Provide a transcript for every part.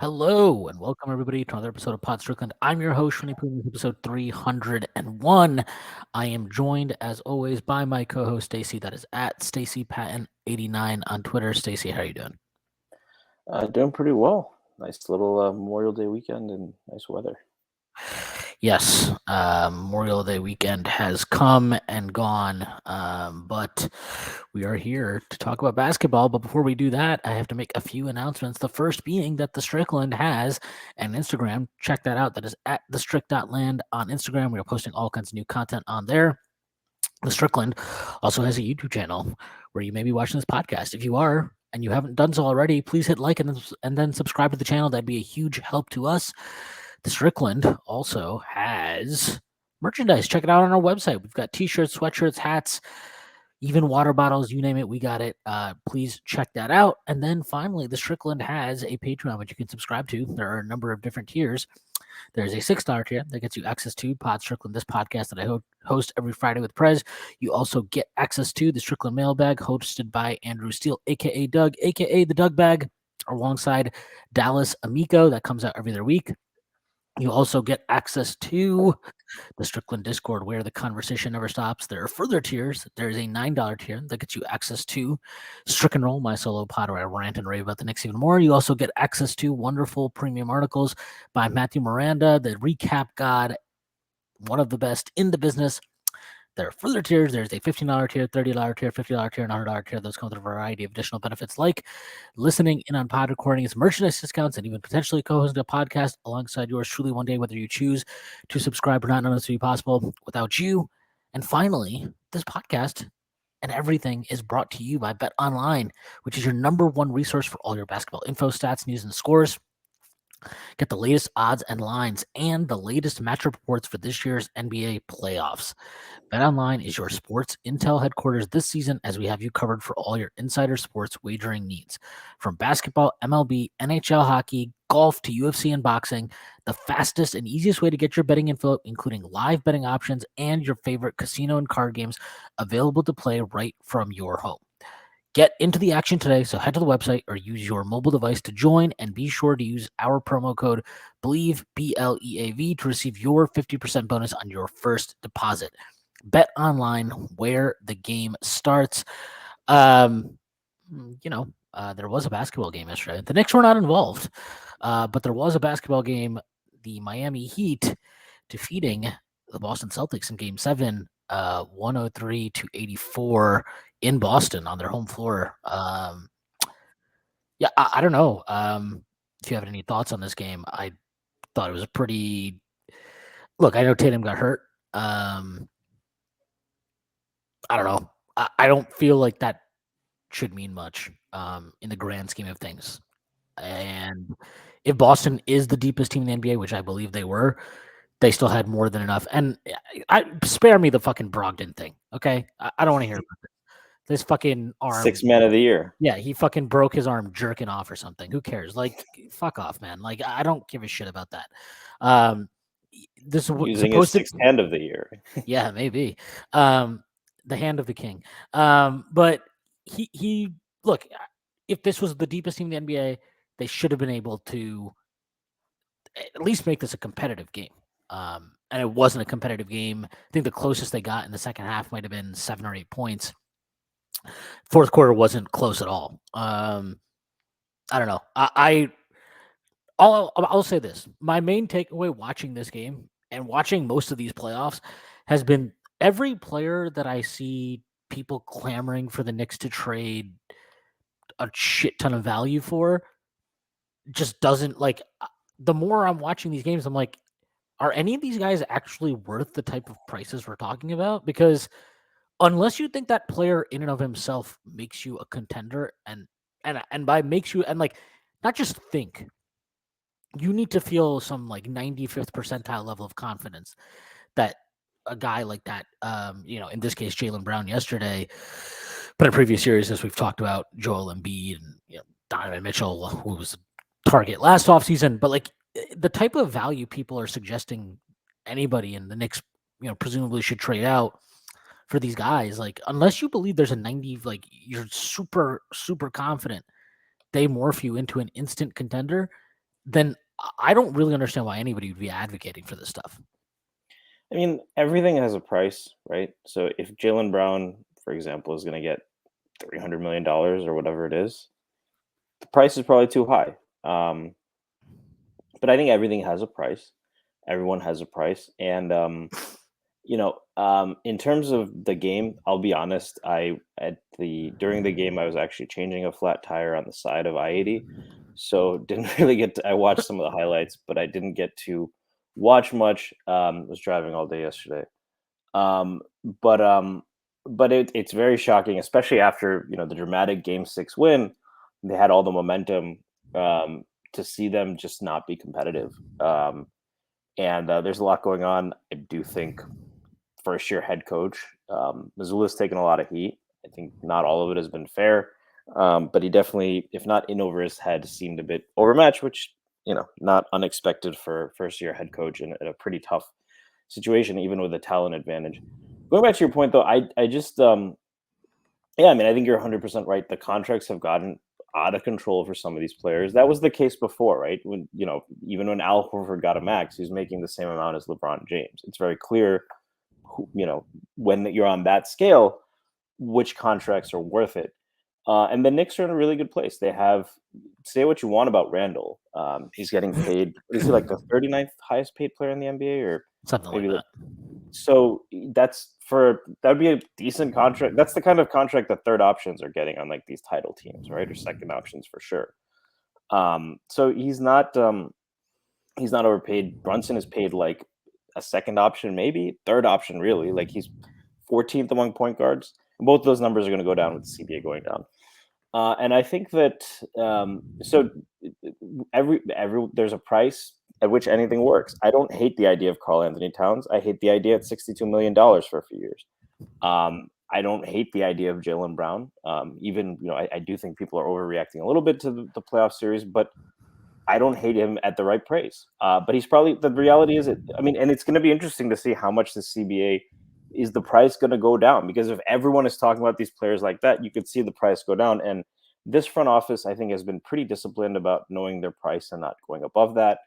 Hello and welcome everybody to another episode of Pod Strickland. I'm your host, Shwin and episode 301. I am joined, as always, by my co-host Stacy. That is at Stacy Patton89 on Twitter. Stacy, how are you doing? Doing pretty well. Nice little Memorial Day weekend and nice weather. Yes, Memorial Day weekend has come and gone, but we are here to talk about basketball. But before we do that, I have to make a few announcements. The first being that the Strickland has an Instagram. Check that out. That is at thestrick.land on Instagram. We are posting all kinds of new content on there. The Strickland also has a YouTube channel where you may be watching this podcast. If you are and you haven't done so already, please hit like and then subscribe to the channel. That'd be a huge help to us. The Strickland also has merchandise. Check it out on our website. We've got t-shirts, sweatshirts, hats, even water bottles, you name it, we got it. Please check that out. And then finally, the Strickland has a Patreon, which you can subscribe to. There are a number of different tiers. There's a $6 tier that gets you access to Pod Strickland, this podcast that I host every Friday with Prez. You also get access to the Strickland mailbag hosted by Andrew Steele, a.k.a. Doug, a.k.a. the Doug Bag, alongside Dallas Amico. That comes out every other week. You also get access to the Strickland Discord, where the conversation never stops. There are further tiers. There's a $9 tier that gets you access to Strick and Roll, my solo pod, where I rant and rave about the Knicks even more. You also get access to wonderful premium articles by Matthew Miranda, the recap god, one of the best in the business. There are further tiers. There's a $15 tier, $30 tier, $50 tier, and $100 tier. Those come with a variety of additional benefits like listening in on pod recordings, merchandise discounts, and even potentially co-hosting a podcast alongside yours truly one day, whether you choose to subscribe or not. None of this would be possible without you. And finally, this podcast and everything is brought to you by Bet Online, which is your number one resource for all your basketball info, stats, news, and scores. Get the latest odds and lines and the latest matchup reports for this year's NBA playoffs. BetOnline is your sports intel headquarters this season, as we have you covered for all your insider sports wagering needs. From basketball, MLB, NHL hockey, golf to UFC and boxing, the fastest and easiest way to get your betting info, including live betting options and your favorite casino and card games, available to play right from your home. Get into the action today, so head to the website or use your mobile device to join, and be sure to use our promo code BLEAV, BLEAV, to receive your 50% bonus on your first deposit. Bet Online, where the game starts. There was a basketball game yesterday. The Knicks were not involved, but there was a basketball game. The Miami Heat defeating the Boston Celtics in Game 7, 103-84 in Boston on their home floor. I don't know if you have any thoughts on this game. I thought it was a pretty. Look, I know Tatum got hurt. I don't know. I don't feel like that should mean much in the grand scheme of things. And if Boston is the deepest team in the NBA, which I believe they were, they still had more than enough. And I spare me the fucking Brogdon thing, okay? I don't want to hear about this fucking arm. 6 man of the year. Yeah, he fucking broke his arm jerking off or something. Who cares? Like, fuck off, man. Like, I don't give a shit about that. This is using his sixth hand of the year. Yeah, maybe. The hand of the king. But he look, if this was the deepest team in the NBA, they should have been able to at least make this a competitive game. And it wasn't a competitive game. I think the closest they got in the second half might have been 7 or 8 points. Fourth quarter wasn't close at all. I don't know. I'll say this. My main takeaway watching this game and watching most of these playoffs has been every player that I see people clamoring for the Knicks to trade a shit ton of value for just doesn't, like, the more I'm watching these games, I'm like, are any of these guys actually worth the type of prices we're talking about? Because unless you think that player in and of himself makes you a contender, and by makes you, and like, not just think, you need to feel some like 95th percentile level of confidence that a guy like that, in this case, Jaylen Brown yesterday, but in previous series, as we've talked about, Joel Embiid and Donovan Mitchell, who was a target last offseason, but like the type of value people are suggesting anybody in the Knicks, presumably should trade out for these guys. Like, unless you believe there's a 90, like you're super, super confident they morph you into an instant contender, then I don't really understand why anybody would be advocating for this stuff. I mean, everything has a price, right? So if Jalen Brown, for example, is going to get $300 million or whatever it is, the price is probably too high. Um, but I think everything has a price. Everyone has a price, and in terms of the game, I'll be honest. I at the during the game, I was actually changing a flat tire on the side of I-80, so didn't really get to. I watched some of the highlights, but I didn't get to watch much. Was driving all day yesterday. Um, but um, but it's very shocking, especially after the dramatic Game 6 win. They had all the momentum to see them just not be competitive. And there's a lot going on. I do think first year head coach. Missoula's taken a lot of heat. I think not all of it has been fair, but he definitely, if not in over his head, seemed a bit overmatched, which not unexpected for first year head coach in a pretty tough situation, even with a talent advantage. Going back to your point, though, I just yeah, I mean, I think you're 100% right. The contracts have gotten out of control for some of these players. That was the case before, right? When even when Al Horford got a max, he was making the same amount as LeBron James. It's very clear when you're on that scale, which contracts are worth it. And the Knicks are in a really good place. They have, say what you want about Randle. He's getting paid. Is he like the 39th highest paid player in the NBA, or Something like maybe that. so? That would be a decent contract. That's the kind of contract that third options are getting on like these title teams, right? Or second options for sure. So he's not overpaid. Brunson is paid like a second option, maybe third option, really. Like he's 14th among point guards. And both of those numbers are going to go down with the CBA going down. And I think that every there's a price at which anything works. I don't hate the idea of Karl Anthony Towns. I hate the idea at $62 million for a few years. I don't hate the idea of Jalen Brown. Even I do think people are overreacting a little bit to the playoff series, but I don't hate him at the right price. But he's probably the reality is it. I mean, and it's going to be interesting to see how much the CBA is the price going to go down, because if everyone is talking about these players like that, you could see the price go down. And this front office, I think, has been pretty disciplined about knowing their price and not going above that.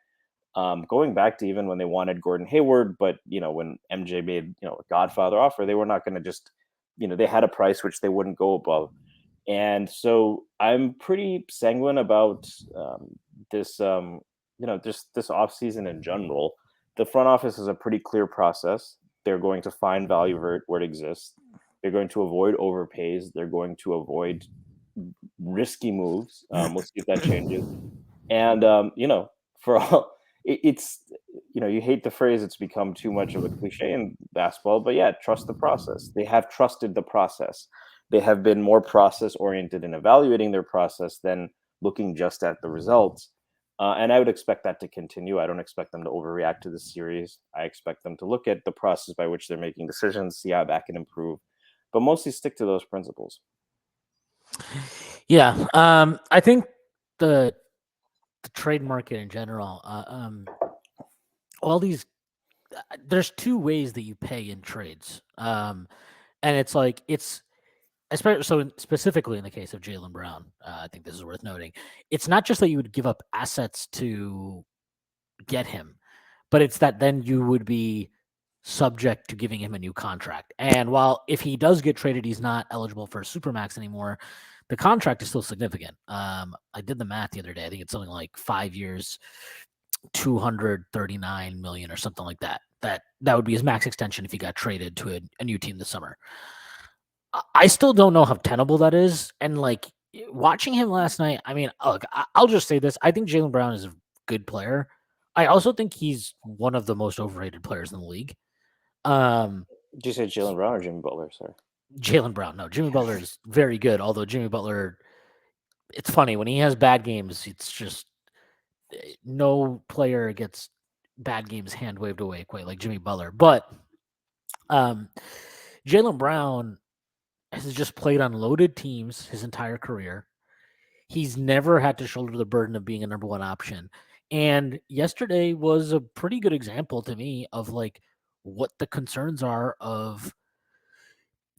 Going back to even when they wanted Gordon Hayward, but when MJ made a Godfather offer, they were not going to just they had a price which they wouldn't go above. And so I'm pretty sanguine about this, just this offseason in general. The front office is a pretty clear process. They're going to find value where it exists. They're going to avoid overpays. They're going to avoid risky moves. We'll see if that changes. And for all it's you hate the phrase, it's become too much of a cliche in basketball, but yeah, trust the process. They have trusted the process. They have been more process oriented in evaluating their process than looking just at the results. And I would expect that to continue. I don't expect them to overreact to this series. I expect them to look at the process by which they're making decisions, see how that can improve, but mostly stick to those principles. Yeah, I think the trade market in general, all these there's two ways that you pay in trades, and it's especially specifically in the case of Jalen Brown. I think this is worth noting. It's not just that you would give up assets to get him, but it's that then you would be subject to giving him a new contract. And while if he does get traded, he's not eligible for a supermax anymore. The contract is still significant. I did the math the other day. I think it's something like 5 years, 239 million or something like that. That would be his max extension if he got traded to a new team this summer. I still don't know how tenable that is. And like watching him last night, I mean, look, I'll just say this. I think Jalen Brown is a good player. I also think he's one of the most overrated players in the league. Did you say Jalen Brown or Jimmy Butler? Sorry. Jalen Brown, no, Jimmy Butler is very good. Although Jimmy Butler, it's funny when he has bad games, it's just no player gets bad games hand waved away quite like Jimmy Butler. But um, Jalen Brown has just played on loaded teams his entire career. He's never had to shoulder the burden of being a number one option. And yesterday was a pretty good example to me of like what the concerns are of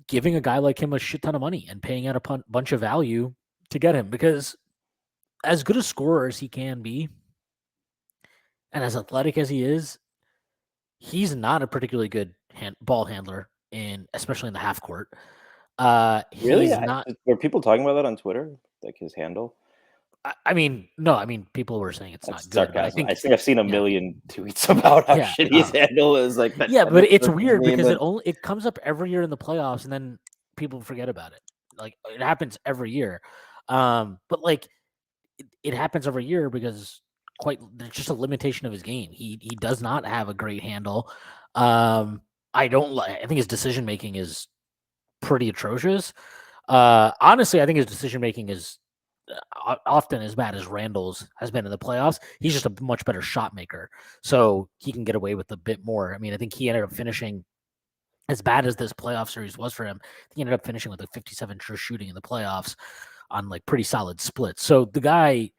giving a guy like him a shit ton of money and paying out a bunch of value to get him. Because as good a scorer as he can be, and as athletic as he is, he's not a particularly good ball handler, especially in the half court. Really? He's not. Were people talking about that on Twitter? Like his handle? I mean, no, I mean, people were saying it's not That's good, but I sarcasm. I think, think I've seen a yeah, million tweets about how yeah, shitty his handle is. Like that yeah, but tennis it's person's weird name. because And it comes up every year in the playoffs, and then people forget about it. Like it happens every year, but like it happens every year because there's just a limitation of his game. He does not have a great handle. I don't like. I think his decision making is pretty atrocious. Honestly, I think his decision making is often as bad as Randle's has been in the playoffs. He's just a much better shot maker, so he can get away with a bit more. I mean, I think he ended up finishing as bad as this playoff series was for him. He ended up finishing with a 57 true shooting in the playoffs on like pretty solid splits. So the guy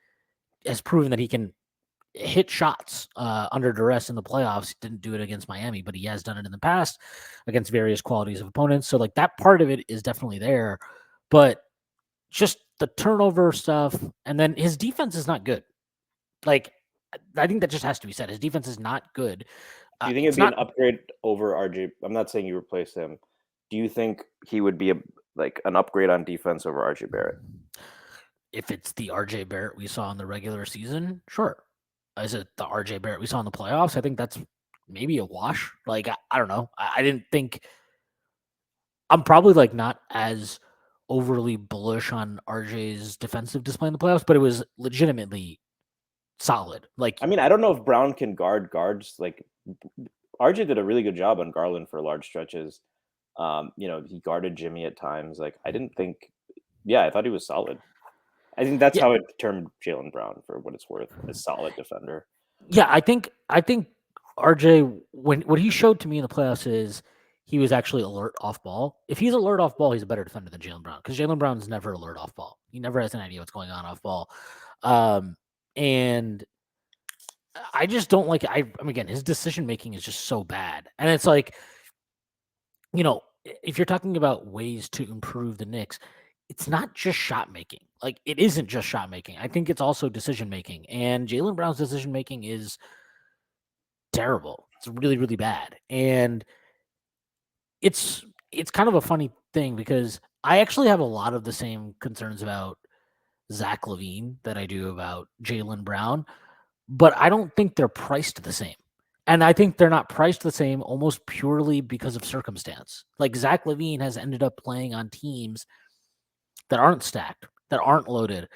has proven that he can hit shots under duress in the playoffs. He didn't do it against Miami, but he has done it in the past against various qualities of opponents. So like that part of it is definitely there, but just the turnover stuff, and then his defense is not good. Like I think that just has to be said. His defense is not good. do you think it'd It's be an not upgrade over RJ? I'm not saying you replace him. Do you think he would be like an upgrade on defense over RJ Barrett? if it's the RJ Barrett we saw in the regular season, sure. Is it the RJ Barrett we saw in the playoffs? I think that's maybe a wash. Like I don't know. I didn't think I'm probably like not as overly bullish on RJ's defensive display in the playoffs, but it was legitimately solid. Like I mean, I don't know if Brown can guard guards. Like RJ did a really good job on Garland for large stretches. He guarded Jimmy at times. Like I didn't think. Yeah, I thought he was solid. I think that's yeah, how I termed Jalen Brown for what it's worth, a solid defender. yeah, I think RJ when what he showed to me in the playoffs is he was actually alert off ball. If he's alert off ball, he's a better defender than Jalen Brown because Jalen Brown's never alert off ball. He never has an idea what's going on off ball. And I just don't like I mean, again, his decision making is just so bad. And it's like, if you're talking about ways to improve the Knicks, it's not just shot making. Like it isn't just shot making. I think it's also decision making. And Jalen Brown's decision making is terrible. It's really, really bad. And it's kind of a funny thing because I actually have a lot of the same concerns about Zach Levine that I do about Jalen Brown, but I don't think they're priced the same. And I think they're not priced the same almost purely because of circumstance. Like Zach Levine has ended up playing on teams that aren't stacked, that aren't loaded,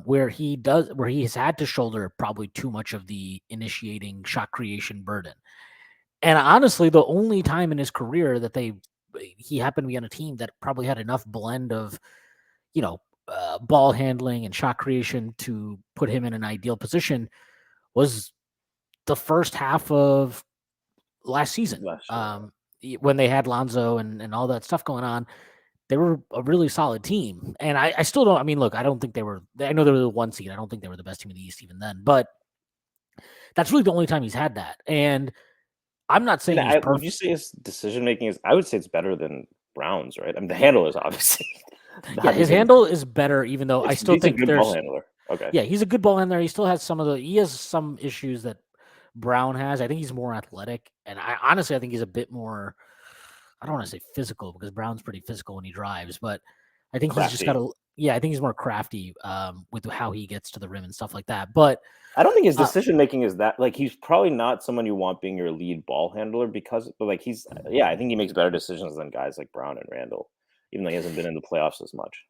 where he has had to shoulder probably too much of the initiating shot creation burden. And honestly, the only time in his career that he happened to be on a team that probably had enough blend of, you know, ball handling and shot creation to put him in an ideal position was the first half of last season. Last year. When they had Lonzo and all that stuff going on, they were a really solid team. And I still don't, I mean, look, I don't think I know they were the one seed. I don't think they were the best team in the East even then, but that's really the only time he's had that. And I'm not saying he's Would you perfect. say his decision making is? I would say it's better than Brown's, right? I mean, the handle is obviously Yeah, not his even. handle is better, even though I still He's a think good ball handler. Okay, yeah, he's a good ball handler. He has some issues that Brown has. I think he's more athletic. And I think he's a bit more, I don't want to say physical because Brown's pretty physical when he drives, but I think he's just got crafty. I think he's more crafty with how he gets to the rim and stuff like that. But I don't think his uh, decision making is that like he's probably not someone you want being your lead ball handler but like he's I think he makes better decisions than guys like Brown and Randle, even though he hasn't been in the playoffs as much.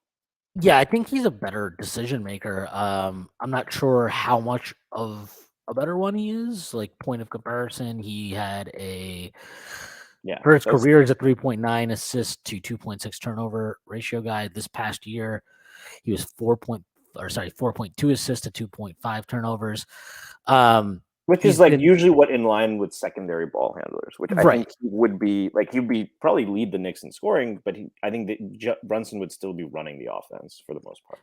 yeah, I think he's a better decision maker. I'm not sure how much of a better one he is. Like point of comparison, he had Yeah, for his that's career, he's a 3.9 assist to 2.6 turnover ratio guy. This past year, he was 4.2 assists to 2.5 turnovers. which is He's like been usually what in line with secondary ball handlers, which I think right. he would be like he'd be probably lead the Knicks in scoring, but I think that Brunson would still be running the offense for the most part.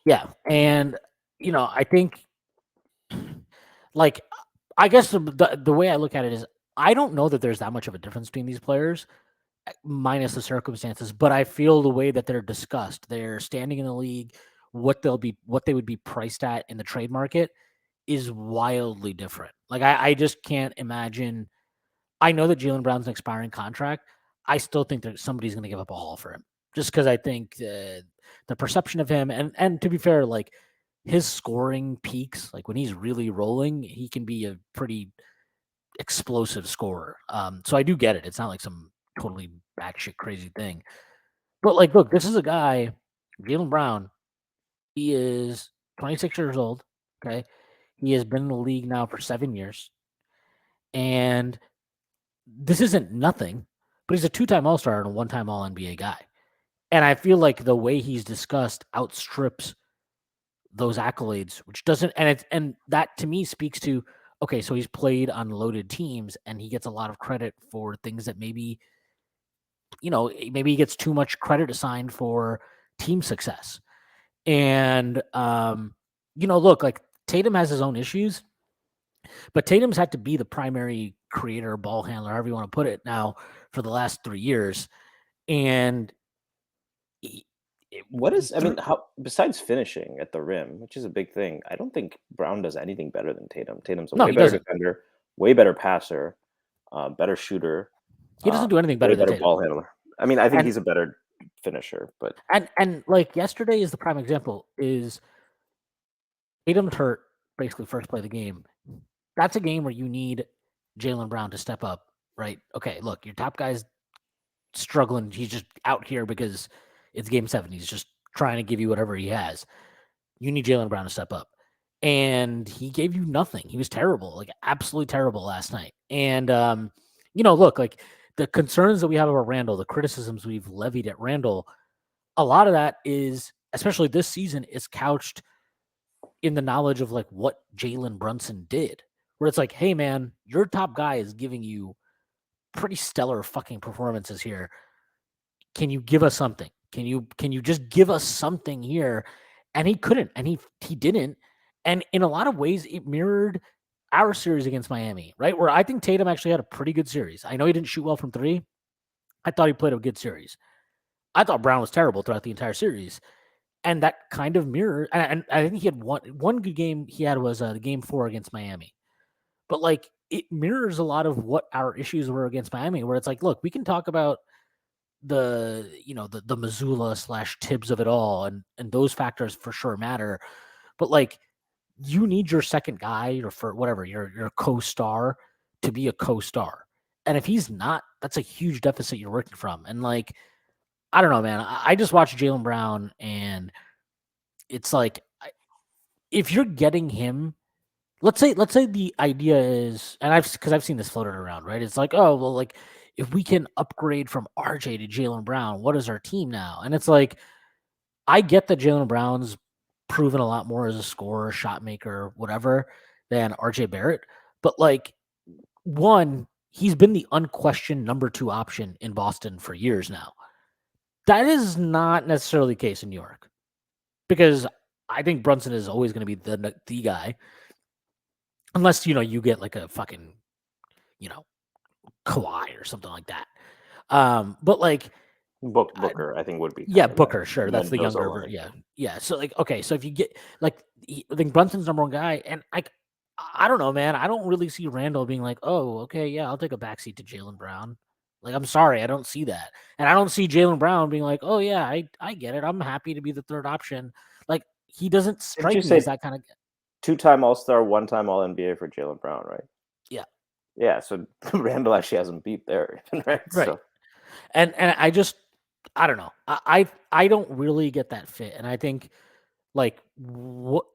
Yeah. And, I think, like, I guess the way I look at it is I don't know that there's that much of a difference between these players, minus the circumstances, but I feel the way that they're discussed, they're standing in the league, what they would be priced at in the trade market is wildly different. Like I just can't imagine. I know that Jaylen Brown's an expiring contract. I still think that somebody's going to give up a haul for him, just because I think the perception of him, and to be fair, like his scoring peaks, like when he's really rolling, he can be a pretty explosive scorer. So I do get it. It's not like some totally batshit crazy thing. But like, look, this is a guy, Jaylen Brown. He is 26 years old. Okay, he has been in the league now for 7 years, and this isn't nothing. But he's a two-time All-Star and a one-time All-NBA guy. And I feel like the way he's discussed outstrips those accolades, which doesn't, and that to me speaks to, okay, so he's played on loaded teams and he gets a lot of credit for things that maybe, maybe he gets too much credit assigned for team success. And look, like Tatum has his own issues, but Tatum's had to be the primary creator, ball handler, however you want to put it now, for the last 3 years. And What is, I mean, how, besides finishing at the rim, which is a big thing, I don't think Brown does anything better than Tatum. Tatum's a no, way he better doesn't. defender, way better passer, better shooter, He doesn't do anything way better than better Tatum. ball handler. I mean, I think And he's a better finisher, but and like yesterday is the prime example. Is Tatum's hurt basically first play of the game. That's a game where you need Jaylen Brown to step up, right? Okay, look, your top guy's struggling. He's just out here because it's game 7. He's just trying to give you whatever he has. You need Jaylen Brown to step up. And he gave you nothing. He was terrible, like absolutely terrible last night. And look, like the concerns that we have about Randle, the criticisms we've levied at Randle, a lot of that is, especially this season, is couched in the knowledge of like what Jalen Brunson did. Where it's like, hey man, your top guy is giving you pretty stellar fucking performances here. Can you give us something? Can you just give us something here? And he couldn't, and he didn't. And in a lot of ways, it mirrored our series against Miami, right? Where I think Tatum actually had a pretty good series. I know he didn't shoot well from 3. I thought he played a good series. I thought Brown was terrible throughout the entire series. And that kind of mirror, and I think he had one good game he had was the game 4 against Miami. But like it mirrors a lot of what our issues were against Miami, where it's like, look, we can talk about the Missoula / Tibbs of it all, and those factors for sure matter. But like you need your second guy or for whatever your co-star to be a co-star. And if he's not, that's a huge deficit you're working from. And like, I don't know, man. I just watched Jaylen Brown, and it's like if you're getting him, let's say the idea is, and I've seen this floated around, right? It's like, oh well, like if we can upgrade from RJ to Jaylen Brown, what is our team now? And it's like, I get that Jaylen Brown's proven a lot more as a scorer, shot maker, whatever, than RJ Barrett, but like one, he's been the unquestioned number 2 option in Boston for years now. That is not necessarily the case in New York, because I think Brunson is always going to be the guy, unless you get like a fucking Kawhi or something like that. But like Booker, I think, would be yeah, kind of that. Booker, sure, And that's then the those younger O-line. yeah. So like okay, so if you get like I think Brunson's number 1 guy, and I don't know, man. I don't really see Randle being like, oh, okay, yeah, I'll take a backseat to Jaylen Brown. Like, I'm sorry, I don't see that. And I don't see Jaylen Brown being like, oh, yeah, I get it. I'm happy to be the third option. Like, he doesn't Didn't you strike me as say that kind of. 2-time All-Star, 1-time All-NBA for Jaylen Brown, right? Yeah. Yeah, so Randle actually hasn't beat there, right? Right. So And I don't know. I don't really get that fit. And I think like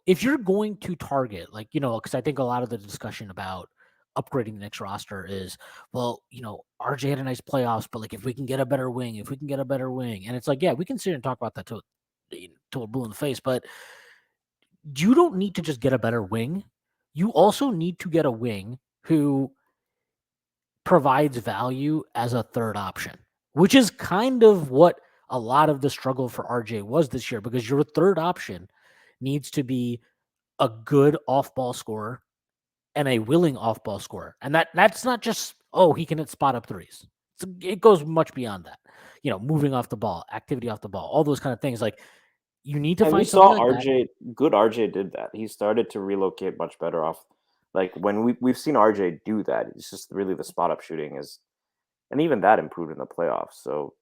if you're going to target, like, because I think a lot of the discussion about upgrading the Knicks roster is, well, RJ had a nice playoffs, but like if we can get a better wing, and it's like, yeah, we can sit here and talk about that till we're blue in the face, but you don't need to just get a better wing. You also need to get a wing who provides value as a third option, which is kind of what a lot of the struggle for RJ was this year, because your third option needs to be a good off-ball scorer and a willing off-ball scorer. And that's not just, oh, he can hit spot up threes. It goes much beyond that. Moving off the ball, activity off the ball, all those kind of things. Like, You need to And we find somebody saw like that. RJ did that. He started to relocate much better off. Like when we've seen RJ do that, it's just really the spot up shooting is, and even that improved in the playoffs. So,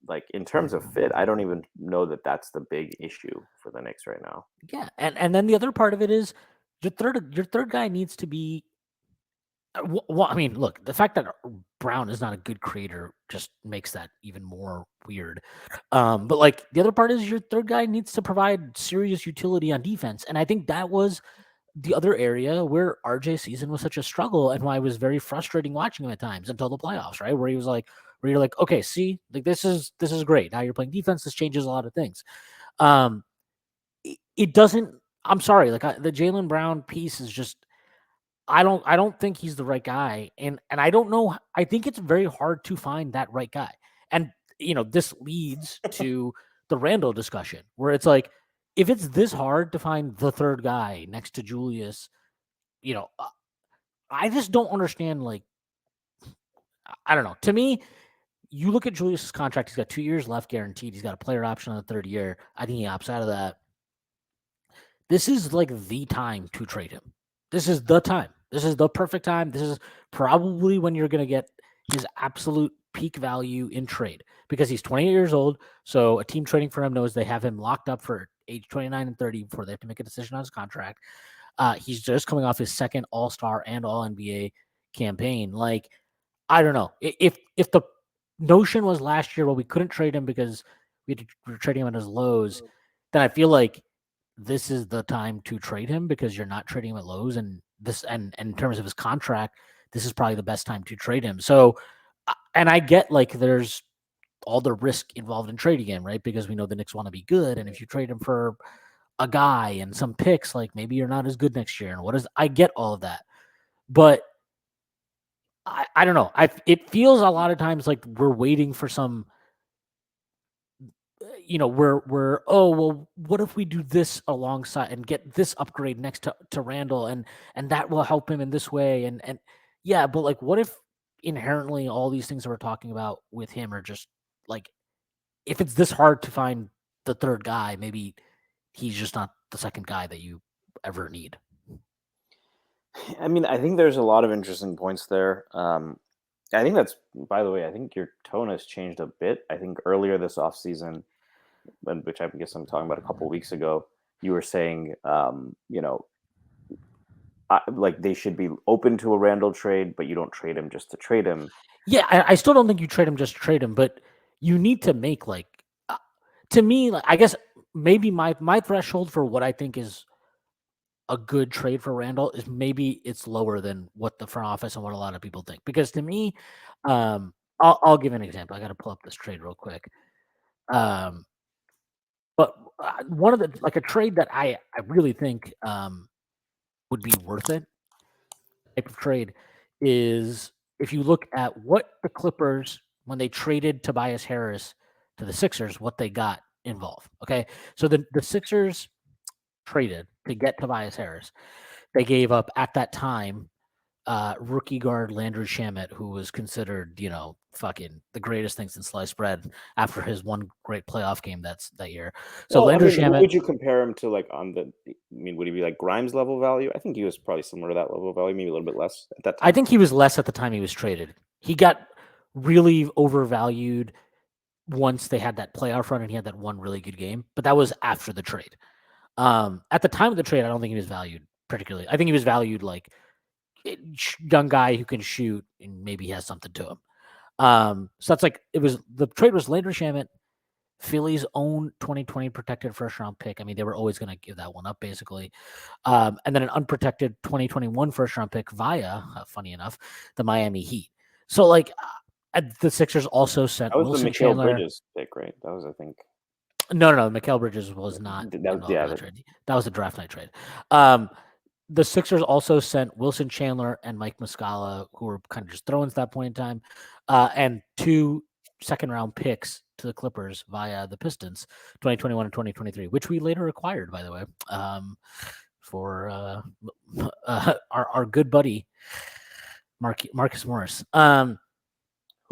like in terms of fit, I don't even know that that's the big issue for the Knicks right now. Yeah, and then the other part of it is your third guy needs to be. Well, I mean, look, the fact that Brown is not a good creator just makes that even more weird. But like the other part is your third guy needs to provide serious utility on defense, and I think that was the other area where RJ season was such a struggle, and why it was very frustrating watching him at times until the playoffs, right? Where you're like, okay, see, like this is great. Now you're playing defense. This changes a lot of things. Um, it doesn't. I'm sorry, like the Jaylen Brown piece is just I don't think he's the right guy, and I don't know. I think it's very hard to find that right guy, and this leads to the Randle discussion, where it's like, if it's this hard to find the third guy next to Julius, you know, uh, I just don't understand. Like, I don't know. To me, you look at Julius's contract; he's got 2 years left, guaranteed. He's got a player option on the third year. I think he opts out of that. This is like the time to trade him. This is the time. This is the perfect time. This is probably when you're going to get his absolute peak value in trade, because he's 28 years old. So a team trading for him knows they have him locked up for age 29 and 30 before they have to make a decision on his contract. He's just coming off his second All Star and All NBA campaign. Like, I don't know if the notion was last year, well, we couldn't trade him because we were trading him at his lows, then I feel like this is the time to trade him, because you're not trading him at lows, and in terms of his contract, this is probably the best time to trade him. So, and I get like there's all the risk involved in trading him, right? Because we know the Knicks want to be good, and if you trade him for a guy and some picks, like maybe you're not as good next year. And I get all of that, but I don't know. It feels a lot of times like we're waiting for some, we're oh well, what if we do this alongside and get this upgrade next to Randall, and that will help him in this way, and yeah, but like what if inherently all these things that we're talking about with him are just like, if it's this hard to find the third guy, maybe he's just not the second guy that you ever need. I mean, I think there's a lot of interesting points there. I think that's, by the way, I think your tone has changed a bit. I think earlier this offseason, which I guess I'm talking about a couple weeks ago, you were saying, like they should be open to a Randall trade, but you don't trade him just to trade him. Yeah, I still don't think you trade him just to trade him, but you need to make like, to me, like, I guess maybe my threshold for what I think is a good trade for Randall is maybe it's lower than what the front office and what a lot of people think. Because to me, I'll give an example. I got to pull up this trade real quick. But one of the, like, a trade that I really think would be worth it, type of trade, is if you look at what the Clippers, when they traded Tobias Harris to the Sixers, what they got involved. Okay, so the Sixers traded to get Tobias Harris. They gave up at that time rookie guard Landry Shamet, who was considered, fucking the greatest thing since sliced bread after his one great playoff game that year. So Well, I Landry mean, who Shamet, would you compare him to? Like I mean, would he be like Grimes level value? I think he was probably similar to that level of value, maybe a little bit less at that I time. think he was less at the time he was traded. He got really overvalued once they had that playoff run and he had that one really good game, but that was after the trade. At the time of the trade, I don't think he was valued particularly. I think he was valued like young guy who can shoot and maybe has something to him. So that's like, the trade was Landry Shamet, Philly's own 2020 protected first round pick. I mean, they were always going to give that one up basically. And then an unprotected 2021 first round pick via, funny enough, the Miami Heat. So like, the Sixers also sent That was the Wilson Mikal Chandler. Bridges pick, right? That was, I think. No. Mikal Bridges was not involved in Yeah, that trade. That was a draft night trade. The Sixers also sent Wilson Chandler and Mike Muscala, who were kind of just throw-ins at that point in time, and 2 second-round picks to the Clippers via the Pistons, 2021 and 2023, which we later acquired, by the way, for our good buddy Marcus Morris.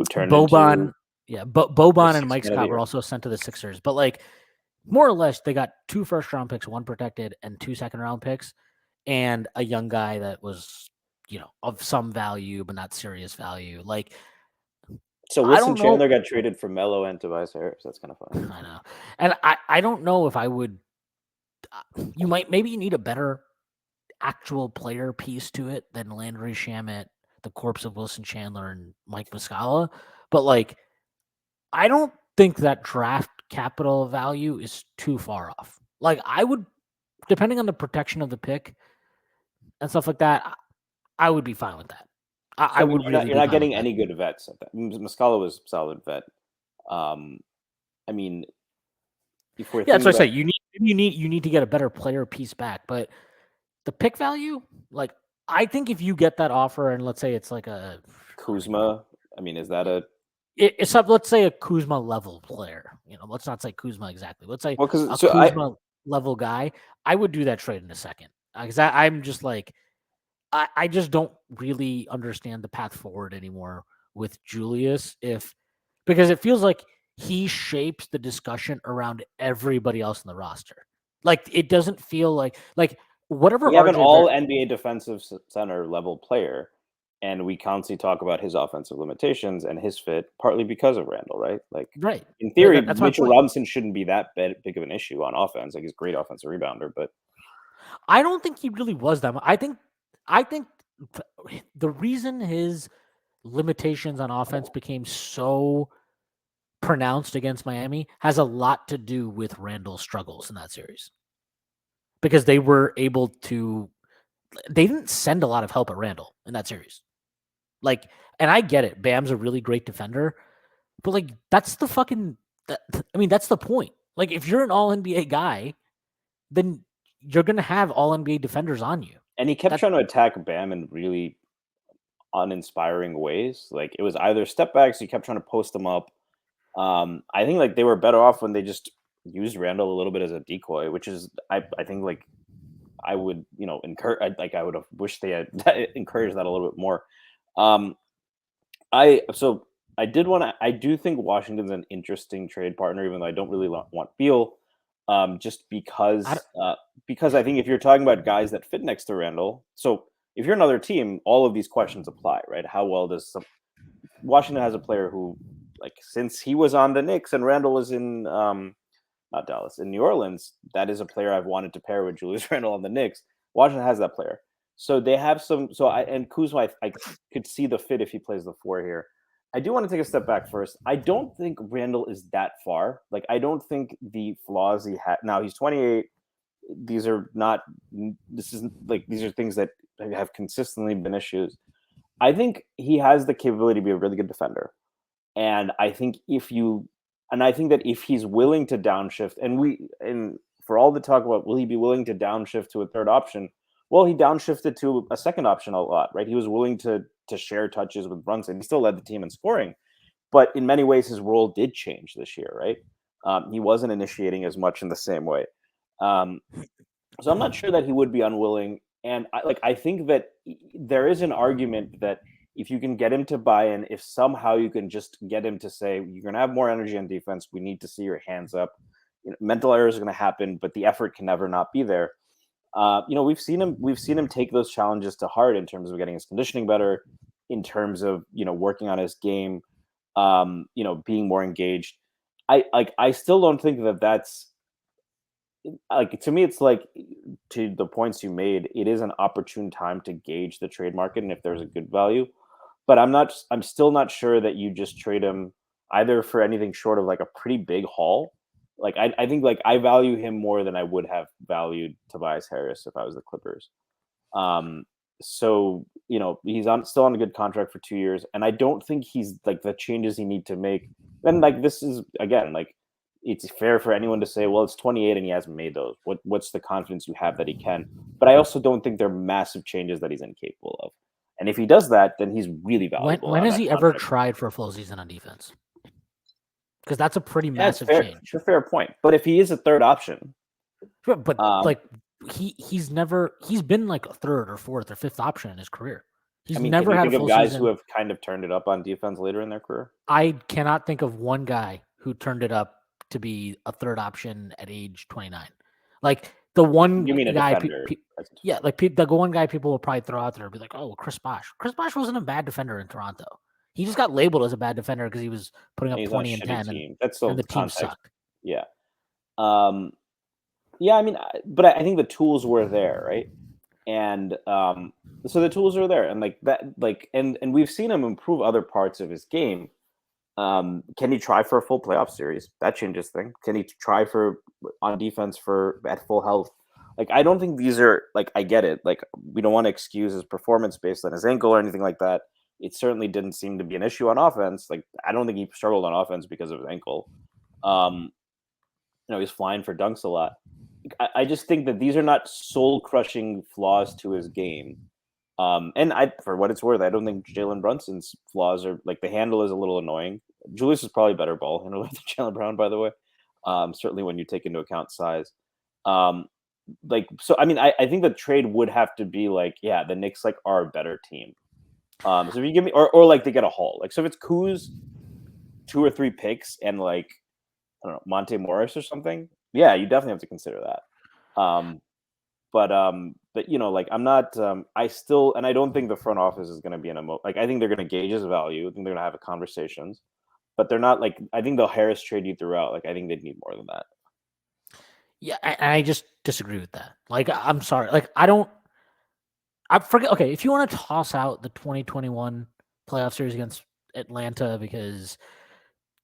who turned Boban, into yeah, the Boban and sixth Mike man of the Scott were year. also sent to the Sixers, but like, more or less, they got 2 first-round picks, 1 protected, and 2 second-round picks, and a young guy that was, of some value, but not serious value. Like, So I Wilson don't know. Chandler got traded for Melo and Tobias Harris. That's kind of funny. I know. And I don't know if I would maybe you need a better actual player piece to it than Landry Shamet, the corpse of Wilson Chandler, and Mike Muscala. But, like, I don't think that draft capital value is too far off. Like, I would, depending on the protection of the pick and stuff like that, I would be fine with that. I So I mean, would really you're be not fine with getting that. any good vets at that. Muscala was a solid vet. I mean, if we're Yeah, that's thinking what I say. about You need to get a better player piece back, but the pick value, like, I think if you get that offer and let's say it's like a, I don't know, Kuzma, I mean, is that a it's up. Let's say a Kuzma level player. Let's not say Kuzma exactly. Let's say well? Because a so I Kuzma level guy. I would do that trade in a second because I'm just like I just don't really understand the path forward anymore with Julius because it feels like he shapes the discussion around everybody else in the roster. Like it doesn't feel like whatever we have an RJ all Barrett. NBA defensive center level player, and we constantly talk about his offensive limitations and his fit, partly because of Randle, right? Like Right. in theory, That's my Mitchell point. Robinson shouldn't be that big of an issue on offense. Like he's a great offensive rebounder, but I don't think he really was that much. I think the reason his limitations on offense became so pronounced against Miami has a lot to do with Randall's struggles in that series because they were able to. They didn't send a lot of help at Randall in that series. Like, and I get it. Bam's a really great defender, but like that's the fucking. I mean, that's the point. Like, if you're an All NBA guy, then you're gonna have All NBA defenders on you. and he kept That trying to attack Bam in really uninspiring ways. Like it was either step backs, he kept trying to post them up. I think like they were better off when they just used Randall a little bit as a decoy, which is I think like I would encourage like I would have wished they had encouraged that a little bit more. Um, I did want to I do think Washington's an interesting trade partner, even though I don't really want Beal. Just I, because I think if you're talking about guys that fit next to Randall, so if you're another team, all of these questions apply, right? How well does Washington has a player who, like, since he was on the Knicks and Randall was in not Dallas, in New Orleans, that is a player I've wanted to pair with Julius Randle on the Knicks. Washington has that player. So they have some. So I and Kuzma, I could see the fit if he plays the four here. I do want to take a step back first. I don't think Randall is that far. Like I don't think the flaws he had. Now he's 28. These are not. This is like these are things that have consistently been issues. I think he has the capability to be a really good defender. And I think I think that if he's willing to downshift, and for all the talk about will he be willing to downshift to a third option? Well, he downshifted to a second option a lot, right? He was willing to share touches with Brunson. He still led the team in scoring, but in many ways, his role did change this year, right? He wasn't initiating as much in the same way. Um, so I'm not sure that he would be unwilling. And I think that there is an argument that if you can get him to buy in, if somehow you can just get him to say you're going to have more energy on defense, we need to see your hands up. Mental errors are going to happen, but the effort can never not be there. We've seen him take those challenges to heart in terms of getting his conditioning better, in terms of working on his game, being more engaged. I still don't think that that's like to me it's like to the points you made, it is an opportune time to gauge the trade market and if there's a good value. But I'm still not sure that you just trade him either for anything short of like a pretty big haul. Like I think like I value him more than I would have valued Tobias Harris if I was the Clippers. Um, so he's still on a good contract for 2 years, and I don't think he's like the changes he need to make. And like this is again like it's fair for anyone to say, well, it's 28 and he hasn't made those. What's the confidence you have that he can? But I also don't think they're massive changes that he's incapable of. And if he does that, then he's really valuable when on has that he ever contract. tried for a full season on defense? Because that's a pretty Yeah, it's massive fair. change. It's a fair point. But if he is a third option, Sure, but um, like he's been like a third or fourth or fifth option in his career. I He's mean, can never you had a think of full guys who season. have kind of turned it up on defense later in their career? I cannot think of one guy who turned it up to be a third option at age 29. Like the one You mean a guy, defender? the one guy people will probably throw out there and be like, oh, Chris Bosh. Chris Bosh wasn't a bad defender in Toronto. He just got labeled as a bad defender because he was putting up He's on a 20 and shitty 10, team. That's still and the team context. sucked. Yeah. Yeah, I mean, but I think the tools were there, right? And so the tools are there, and like that, and we've seen him improve other parts of his game. Can he try for a full playoff series? That changes things. Can he try for on defense for at full health? Like, I don't think these are like, I get it. Like, we don't want to excuse his performance based on his ankle or anything like that. It certainly didn't seem to be an issue on offense. Like, I don't think he struggled on offense because of his ankle. He's flying for dunks a lot. I just think that these are not soul-crushing flaws to his game. And for what it's worth, I don't think Jalen Brunson's flaws are like, the handle is a little annoying. Julius is probably better ball handler than Jalen Brown, by the way. Certainly when you take into account size. So I mean, I think the trade would have to be like, yeah, the Knicks like are a better team. So if you give me, or like they get a haul, like, so if it's Kuz 2 or 3 picks and like, I don't know, Monte Morris or something, yeah, you definitely have to consider that. But like, I'm not. I still, and I don't think the front office is going to be in a like. I think they're going to gauge his value. I think they're going to have conversations, but they're not like. I think they'll Harris trade you throughout. Like, I think they'd need more than that. Yeah, I just disagree with that. Like, I'm sorry. Like, I forget. Okay, if you want to toss out the 2021 playoff series against Atlanta because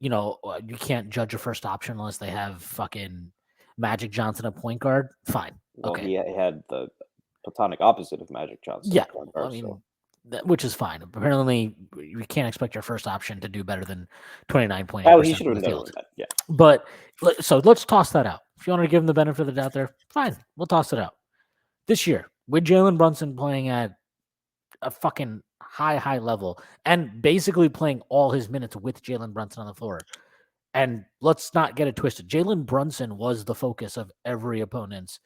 you can't judge a first option unless they have fucking Magic Johnson at point guard, fine. Well, Okay. he had the platonic opposite of Magic Johnson. Yeah, point guard, I mean, which is fine. Apparently, you can't expect your first option to do better than 29.8%. Oh, he should have done that. Yeah. But so let's toss that out. If you want to give him the benefit of the doubt there, fine. We'll toss it out. This year, with Jalen Brunson playing at a fucking high level and basically playing all his minutes with Jalen Brunson on the floor. And let's not get it twisted. Jalen Brunson was the focus of every opponent's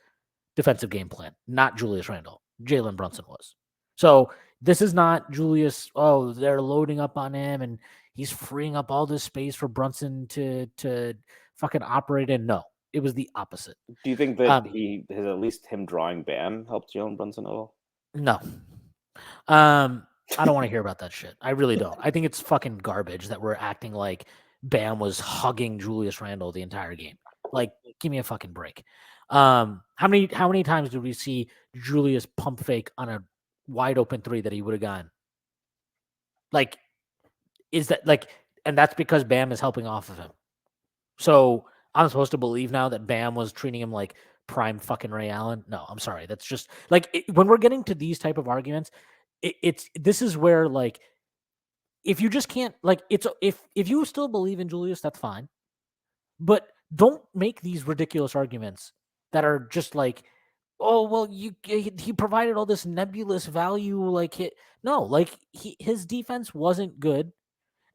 defensive game plan, not Julius Randle. Jalen Brunson was. So this is not Julius, oh, they're loading up on him and he's freeing up all this space for Brunson to fucking operate in. No, it was the opposite. Do you think that he has at least him drawing Bam helped Jalen Brunson at all? No. I don't want to hear about that shit. I really don't. I think it's fucking garbage that we're acting like Bam was hugging Julius Randle the entire game. Like, give me a fucking break. How many times did we see Julius pump fake on a wide open 3 that he would have gotten? Like, is that like, and that's because Bam is helping off of him. So I'm supposed to believe now that Bam was treating him like prime fucking Ray Allen? No, I'm sorry. That's just like when we're getting to these type of arguments, this is where like, if you just can't like, if you still believe in Julius, that's fine, but don't make these ridiculous arguments that are just like, oh well, he provided all this nebulous value. Like, his defense wasn't good,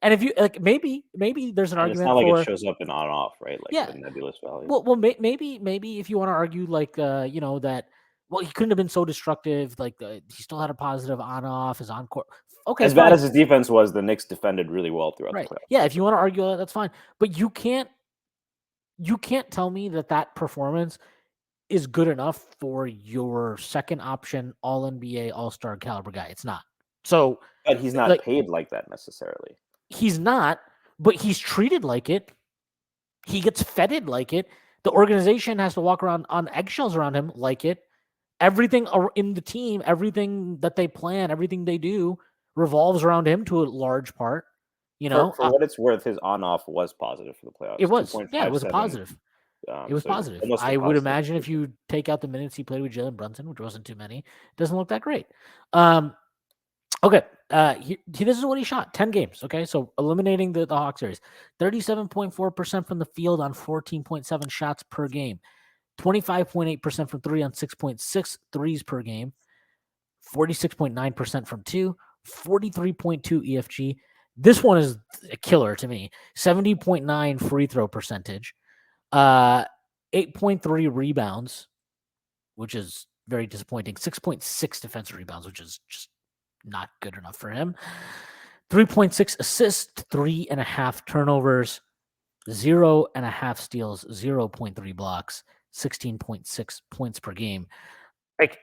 and if you like, maybe there's an argument. It's not like for, it shows up in on off, right? Like, yeah, the nebulous value. Well, maybe if you want to argue like that. Well, he couldn't have been so destructive. Like, he still had a positive on-off, his on-court. Okay, as bad as his defense was, the Knicks defended really well throughout the playoffs. Yeah, if you want to argue that, that's fine. But you can't tell me that performance is good enough for your second option All-NBA, All-Star caliber guy. It's not. So, but he's not paid like that necessarily. He's not, but he's treated like it. He gets feted like it. The organization has to walk around on eggshells around him like it. Everything in the team, everything that they plan, everything they do revolves around him to a large part. For what it's worth, his on-off was positive for the playoffs. It was. Yeah, it was a positive. It was positive. I would imagine if you take out the minutes he played with Jalen Brunson, which wasn't too many, it doesn't look that great. Okay. This is what he shot. 10 games. Okay. So eliminating the Hawks series, 37.4% from the field on 14.7 shots per game, 25.8% from 3 on 6.6 threes per game, 46.9% from 2, 43.2 EFG. This one is a killer to me. 70.9 free throw percentage, 8.3 rebounds, which is very disappointing. 6.6 defensive rebounds, which is just not good enough for him. 3.6 assists, 3.5 turnovers. 0.5 steals, 0.3 blocks, 16.6 points per game. Like,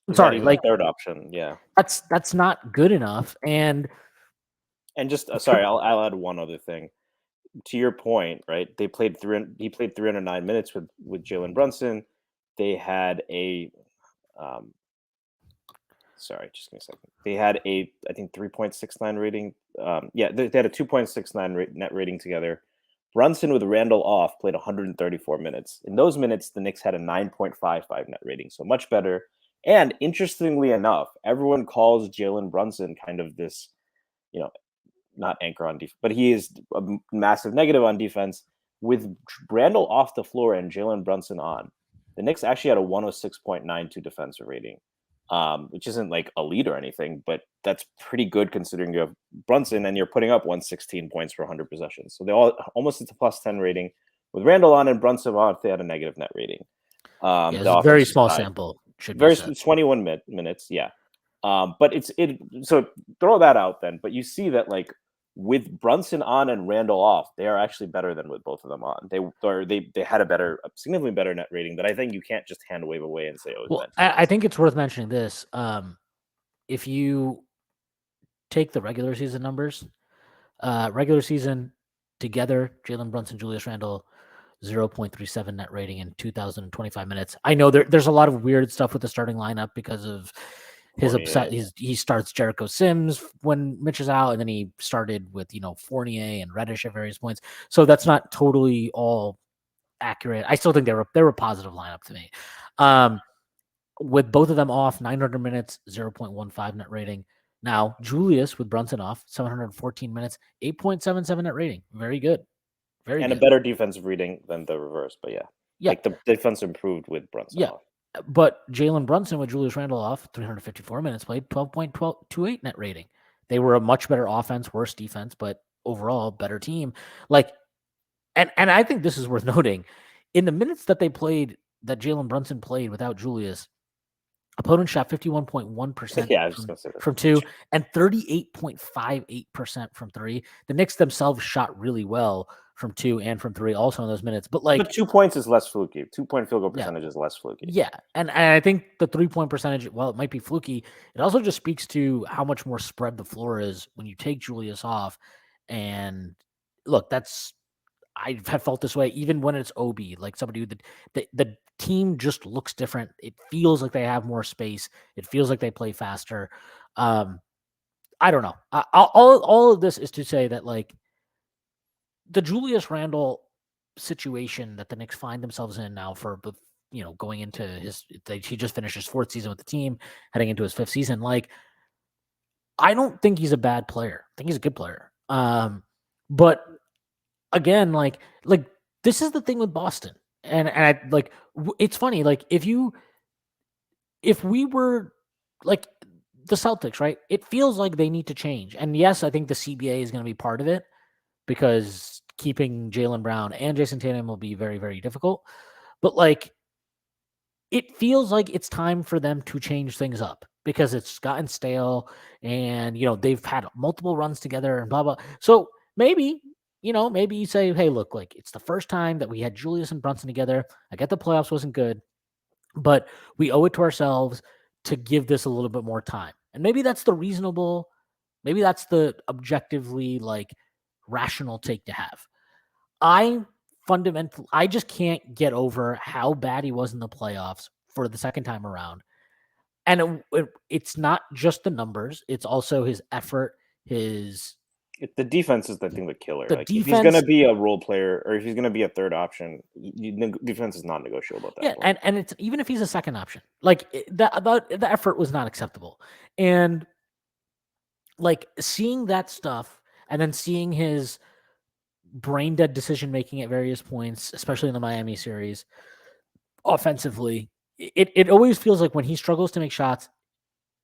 I'm He's not sorry, even a like third option. Yeah. that's not good enough. And And just sorry, I'll add one other thing to your point. Right, he played 309 minutes with Jalen Brunson. They had a um, sorry, just give me a second. They had a I think 3.69 rating. Yeah, they had a 2.69 net rating together. Brunson with Randle off played 134 minutes. In those minutes, the Knicks had a 9.55 net rating, so much better. And interestingly enough, everyone calls Jalen Brunson kind of this, you know, not anchor on defense, but he is a massive negative on defense. With Randle off the floor and Jalen Brunson on, the Knicks actually had a 106.92 defensive rating, which isn't like elite or anything, but that's pretty good considering you have Brunson and you're putting up 116 points per 100 possessions. So they all almost it's a plus 10 rating. With Randle on and Brunson off, they had a negative net rating. yeah, it's The a very offensive small side, sample, should be very said. 21 minutes, yeah. But it so throw that out then. But you see that like with Brunson on and Randall off, they are actually better than with both of them on. They had a significantly better net rating that I think you can't just hand wave away and say, oh, it's Well, bench I minutes. think it's worth mentioning this. If you take the regular season numbers, regular season together, Jalen Brunson, Julius Randle, 0.37 net rating in 2,025 minutes. I know there's a lot of weird stuff with the starting lineup because of his Fournier, upset. He starts Jericho Sims when Mitch is out, and then he started with Fournier and Reddish at various points. So that's not totally all accurate. I still think they're a positive lineup to me. With both of them off, 900 minutes, 0.15 net rating. Now, Julius with Brunson off, 714 minutes, 8.77 net rating. Very good. Very and a good. better defensive reading than the reverse. But yeah, Yeah. like the defense improved with Brunson Yeah. off. But Jalen Brunson with Julius Randle off, 354 minutes, played 12.1228 net rating. They were a much better offense, worse defense, but overall better team. Like, and I think this is worth noting. In the minutes that they played, that Jalen Brunson played without Julius, opponent shot 51.1% Yeah, I was just from gonna say that's from huge. two and 38.58% from three. The Knicks themselves shot really well from two and from three, also in those minutes. But But like, 2 points is less fluky. 2 point field goal yeah, percentage is less fluky. yeah, and I think the 3-point percentage, while it might be fluky, it also just speaks to how much more spread the floor is when you take Julius off. And look, I have felt this way even when it's Obi, like somebody who the team just looks different. It feels like they have more space. It feels like they play faster. Um, I don't know. All of this is to say that like the Julius Randle situation that the Knicks find themselves in now for going into he just finished his fourth season with the team, heading into his fifth season. Like, I don't think he's a bad player. I think he's a good player. But again, like this is the thing with Boston, and I like it's funny. Like if we were like the Celtics, right? It feels like they need to change. And yes, I think the CBA is going to be part of it because keeping Jalen Brown and Jason Tatum will be very, very difficult. But like, it feels like it's time for them to change things up because it's gotten stale and they've had multiple runs together and blah blah. So maybe you say, hey, look, like it's the first time that we had Julius and Brunson together. I get the playoffs wasn't good, but we owe it to ourselves to give this a little bit more time. And maybe that's the objectively like rational take to have. I just can't get over how bad he was in the playoffs for the second time around. And it's not just the numbers, it's also his effort, The defense is the thing, the killer. the Like if he's gonna defense. be a role player or if he's gonna be a third option, defense is not negotiable at that Yeah, point. and it's even if he's a second option, like the effort was not acceptable. And like seeing that stuff and then seeing his brain dead decision making at various points, especially in the Miami series, offensively, it always feels like when he struggles to make shots,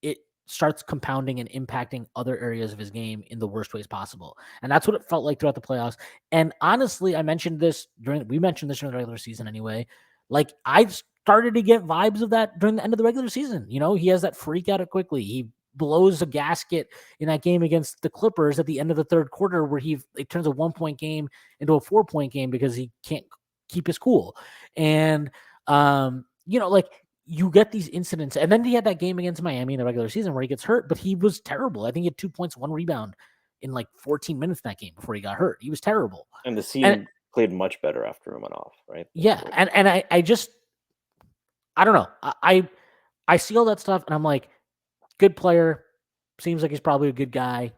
it starts compounding and impacting other areas of his game in the worst ways possible. And that's what it felt like throughout the playoffs. And honestly, we mentioned this during the regular season anyway. Like I started to get vibes of that during the end of the regular season. He has that freak out at quickly. He blows a gasket in that game against the Clippers at the end of the third quarter, where it turns a 1-point game into a 4-point game because he can't keep his cool. And like you get these incidents, and then he had that game against Miami in the regular season where he gets hurt, but he was terrible. I think he had 2 points, 1 rebound in like 14 minutes in that game before he got hurt. He was terrible. And the And team played much better after he went off, right? yeah, and I just I don't know. I see all that stuff, and I'm like, good player, seems like he's probably a good guy,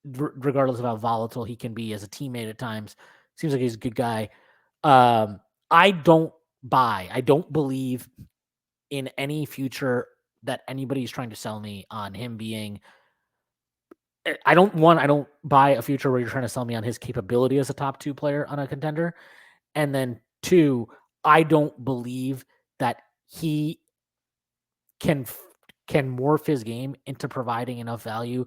regardless of how volatile he can be as a teammate at times. Seems like he's a good guy. I don't believe in any future that anybody's trying to sell me on him being. I don't buy a future where you're trying to sell me on his capability as a top 2 player on a contender. And then 2, I don't believe that he can morph his game into providing enough value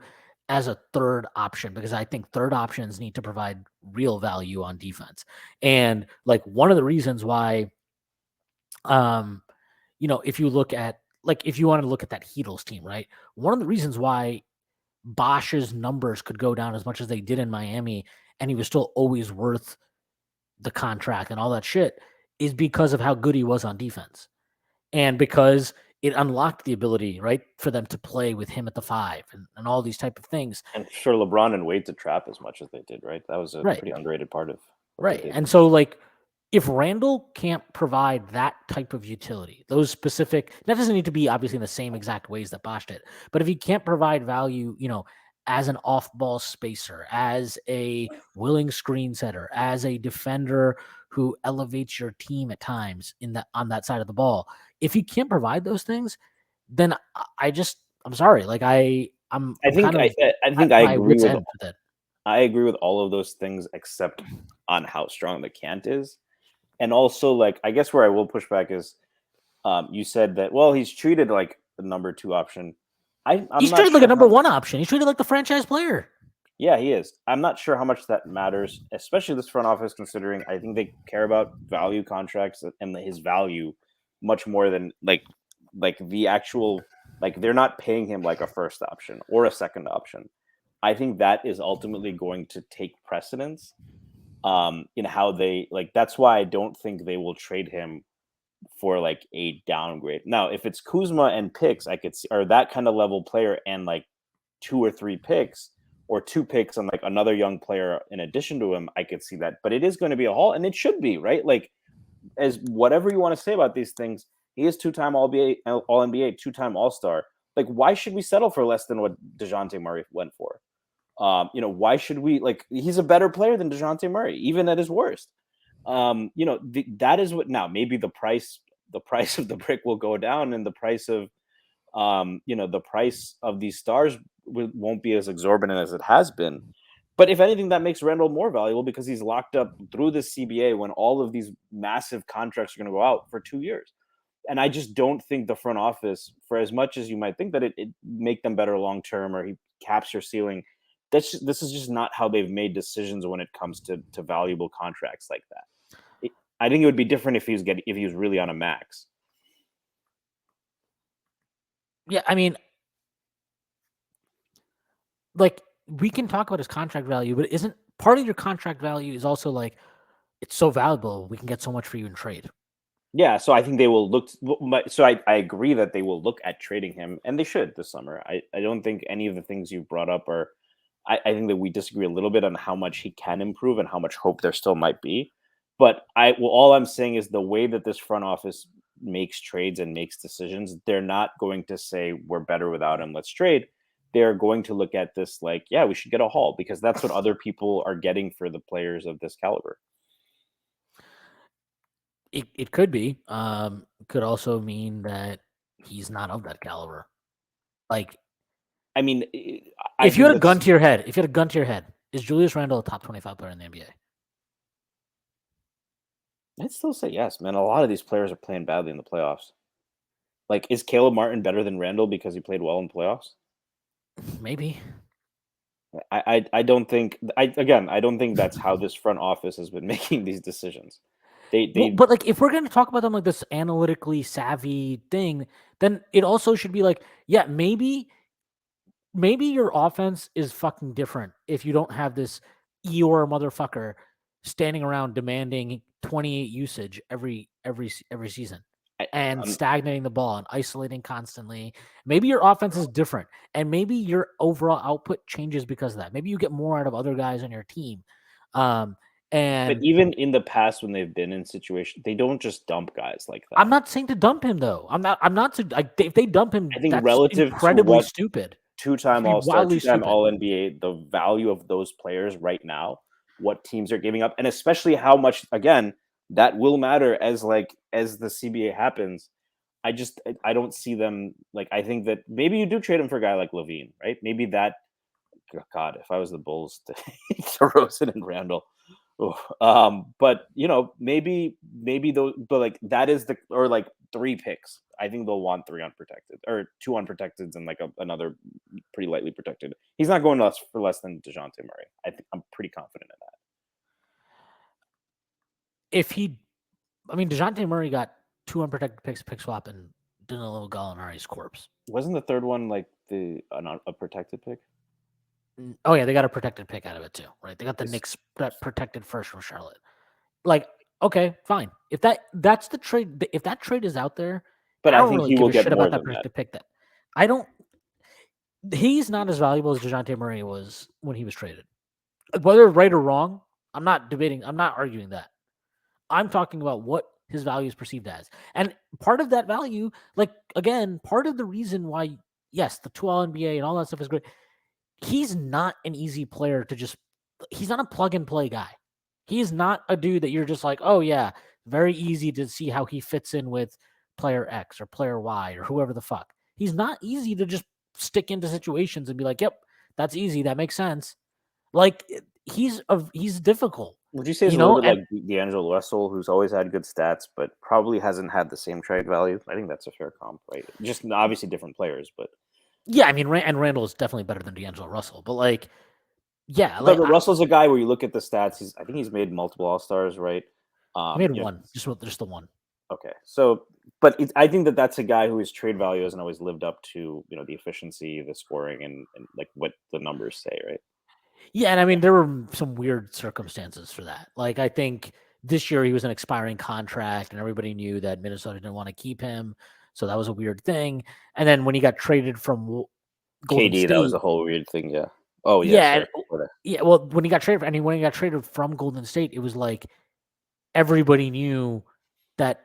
as a third option, because I think third options need to provide real value on defense. And like one of the reasons why, if you look at, like, if you want to look at that Heatles team, right? One of the reasons why Bosch's numbers could go down as much as they did in Miami, and he was still always worth the contract and all that shit, is because of how good he was on defense. And because it unlocked the ability, right, for them to play with him at the 5 and all these type of things. And for LeBron and Wade to trap as much as they did, right? That was a Right. pretty underrated part of what Right. they did. And so, like, if Randle can't provide that type of utility, those specific, that doesn't need to be obviously in the same exact ways that Bosch did, but if he can't provide value, as an off-ball spacer, as a willing screen setter, as a defender who elevates your team at times on that side of the ball, if he can't provide those things, then I'm sorry, like I'm kind of I think at I my agree wit's with end with it. I agree with all of those things except on how strong the Can't is. And also, like, I guess where I will push back is you said that, well, he's treated like the number 2 option. I'm He's not treated like sure a number 1 option. He's treated like the franchise player. Yeah, he is. I'm not sure how much that matters, especially this front office, considering I think they care about value contracts and his value much more than like the actual, like, they're not paying him like a first option or a second option. I think that is ultimately going to take precedence in how they, like, that's why I don't think they will trade him for like a downgrade. Now, if it's Kuzma and picks, I could see, or that kind of level player and like 2 or 3 picks, or 2 picks and like another young player in addition to him, I could see that. But it is going to be a haul, and it should be, right? Like, as whatever you want to say about these things, he is 2-time All NBA, 2-time All-Star. Like, why should we settle for less than what DeJounte Murray went for? Why should we, like, he's a better player than DeJounte Murray, even at his worst. That is what, now maybe the price of the brick will go down, and the price of the price of these stars won't be as exorbitant as it has been. But if anything, that makes Randle more valuable because he's locked up through the CBA when all of these massive contracts are going to go out for 2 years. And I just don't think the front office, for as much as you might think that it make them better long term, or he caps your ceiling, this is just not how they've made decisions when it comes to valuable contracts like that. I think it would be different if he was really on a max. Yeah, I mean, like, we can talk about his contract value, but isn't part of your contract value is also like, it's so valuable, we can get so much for you in trade. Yeah, so I think they will look. So I agree that they will look at trading him, and they should this summer. I don't think any of the things you brought up are. I think that we disagree a little bit on how much he can improve and how much hope there still might be. But all I'm saying is the way that this front office makes trades and makes decisions, they're not going to say we're better without him, let's trade. They're going to look at this like, yeah, we should get a haul, because that's what other people are getting for the players of this caliber. It could be. Could also mean that he's not of that caliber. Like, I mean, if you had a gun to your head, is Julius Randle a top 25 player in the NBA? I'd still say yes, man. A lot of these players are playing badly in the playoffs. Like, is Caleb Martin better than Randle because he played well in playoffs? Maybe. I don't think. I don't think that's how this front office has been making these decisions. But like, if we're going to talk about them like this analytically savvy thing, then it also should be like, yeah, maybe maybe your offense is fucking different if you don't have this Eeyore motherfucker standing around demanding 28 usage every season I, and I'm, stagnating the ball and isolating constantly. Maybe your offense is different, and maybe your overall output changes because of that. Maybe you get more out of other guys on your team. Um, but and even in the past when they've been in situations, they don't just dump guys like I'm that. not saying to dump him though. I'm not. If they dump I him, think that's relative to incredibly what stupid. It two-time should be All-Star, wildly two-time stupid. All-NBA, the value of those players right now, what teams are giving up, and especially how much, again, that will matter as the CBA happens. I don't see them like. I think that maybe you do trade him for a guy like Levine, right? Maybe that. God, if I was the Bulls, to Rosen and Randle. Oof. But maybe those, but like that is the or like 3 picks. I think they'll want 3 unprotected or 2 unprotected and like another pretty lightly protected. He's not going less for less than DeJounte Murray. I think I'm pretty confident in that. If he, I mean, DeJounte Murray got 2 unprotected picks, pick swap, and Danilo Gallinari's corpse. Wasn't the third one like a protected pick? Oh yeah, they got a protected pick out of it too, right? They got the It's, Knicks that protected first from Charlotte. Like, okay, fine. If that's the trade, if that trade is out there, but and I I don't think really he give will a get shit more about that than that. protected pick. That I don't. He's not as valuable as DeJounte Murray was when he was traded. Whether right or wrong, I'm not debating. I'm not arguing that. I'm talking about what his value is perceived as. And part of that value, like again, part of the reason why, yes, the 12 NBA and all that stuff is great. He's not an easy player to just, he's not a plug and play guy. He's not a dude that you're just like, oh yeah, very easy to see how he fits in with player X or player Y or whoever the fuck. He's not easy to just stick into situations and be like, yep, that's easy. That makes sense. Like he's difficult, Would you say it's you a little know, bit and like D'Angelo Russell, who's always had good stats, but probably hasn't had the same trade value? I think that's a fair comp, right? Just obviously different players, but yeah, I mean, and Randall is definitely better than D'Angelo Russell, but like, yeah, like but Russell's a guy where you look at the stats. I think he's made multiple All Stars, right? he made You know, one, just the one. okay. So, but I think that that's a guy who his trade value hasn't always lived up to the efficiency, the scoring, and like what the numbers say, right? Yeah, and I mean there were some weird circumstances for that. Like I think this year he was an expiring contract, and everybody knew that Minnesota didn't want to keep him, so that was a weird thing. And then when he got traded from Golden KD, that was State, a whole weird thing. Yeah. Oh yeah. yeah, Sorry. yeah. Well, when he got traded, when he got traded from Golden State, it was like everybody knew that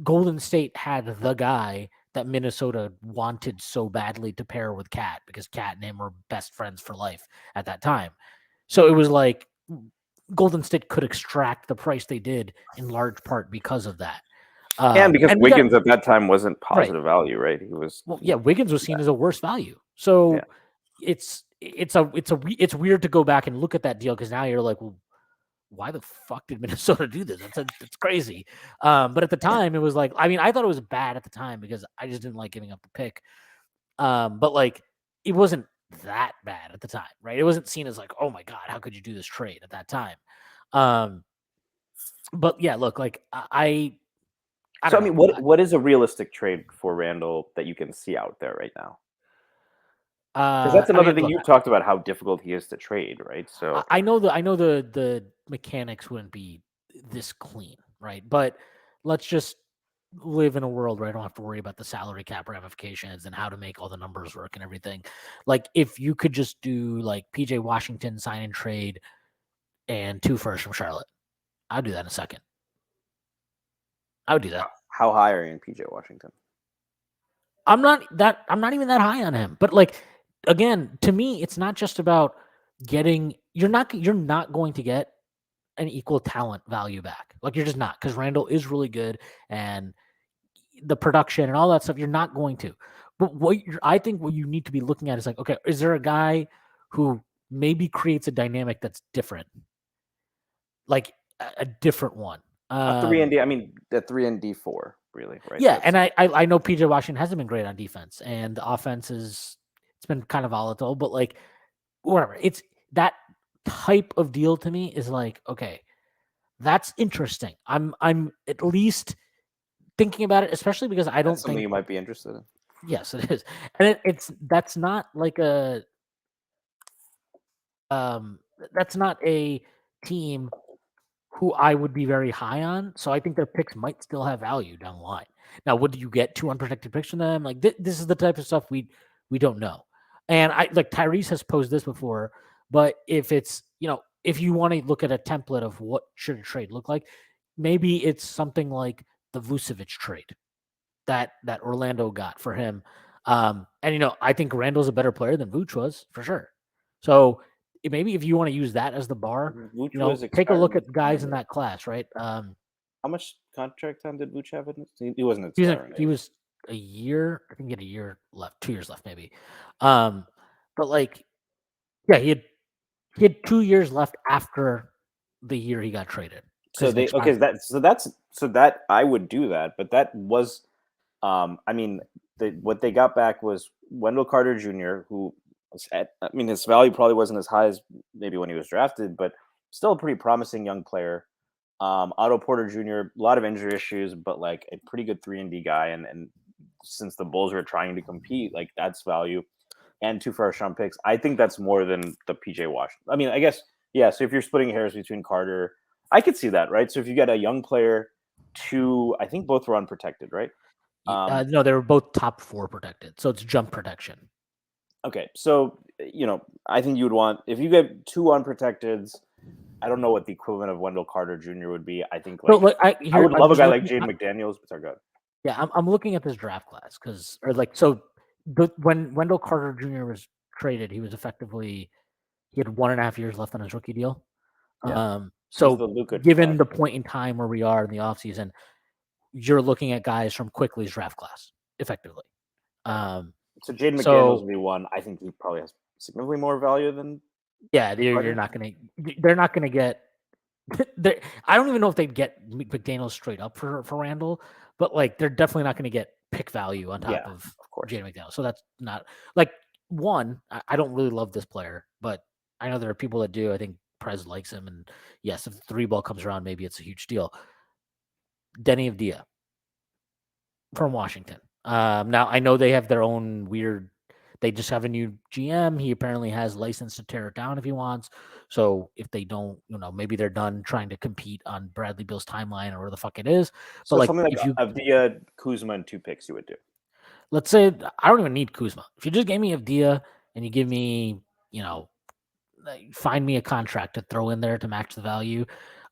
Golden State had the guy that Minnesota wanted so badly to pair with Cat because Cat and him were best friends for life at that time. So it was like Golden State could extract the price they did in large part because of that. And because And we got Wiggins at that time wasn't right. positive value, right? He was. Well, yeah, Wiggins was seen Yeah. as a worse value. Yeah. So it's weird to go back and look at that deal because now you're like, well, why the fuck did Minnesota do this? That's crazy. But at the time, it was like, I mean, I thought it was bad at the time because I just didn't like giving up the pick. But like, it wasn't that bad at the time, right? It wasn't seen as like, oh my god, how could you do this trade at that time? Um, but yeah, look, like I So don't I mean, know. what is a realistic trade for Randall that you can see out there right now? Because that's I another mean, thing look, you talked about how difficult he is to trade, right? So I know the mechanics wouldn't be this clean, right? But let's just live in a world where I don't have to worry about the salary cap ramifications and how to make all the numbers work and everything. Like if you could just do like PJ Washington sign and trade and 2 firsts from Charlotte, I'd do that in a second. I would do that. how high are you in PJ Washington? I'm not even that high on him. But like again, to me, it's not just about getting you're not going to get an equal talent value back. Like you're just not because Randall is really good and the production and all that stuff. You're not going to. But I think what you need to be looking at is like, okay, is there a guy who maybe creates a dynamic that's different, like a different one? A three and D. I mean, the 3 and D 4, really, right? Yeah, That's and I know PJ Washington hasn't been great on defense, and the offense it's been kind of volatile, but like whatever. It's that type of deal to me is like, okay, that's interesting. I'm at least thinking about it, especially because I that's don't something think you might be interested in. Yes, it is, and it's that's not like um that's not a team who I would be very high on. So I think their picks might still have value down the line. Now, would you get two unprotected picks from them? Like this is the type of stuff we don't know. And I like Tyrese has posed this before, but if it's if you want to look at a template of what should a trade look like, maybe it's something like the Vucevic trade that Orlando got for him. And I think Randle's a better player than Vooch was for sure. So maybe if you want to use that as the bar, Vooch was take a look expiring at this guys in November. that class, right? How much contract time did Vooch have? He wasn't He was expiring, he right? was a year. I think he had a year left, 2 years left, maybe. Um, but like, yeah, he had 2 years left after the year he got traded So because it they okay. expired. That I would do that, but that was, I mean, what they got back was Wendell Carter Jr., who was I mean, his value probably wasn't as high as maybe when he was drafted, but still a pretty promising young player. Otto Porter Jr., a lot of injury issues, but like a pretty good 3-and-D guy, and since the Bulls were trying to compete, like that's value. And 2 first-round picks. I think that's more than the PJ Washington. I mean, I guess, yeah. So if you're splitting hairs between Carter, I could see that, right? So if you get a young player, I think both were unprotected, right? No, they were both top 4 protected, so it's jump protection. Okay, so I think you would want if you get 2 unprotecteds. I don't know what the equivalent of Wendell Carter Jr. would be. I think So like like I would I'm love a just guy like looking. Jade McDaniels, but are good. Yeah, I'm looking at this draft class when Wendell Carter Jr. was traded, he was effectively he had 1.5 years left on his rookie deal. Yeah, it was the So Luka given class. the point in time where we are in the offseason, you're looking at guys from Quickly's draft class, effectively. So Jade McDaniels So would be one. I think he probably has significantly more value than yeah, you're Carter. not gonna they're not gonna get I don't even know if they'd get McDaniel straight up for Randall, but like they're definitely not going to get pick value on top Yeah, of of course. Jaden McDaniel. So that's not like one. I don't really love this player, but I know there are people that do. I think Prez likes him, and yes, if the 3 ball comes around, maybe it's a huge deal. Denny of Dia from Washington. Now I know they have their own weird. They just have a new GM. He apparently has license to tear it down if he wants. So if they don't, maybe they're done trying to compete on Bradley Bill's timeline or where the fuck it is. But So like, something like if you Avdia, Kuzma, and 2 picks, you would do. let's say I don't even need Kuzma. If you just gave me Avdia and you give me, find me a contract to throw in there to match the value,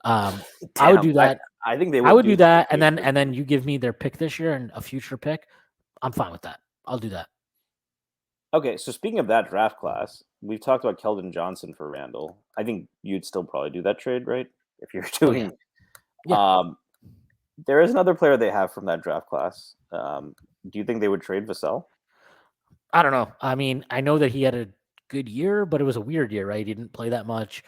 I would Damn, do that. I think they I would would do do that that, if and they then could. and then you give me their pick this year and a future pick. I'm fine with that. I'll do that. Okay, so speaking of that draft class, we've talked about Keldon Johnson for Randall. I think you'd still probably do that trade, right? If you're Oh yeah, doing, yeah. um, there is another player they have from that draft class. Do you think they would trade Vassell? I don't know. I mean, I know that he had a good year, but it was a weird year, right? He didn't play that much.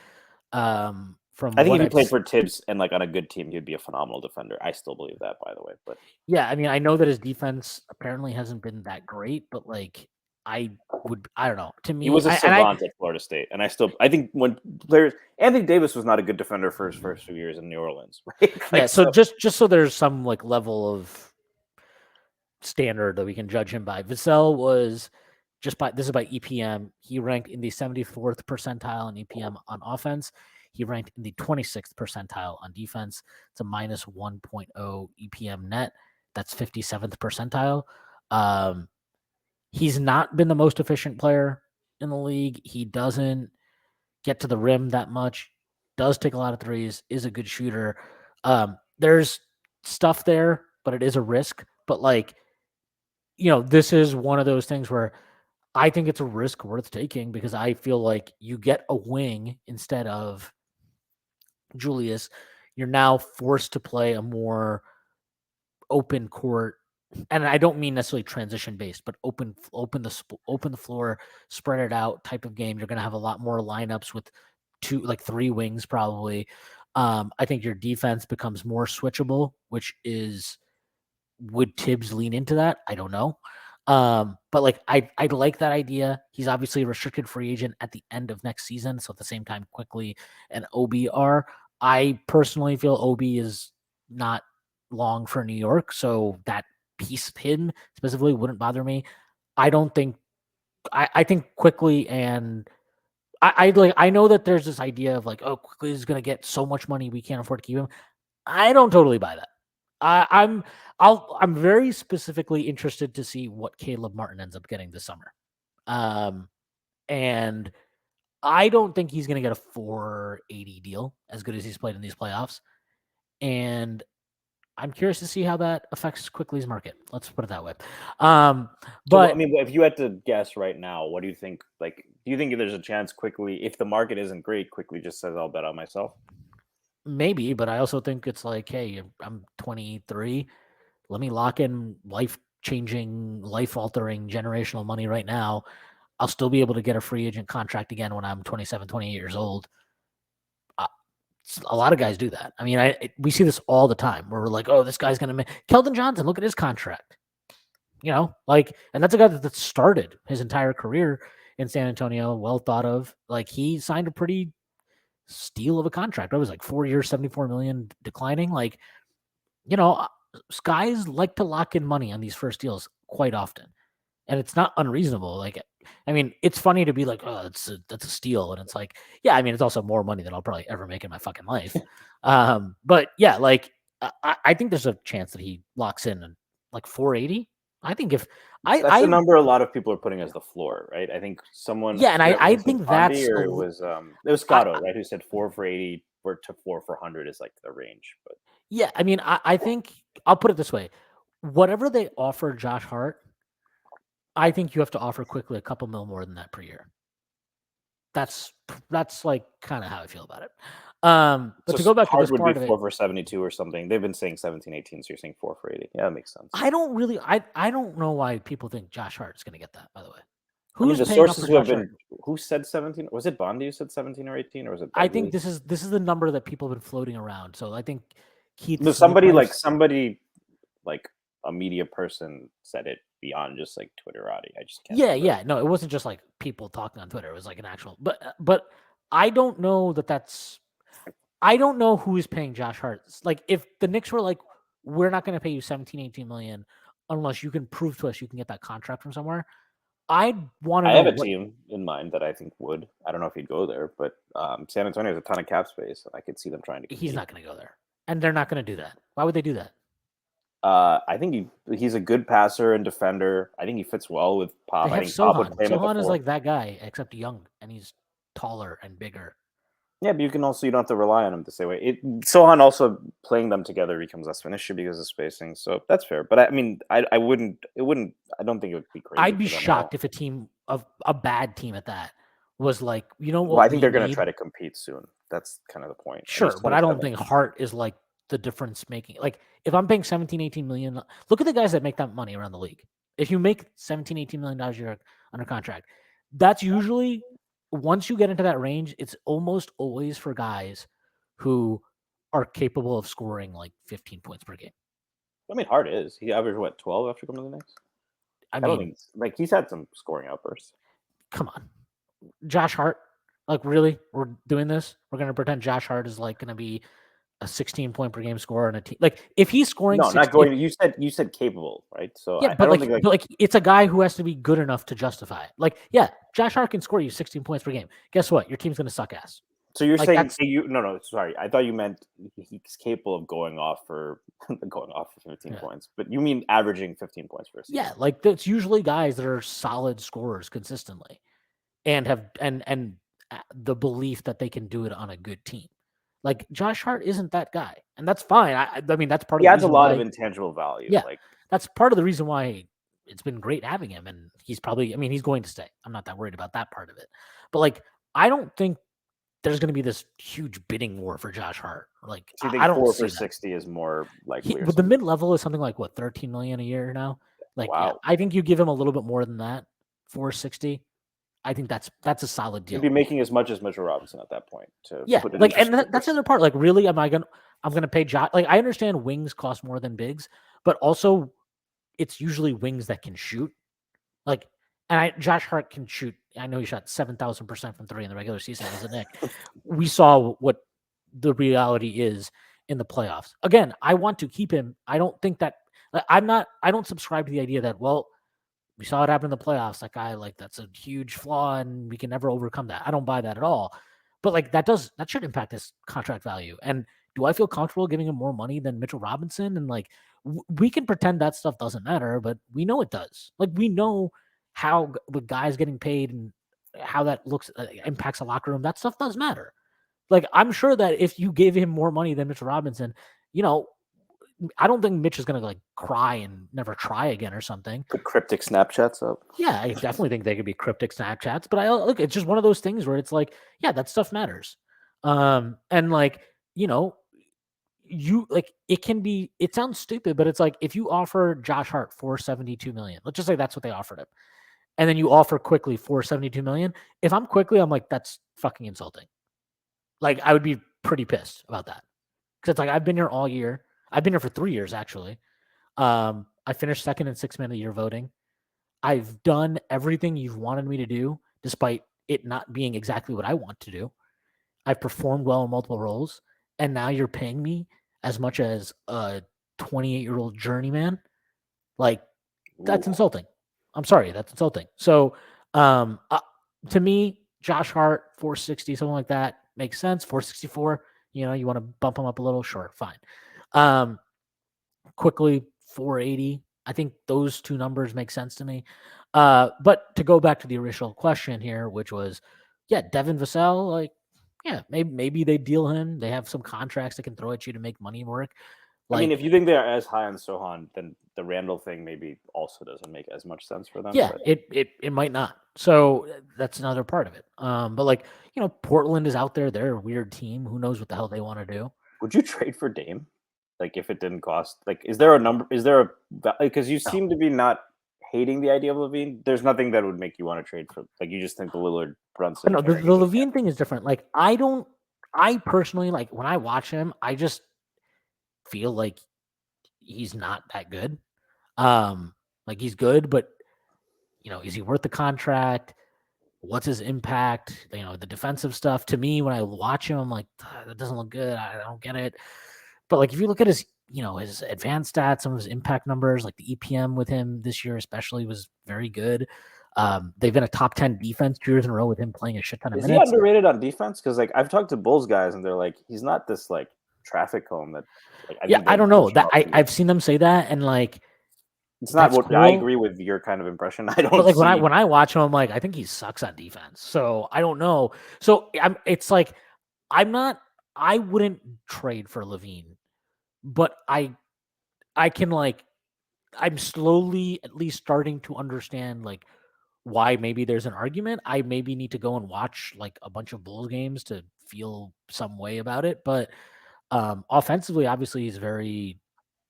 From I think what if he I've played for Tibbs and like on a good team, he'd be a phenomenal defender. I still believe that, by the way. But yeah, I mean, I know that his defense apparently hasn't been that great, but like, I don't know. To he me, was a savant at Florida State, and I think when players, Anthony Davis was not a good defender for his first few years in New Orleans, right? yeah. Like So so, just so there's some like level of standard that we can judge him by. Vassell was this is by EPM. He ranked in the 74th percentile in EPM on offense. He ranked in the 26th percentile on defense. It's a minus 1.0 EPM net. That's 57th percentile. He's not been the most efficient player in the league. He doesn't get to the rim that much. Does take a lot of threes. Is a good shooter. There's stuff there, but it is a risk. But like, this is one of those things where I think it's a risk worth taking because I feel like you get a wing instead of Julius. You're now forced to play a more open court, and I don't mean necessarily transition based, but open the floor, spread it out type of game. You're going to have a lot more lineups with 3 wings probably. I think your defense becomes more switchable, which is would Tibbs lean into that? I don't know. But like I like that idea. He's obviously a restricted free agent at the end of next season. So at the same time, Quickly and OB are. I personally feel OB is not long for New York. So that piece him specifically wouldn't bother me. I don't think I think Quickly and I know that there's this idea of like, oh, Quickly is going to get so much money we can't afford to keep him. I don't totally buy that. I'm very specifically interested to see what Caleb Martin ends up getting this summer. And I don't think he's going to get a 480 deal as good as he's played in these playoffs. And I'm curious to see how that affects Quickly's market. Let's put it that way. But I mean, if you had to guess right now, what do you think? Like, do you think there's a chance Quickly, if the market isn't great, Quickly just says, "I'll bet on myself"? maybe, but I also think it's like, hey, I'm 23. Let me lock in life-changing, life-altering, generational money right now. I'll still be able to get a free agent contract again when I'm 27, 28 years old. A lot of guys do that. I mean, we see this all the time where we're like, oh, this guy's going to make Keldon Johnson. Look at his contract. And that's a guy that started his entire career in San Antonio, well thought of. Like, he signed a pretty steal of a contract. It was like 4 years, 74 million declining. Like, guys like to lock in money on these first deals quite often. And it's not unreasonable. Like, I mean, it's funny to be like, oh, that's a steal. And it's like, yeah, I mean, it's also more money than I'll probably ever make in my fucking life. But yeah, like, I think there's a chance that he locks in like 480. I think if That's the number a lot of people are putting as the floor, right? I think someone, yeah, and I think Fondy, that's or it was Scotto, right, who said 4 for 80 or to 4 for 100 is like the range. But yeah, I mean, I think I'll put it this way: whatever they offer Josh Hart, I think you have to offer Quickly a couple mil more than that per year. That's like kind of how I feel about it. But so to go back to Hart this would part be of 4 it, for 72 or something. They've been saying 17, 18, so you're saying 4 for 80. Yeah, that makes sense. I don't really, I don't know why people think Josh Hart is going to get that. By the way, I mean, who's the paying up for sources who have Josh Hart? been who said 17? Was it Bondi who said 17 or 18, or was it I Begley? think this is the number that people have been floating around. So I think Keith No, Smith might have, somebody like a media person said it beyond just like Twitterati. I just can't. yeah. No, it wasn't just like people talking on Twitter. It was like an actual. But I don't know that's. I don't know who is paying Josh Hart. Like, if the Knicks were like, we're not going to pay you 17, 18 million unless you can prove to us you can get that contract from somewhere. I'd want to I know have a what team in mind that I think would. I don't know if he'd go there, but San Antonio has a ton of cap space, and I could see them trying to compete. he's not going to go there, and they're not going to do that. Why would they do that? I think he's a good passer and defender. I think he fits well with Pop. They I have think Pop would Sohan. play him at the Sohan is 4. like that guy, except young, and he's taller and bigger. Yeah, but you don't have to rely on him the same way. Sohan also playing them together becomes less of an issue because of spacing, so that's fair. But I mean, I wouldn't. It wouldn't. I don't think it would be crazy. I'd be shocked if a team of a bad team at that was like, what Well, I think we they're going to need. try to compete soon. That's kind of the point. And he's Sure, but I don't 27. think Hart is like the difference making. Like, if I'm paying 17, 18 million, look at the guys that make that money around the league. If you make 17, 18 million dollars a year under contract, that's usually, once you get into that range, it's almost always for guys who are capable of scoring like 15 points per game. I mean, Hart is. He averaged what, 12 after coming to the Knicks? I don't mean, think he's had some scoring outbursts. come on. Josh Hart, like, really? We're doing this? We're going to pretend Josh Hart is like going to be a 16-point per game scorer on a team. Like, if he's scoring, No, not going. You said capable, right? So yeah, I but don't think it's a guy who has to be good enough to justify it. Like, yeah, Josh Hart can score you 16 points per game. Guess what? Your team's going to suck ass. So you're Like, saying no, sorry. I thought you meant he's capable of going off for 15 points, but you mean averaging 15 points for a season. Yeah, like, that's usually guys that are solid scorers consistently and have and the belief that they can do it on a good team. Like, Josh Hart isn't that guy, and that's fine. I mean, that's part of He the adds a reason lot why, of intangible value. yeah, Like, that's part of the reason why it's been great having him, and he's probably, I mean, he's going to stay. I'm not that worried about that part of it. But, like, I don't think there's going to be this huge bidding war for Josh Hart. Like, do you think I don't 4 see for that. 60 is more likely? But the mid-level is something like, what, 13 million a year now? Like, yeah, Wow. I think you give him a little bit more than that, 460. I think that's a solid deal. He'd be making as much as Mitchell Robinson at that point. Yeah, put it like, into and that's the other part. Like, really, I'm gonna pay Josh? Like, I understand wings cost more than bigs, but also it's usually wings that can shoot. Like, and Josh Hart can shoot. I know he shot 7,000% from 3 in the regular season as a Knick. We saw what the reality is in the playoffs. Again, I want to keep him. I don't think that, Like, I don't subscribe to the idea that, well, we saw it happen in the playoffs. That guy, like, that's a huge flaw and we can never overcome that. I don't buy that at all. But like that should impact his contract value. And do I feel comfortable giving him more money than Mitchell Robinson? And like we can pretend that stuff doesn't matter, but we know it does. Like we know how the guys getting paid and how that looks impacts the locker room. That stuff does matter. Like I'm sure that if you gave him more money than Mitchell Robinson, you know, I don't think Mitch is going to like cry and never try again or something. Put cryptic Snapchats up. Yeah, I definitely think they could be cryptic Snapchats, but I look, it's just one of those things where it's like, yeah, that stuff matters. And like, you know, you like it can be, it sounds stupid, but it's like if you offer Josh Hart 472 million, let's just say that's what they offered him, and then you offer quickly 472 million. If I'm quickly, I'm like, that's fucking insulting. Like, I would be pretty pissed about that. Because it's like I've been here all year. I've been here for 3 years actually. I finished second in 6 Man of the Year voting. I've done everything you've wanted me to do, despite it not being exactly what I want to do. I've performed well in multiple roles, and now you're paying me as much as a 28-year-old journeyman. Like, that's Ooh. insulting. I'm sorry, that's insulting. So, to me, Josh Hart, 460, something like that, makes sense. 464, you know, you want to bump him up a little, sure, fine. Quickly, 480. I think those two numbers make sense to me. But to go back to the original question here, which was, yeah, Devin Vassell, like, yeah, maybe they deal him. They have some contracts that can throw at you to make money work. I mean, Like, if you think they are as high on Sohan, then the Randle thing maybe also doesn't make as much sense for them. yeah, But it might not. So that's another part of it. But like, you know, Portland is out there. They're a weird team. Who knows what the hell they want to do? would you trade for Dame? Like, if it didn't cost, like, is there a number? Is there a because you No. seem to be not hating the idea of Levine? There's nothing that would make you want to trade for. Like, you just think the Lillard Brunson No, pairing the is Levine thing is different. Like, I personally, like, when I watch him, I just feel like he's not that good. Like, he's good, but, you know, is he worth the contract? What's his impact? You know, the defensive stuff. To me, when I watch him, I'm like, that doesn't look good. I don't get it. But like, if you look at his, you know, his advanced stats, some of his impact numbers, like the EPM with him this year especially was very good. They've been a top 10 defense 2 years in a row with him playing a shit ton of Is he minutes. underrated on defense? Because like I've talked to Bulls guys and they're like, he's not this like traffic cone that like I Yeah, think I they'd don't know push him that up to. I've seen them say that, and like It's not that's what I cool. agree with your kind of impression. I But don't like see. when I watch him, I'm like, I think he sucks on defense. So I don't know. So it's like I'm not. I wouldn't trade for Levine, but I can like I'm slowly at least starting to understand like why maybe there's an argument. I maybe need to go and watch like a bunch of Bulls games to feel some way about it. But offensively, obviously, he's very,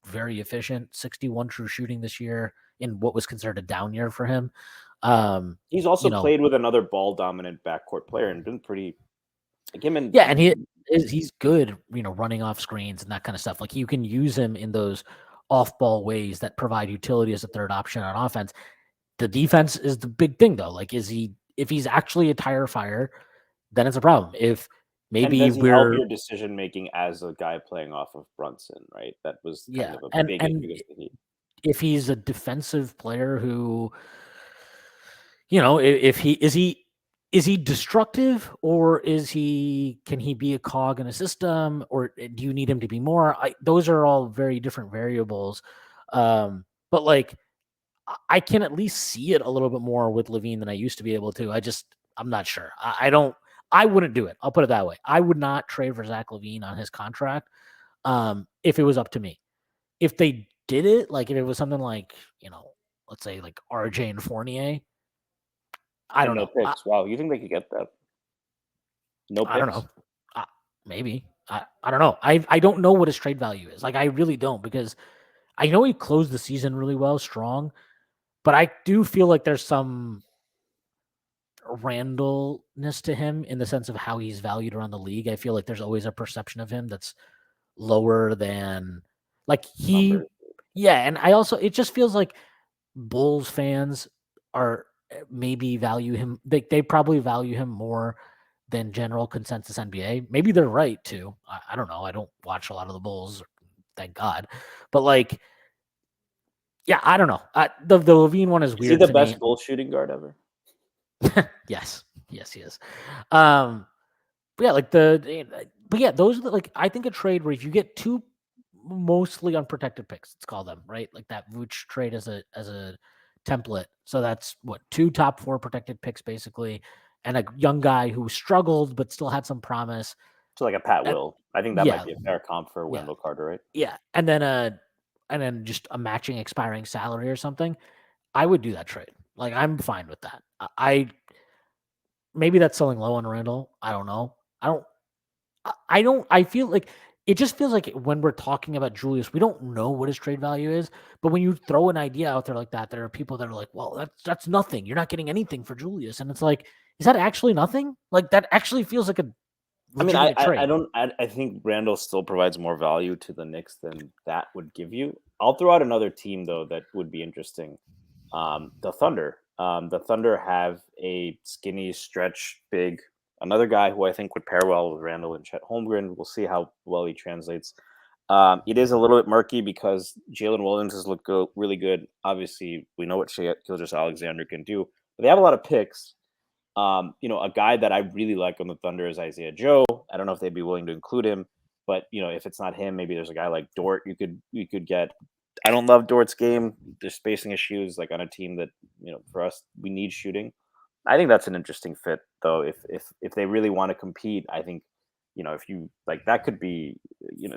very efficient. 61 true shooting this year in what was considered a down year for him. He's also You know, played with another ball dominant backcourt player and been pretty like him and yeah, and he's good, you know, running off screens and that kind of stuff. Like you can use him in those off ball ways that provide utility as a third option on offense. The defense is the big thing though. Like, if he's actually a tire fire, then it's a problem. If and maybe does he help we're your decision making as a guy playing off of Brunson, right? That was kind yeah, of a and big issue and against the Heat. if he's a defensive player who, you know, if he destructive, or can he be a cog in a system, or do you need him to be more? Those are all very different variables. But like I can at least see it a little bit more with Levine than I used to be able to. I'm not sure. I don't. I wouldn't do it. I'll put it that way. I would not trade for Zach Levine on his contract. If it was up to me. If they did it, like if it was something like, you know, let's say like RJ and Fournier, I And don't no know. picks. Wow, you think they could get that? No I don't picks? know. Maybe. I don't know. I don't know what his trade value is. Like I really don't, because I know he closed the season really well, strong, but I do feel like there's some Randle-ness to him in the sense of how he's valued around the league. I feel like there's always a perception of him that's lower than like Numbers. yeah, and I also it just feels like Bulls fans are maybe value him. They probably value him more than general consensus NBA. Maybe they're right too. I don't know. I don't watch a lot of the Bulls, thank God. But like Yeah, I don't know. The Levine one is Is he weird the to me. best goal shooting guard ever? Yes, yes, he is. But yeah, like but yeah, those are like I think a trade where if you get two mostly unprotected picks, let's call them right, like that Vooch trade as a template. So that's what two top four protected picks basically, and a young guy who struggled but still had some promise. So like a Pat And Will. I think that might yeah, be a fair comp for yeah, Wendell Carter, right? yeah, and then just a matching expiring salary or something. I would do that trade. Like I'm fine with that. I maybe that's selling low on Randall. I don't know. I don't. I feel like it just feels like when we're talking about Julius, we don't know what his trade value is. But when you throw an idea out there like that, there are people that are like, "Well, that's nothing. You're not getting anything for Julius," and it's like, is that actually nothing? Like that actually feels like a I mean, I legitimate I, I trade. don't I think Randall still provides more value to the Knicks than that would give you. I'll throw out another team though that would be interesting. The Thunder. The Thunder have a skinny stretch big. Another guy who I think would pair well with Randall and Chet Holmgren. We'll see how well he translates. It is a little bit murky because Jalen Williams has looked really good. Obviously, we know what Gilgeous Alexander can do, but they have a lot of picks. A guy that I really like on the Thunder is Isaiah Joe. I don't know if they'd be willing to include him, but if it's not him, maybe there's a guy like Dort you could get. I don't love Dort's game. There's spacing issues, like on a team that for us we need shooting. I think that's an interesting fit, though. If they really want to compete, I think if you like that could be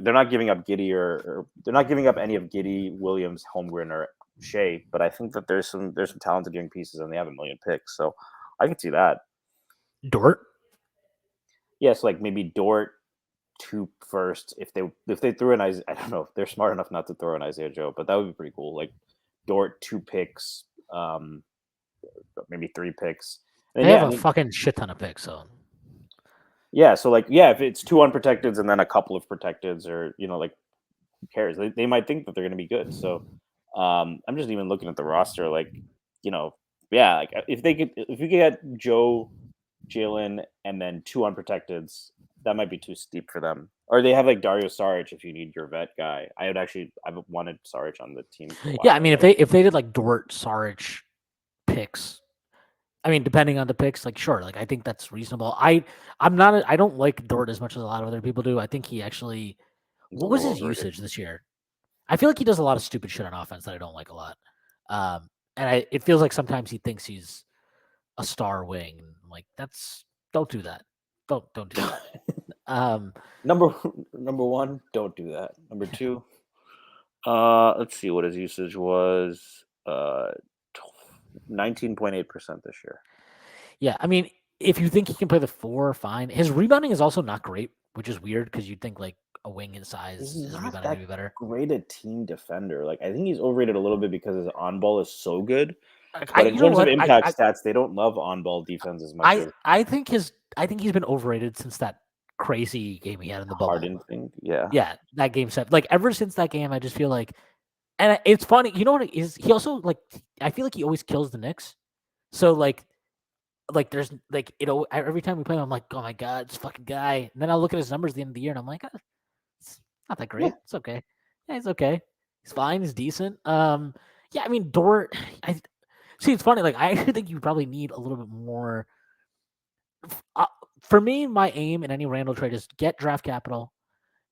they're not giving up Giddy or they're not giving up any of Giddy, Williams, Holmgren, or Shea, but I think that there's some talented young pieces and they have a million picks, so I could see that. Dort. Yes, like maybe Dort two first if they threw an Isaiah. I don't know if they're smart enough not to throw an Isaiah Joe, but that would be pretty cool. Like Dort two picks, maybe three picks, and then They have yeah, I a mean fucking shit ton of picks. So yeah. So like yeah, if it's two unprotecteds and then a couple of protecteds, or like who cares? They might think that they're going to be good. So I'm just even looking at the roster, like you know, yeah, like if we could get Joe, Jalen, and then two unprotecteds, that might be too steep for them. Or they have like Dario Saric if you need your vet guy. I've wanted Saric on the team for a yeah, I while. mean if they did like Dort, Saric picks, I mean, depending on the picks, like sure, like I think that's reasonable. I'm not. I don't like Dort as much as a lot of other people do. I think he actually. He's a What was little his overrated. usage this year? I feel like he does a lot of stupid shit on offense that I don't like a lot. It feels like sometimes he thinks he's a star wing. I'm like that's don't do that. Don't do that. Um, number number one, don't do that. Number two, let's see what his usage was. 19.8% this year. yeah, I mean, if you think he can play the four, fine. His rebounding is also not great, which is weird because you'd think like a wing in He's size, his not rebounding would that be better. great a team defender. Like I think he's overrated a little bit because his on ball is so good. Like, But in you know terms of what? impact stats, they don't love on ball defense as much as I think he's been overrated since that crazy game he had in the bubble. Harden thing. Yeah. Yeah, that game set. Like ever since that game, I just feel like, and it's funny. You know what it is? He also like I feel like he always kills the Knicks. So like there's like every time we play him, I'm like, oh my god, this fucking guy. And then I look at his numbers at the end of the year, and I'm like, it's not that Yeah. great. It's okay. Yeah, he's okay. He's fine. He's decent. Yeah, I mean Dort. I see. It's funny. Like I actually think you probably need a little bit more uh, for me, my aim in any Randall trade is get draft capital,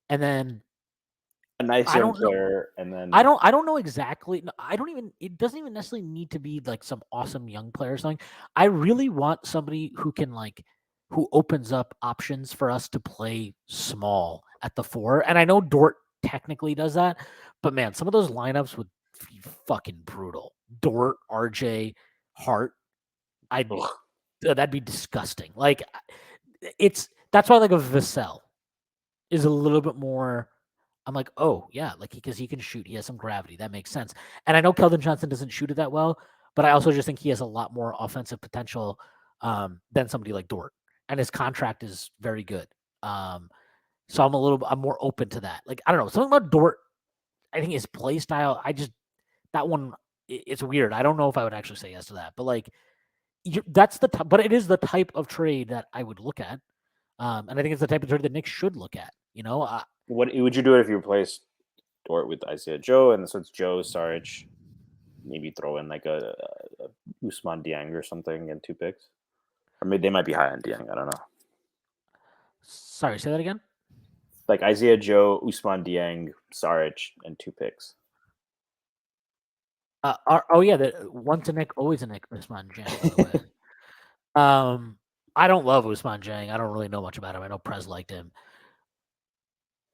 and then A nice I young don't know. player, and then I don't know exactly. No, I don't even. It doesn't even necessarily need to be like some awesome young player or something. I really want somebody who can who opens up options for us to play small at the four. And I know Dort technically does that, but man, some of those lineups would be fucking brutal. Dort, RJ, Hart. I'd ugh, that'd be disgusting. Like that's why like a Vassell is a little bit more. I'm like, oh yeah, like because he can shoot, he has some gravity, that makes sense. And I know Keldon Johnson doesn't shoot it that well, but I also just think he has a lot more offensive potential than somebody like Dort, and his contract is very good. So I'm more open to that. Like I don't know, something about Dort. I think his play style. That one. It's weird. I don't know if I would actually say yes to that, but like that's but it is the type of trade that I would look at. And I think it's the type of trade that Knicks should look at. You know, what would you do if you replaced Dort with Isaiah Joe, and so it's Joe Saric? maybe throw in like a Usman Dieng or something and 2 picks, or maybe they might be high on Dieng. I don't know. Sorry, say that again. Like Isaiah Joe, Usman Dieng, Saric, and 2 picks. Oh yeah, the once a Nick, always a Nick. Usman Jang, by the way. I don't love Usman Jang. I don't really know much about him. I know Prez liked him.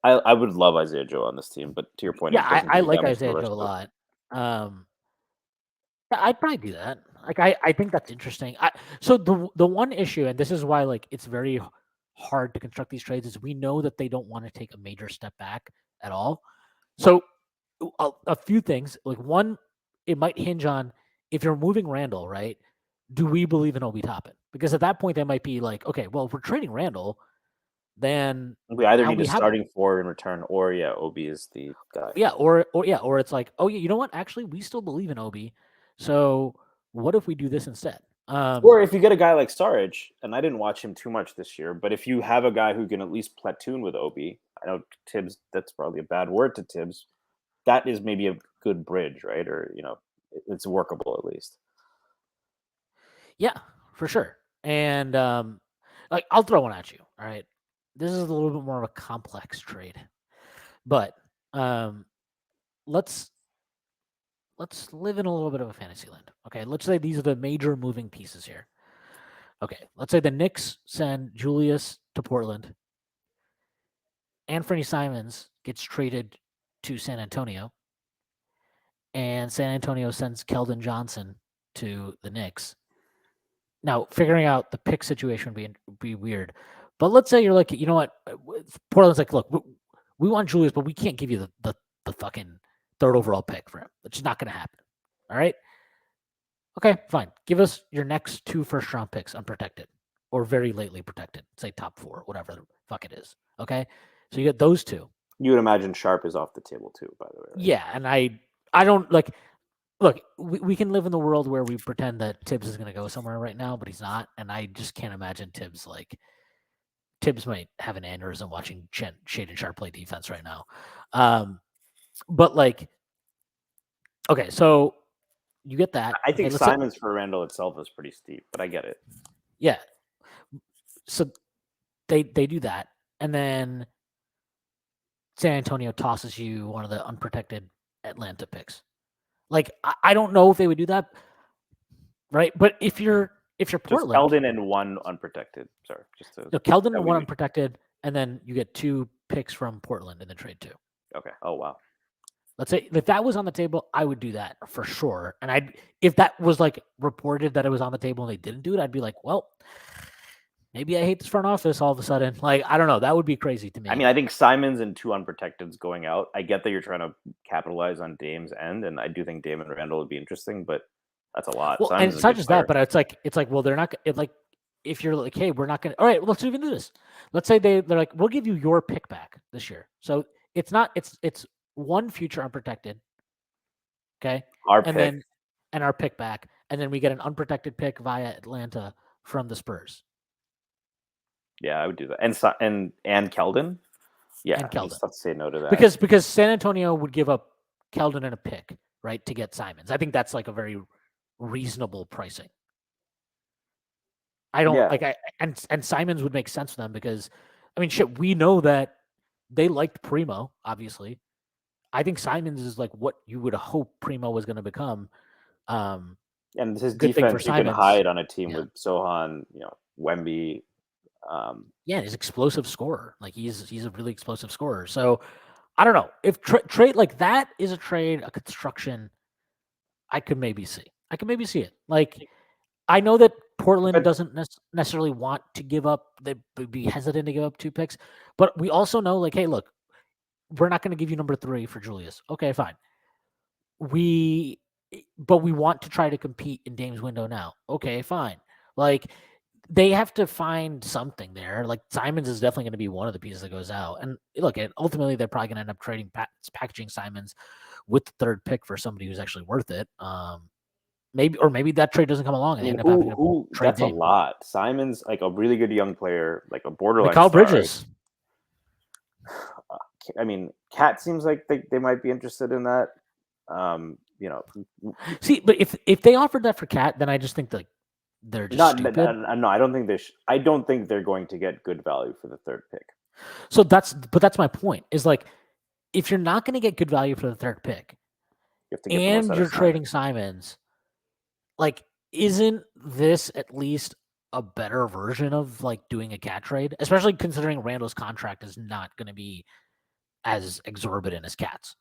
I would love Isaiah Joe on this team, but to your point, Yeah, it doesn't I give you like that much Isaiah Joe a diversity. lot. Yeah, I'd probably do that. Like, I think that's interesting. So the one issue, and this is why like it's very hard to construct these trades, is we know that they don't want to take a major step back at all. So a few things, like one, it might hinge on if you're moving Randle, right? Do we believe in Obi Toppin? Because at that point, they might be like, okay, well, if we're trading Randle, then We either now need a we have, starting forward in return, or Obi is the guy. yeah, or it's like, oh yeah, you know what? Actually, we still believe in Obi. So what if we do this instead? Or if you get a guy like Saric, and I didn't watch him too much this year, but if you have a guy who can at least platoon with Obi, I know Tibbs, that's probably a bad word to Tibbs. That is maybe a good bridge, right? Or it's workable at least. Yeah, for sure. And like I'll throw one at you. All right, this is a little bit more of a complex trade, but let's live in a little bit of a fantasy land. Okay, let's say these are the major moving pieces here. Okay, let's say the Knicks send Julius to Portland. Anthony Simons gets traded to San Antonio, and San Antonio sends Keldon Johnson to the Knicks. Now, figuring out the pick situation would be weird, but let's say you're like, you know what, Portland's like, look, we want Julius, but we can't give you the fucking third overall pick for him. It's just not going to happen. All right. Okay, fine. Give us your next 2 first-round picks unprotected or very lately protected, say top 4, whatever the fuck it is. Okay, so you get those 2. You would imagine Sharp is off the table too, by the way. Right? Yeah, and I don't like. Look, we can live in the world where we pretend that Tibbs is going to go somewhere right now, but he's not, and I just can't imagine Tibbs might have an aneurysm watching Shaden Sharp play defense right now. But like, okay, so you get that. I Okay, think Simons for Randle itself is pretty steep, but I get it. Yeah. So they do that, and then San Antonio tosses you one of the unprotected Atlanta picks. Like I don't know if they would do that, right? But if you're Just Portland, Keldon and 1 unprotected. Sorry, just to Keldon and 1 unprotected, and then you get 2 picks from Portland in the trade too. Okay. Oh wow. Let's say if that was on the table, I would do that for sure. And if that was like reported that it was on the table and they didn't do it, I'd be like, well, maybe I hate this front office all of a sudden. Like, I don't know. That would be crazy to me. I mean, I think Simons and 2 unprotecteds going out. I get that you're trying to capitalize on Dame's end, and I do think Dame and Randle would be interesting, but that's a lot. Well, and it's not just that, but it's like, well, they're not like, if you're like, hey, we're not going to, all right, well, let's even do this. Let's say they're like, we'll give you your pick back this year. So it's not, it's 1 future unprotected. Okay. Our and pick. then, and our pick back. And then we get an unprotected pick via Atlanta from the Spurs. Yeah, I would do that. And Keldon? Yeah, and Keldon. Let's say no to that. Because San Antonio would give up Keldon and a pick, right, to get Simons. I think that's like a very reasonable pricing. I don't and Simons would make sense for them because, I mean, shit, we know that they liked Primo, obviously. I think Simons is like what you would hope Primo was going to become. And his good thing for defense, you Simons. can hide on a team with Sohan, Wemby. Yeah, he's explosive scorer. Like he's a really explosive scorer. So I don't know if trade like that is a trade, a construction. I could maybe see. It. Like I know that Portland doesn't necessarily want to give up. They would be hesitant to give up 2 picks, but we also know, like, hey, look, we're not going to give you number 3 for Julius. Okay, fine. But we want to try to compete in Dame's window now. Okay, fine. Like they have to find something there. Like Simons is definitely going to be one of the pieces that goes out. And look, ultimately they're probably going to end up trading packaging Simons with the 3rd pick for somebody who's actually worth it. Maybe that trade doesn't come along and end up having to trade that's Dame. A lot. Simons, like a really good young player, like a borderline Mikal star. Bridges. I mean, Cat seems like they might be interested in that. See, but if they offered that for Cat, then I just think like they're just not stupid. no, I don't think I don't think they're going to get good value for the third pick. So that's my point. Is like if you're not going to get good value for the third pick, You have to get the most and out of you're Simon. trading Simons, like isn't this at least a better version of like doing a Cat trade, especially considering Randall's contract is not going to be as exorbitant as Cat's.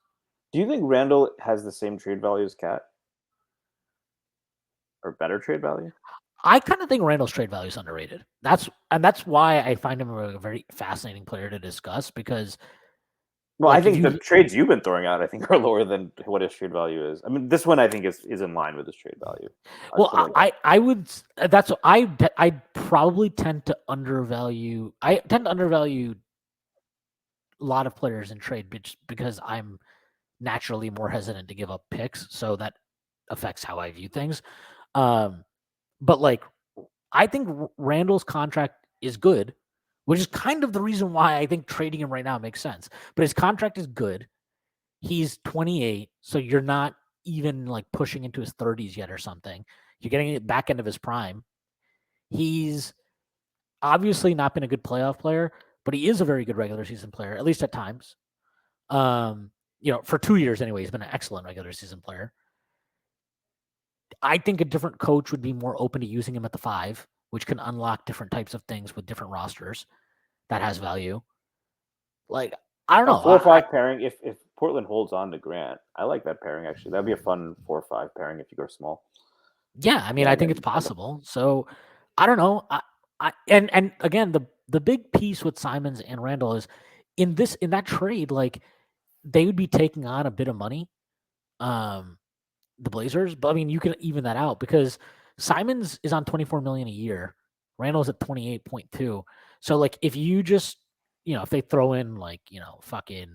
Do you think Randle has the same trade value as Cat, or better trade value? I kind of think Randall's trade value is underrated. That's why I find him a very fascinating player to discuss because, Well, I like, if think the you trades you've been throwing out, I think, are lower than what his trade value is. I mean, this one I think is in line with his trade value. well, Something I would that's I probably tend to undervalue. I tend to undervalue a lot of players in trade because I'm naturally more hesitant to give up picks, so that affects how I view things. Um, but like, I think Randall's contract is good, which is kind of the reason why I think trading him right now makes sense. But his contract is good. He's 28, so you're not even like pushing into his 30s yet or something. You're getting it back end of his prime. He's obviously not been a good playoff player, but he is a very good regular season player, at least at times. For 2 years anyway, he's been an excellent regular season player. I think a different coach would be more open to using him at the 5, which can unlock different types of things with different rosters. That has value. Like, I don't a know. 4-5 pairing. If Portland holds on to Grant, I like that pairing actually. That'd be a fun 4-5 pairing if you go small. Yeah, I mean, Yeah, I and think it's then possible. So, I don't know. And again, the big piece with Simons and Randall is in that trade, like they would be taking on a bit of money, the Blazers. But I mean, you can even that out because Simons is on 24 million a year. Randall's at 28.2. So like if you just if they throw in like, fucking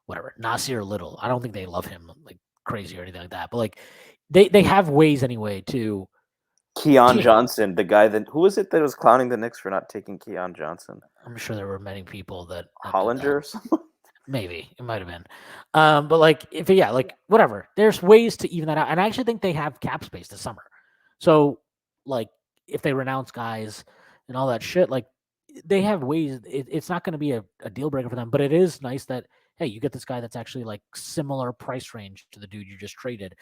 whatever, Nasir Little. I don't think they love him like crazy or anything like that. But like they have ways anyway to Keon to Johnson, the guy that who was it that was clowning the Knicks for not taking Keon Johnson? I'm sure there were many people that did that. Hollinger or something? Maybe it might have been, but like like whatever. There's ways to even that out, and I actually think they have cap space this summer. So like if they renounce guys and all that shit, like they have ways. It's not going to be a deal breaker for them, but it is nice that hey, you get this guy that's actually like similar price range to the dude you just traded.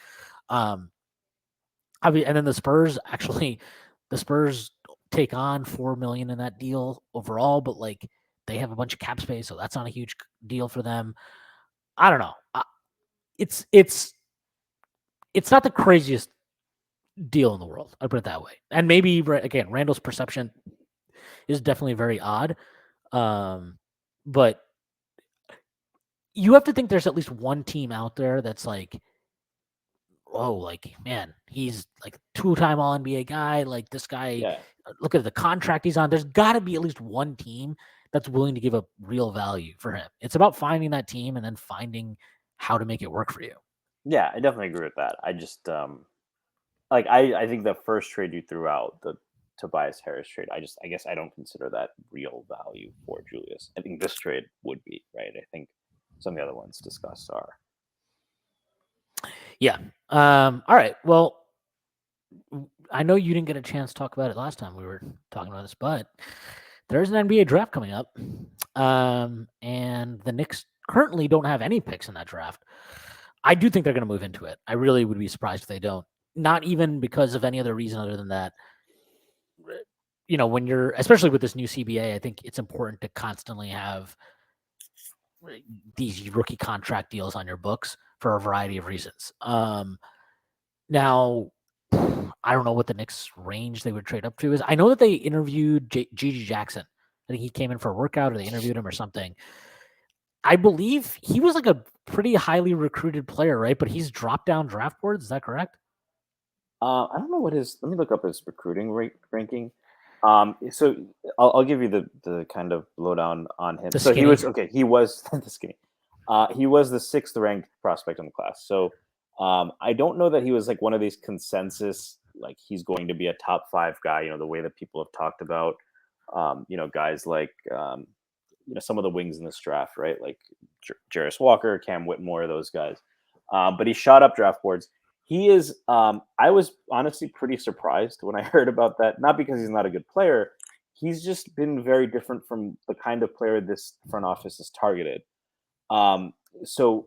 Um, I mean, and then the Spurs take on 4 million in that deal overall, but like they have a bunch of cap space, so that's not a huge deal for them. I don't know. It's it's it's not the craziest deal in the world. I put it that way. And maybe again, Randall's perception is definitely very odd. But you have to think there's at least one team out there that's like, oh, like man, he's like 2-time All NBA guy. Like this guy, Yeah. look at the contract he's on. There's got to be at least one team that's willing to give up real value for him. It's about finding that team and then finding how to make it work for you. Yeah, I definitely agree with that. I just like I think the first trade you threw out, the Tobias Harris trade, I guess I don't consider that real value for Julius. I think this trade would be, right? I think some of the other ones discussed are. Yeah. All right. Well, I know you didn't get a chance to talk about it last time we were talking about this, but there's an NBA draft coming up. And the Knicks currently don't have any picks in that draft. I do think they're going to move into it. I really would be surprised if they don't. Not even because of any other reason other than that. When you're, especially with this new CBA, I think it's important to constantly have these rookie contract deals on your books for a variety of reasons. Now, I don't know what the Knicks range they would trade up to is. I know that they interviewed Gigi Jackson. I think he came in for a workout or they interviewed him or something. I believe he was like a pretty highly recruited player, right? But he's dropped down draft boards. Is that correct? I don't know what his. Let me look up his recruiting ranking. So I'll give you the kind of lowdown on him. The So he skinny. was okay. He was the skinny. He was the 6th ranked prospect in the class. So I don't know that he was like one of these consensus like he's going to be a top 5 guy. The way that people have talked about. Guys like some of the wings in this draft, right? Like Jarris Walker, Cam Whitmore, those guys. but he shot up draft boards. He is. I was honestly pretty surprised when I heard about that. Not because he's not a good player. He's just been very different from the kind of player this front office has targeted. Um, so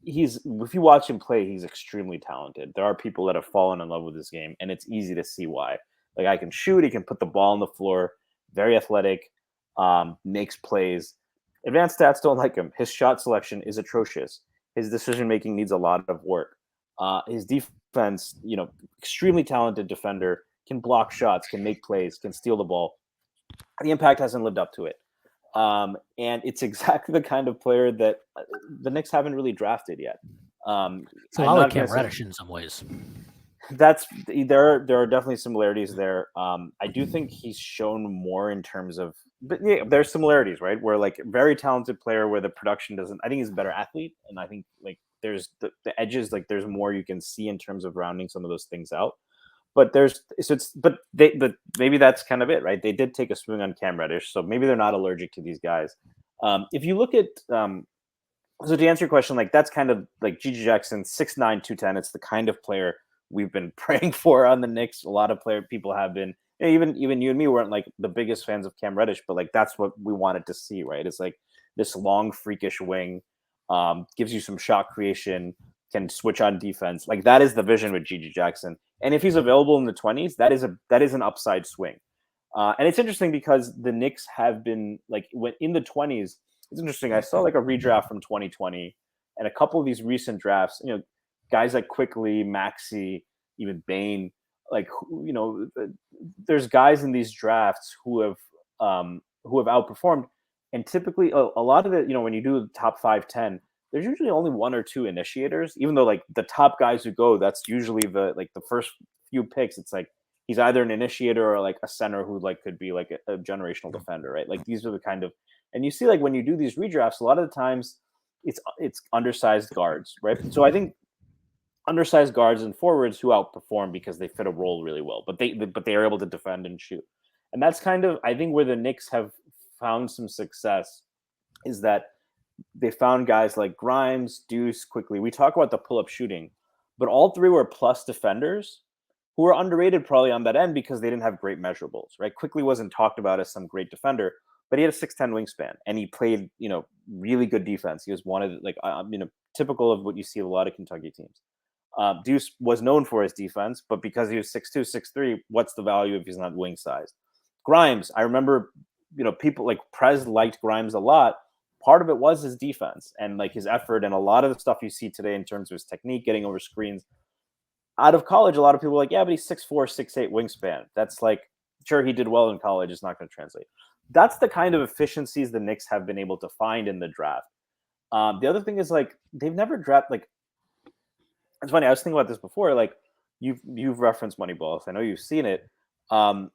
he's if you watch him play, he's extremely talented. There are people that have fallen in love with his game, and it's easy to see why. Like I can shoot, he can put the ball on the floor, very athletic, makes plays. Advanced stats don't like him. His shot selection is atrocious. His decision making needs a lot of work. His defense, extremely talented defender, can block shots, can make plays, can steal the ball. The impact hasn't lived up to it. And it's exactly the kind of player that the Knicks haven't really drafted yet. So I like Cam Reddish in some ways. There are definitely similarities there. I do think he's shown more in terms of, but yeah, there's similarities, right? Where like very talented player where the production doesn't. I think he's a better athlete, and I think like there's the edges, like there's more you can see in terms of rounding some of those things out. But but maybe that's kind of it, right? They did take a swing on Cam Reddish, so maybe they're not allergic to these guys. If you look at so to answer your question, like that's kind of like Gigi Jackson, 6'9", 210. It's the kind of player we've been praying for on the Knicks. A lot of people have been. Even you and me weren't like the biggest fans of Cam Reddish, but like that's what we wanted to see, right? It's like this long, freakish wing, gives you some shot creation, can switch on defense. Like that is the vision with Gigi Jackson. And if he's available in the 20s, that is an upside swing. And it's interesting because the Knicks have been like in the 20s. It's interesting. I saw like a redraft from 2020 and a couple of these recent drafts. Guys like Quickly, Maxey, even Bain. Like there's guys in these drafts who have outperformed. And typically, a lot of it, when you do the top 5-10, there's usually only one or two initiators, even though like the top guys who go, that's usually the first few picks. It's like he's either an initiator or like a center who like could be like a generational defender, right? Like these are the kind of, and you see like when you do these redrafts, a lot of the times it's undersized guards, right? So I think undersized guards and forwards who outperform because they fit a role really well, but they are able to defend and shoot. And that's kind of, I think, where the Knicks have found some success is that they found guys like Grimes, Deuce, Quickly. We talk about the pull-up shooting, but all three were plus defenders who were underrated probably on that end because they didn't have great measurables, right? Quickly wasn't talked about as some great defender, but he had a 6'10" wingspan and he played, really good defense. He was one of like, typical of what you see a lot of Kentucky teams. Deuce was known for his defense, but because he was 6'2", 6'3", what's the value if he's not wing sized? Grimes, I remember, people like Prez liked Grimes a lot. Part of it was his defense and like his effort, and a lot of the stuff you see today in terms of his technique, getting over screens. Out of college, a lot of people were like, yeah, but he's 6'4", 6'8" wingspan. That's like, sure, he did well in college. It's not going to translate. That's the kind of efficiencies the Knicks have been able to find in the draft. The other thing is like they've never drafted like. It's funny. I was thinking about this before. Like you've referenced Moneyball. So I know you've seen it.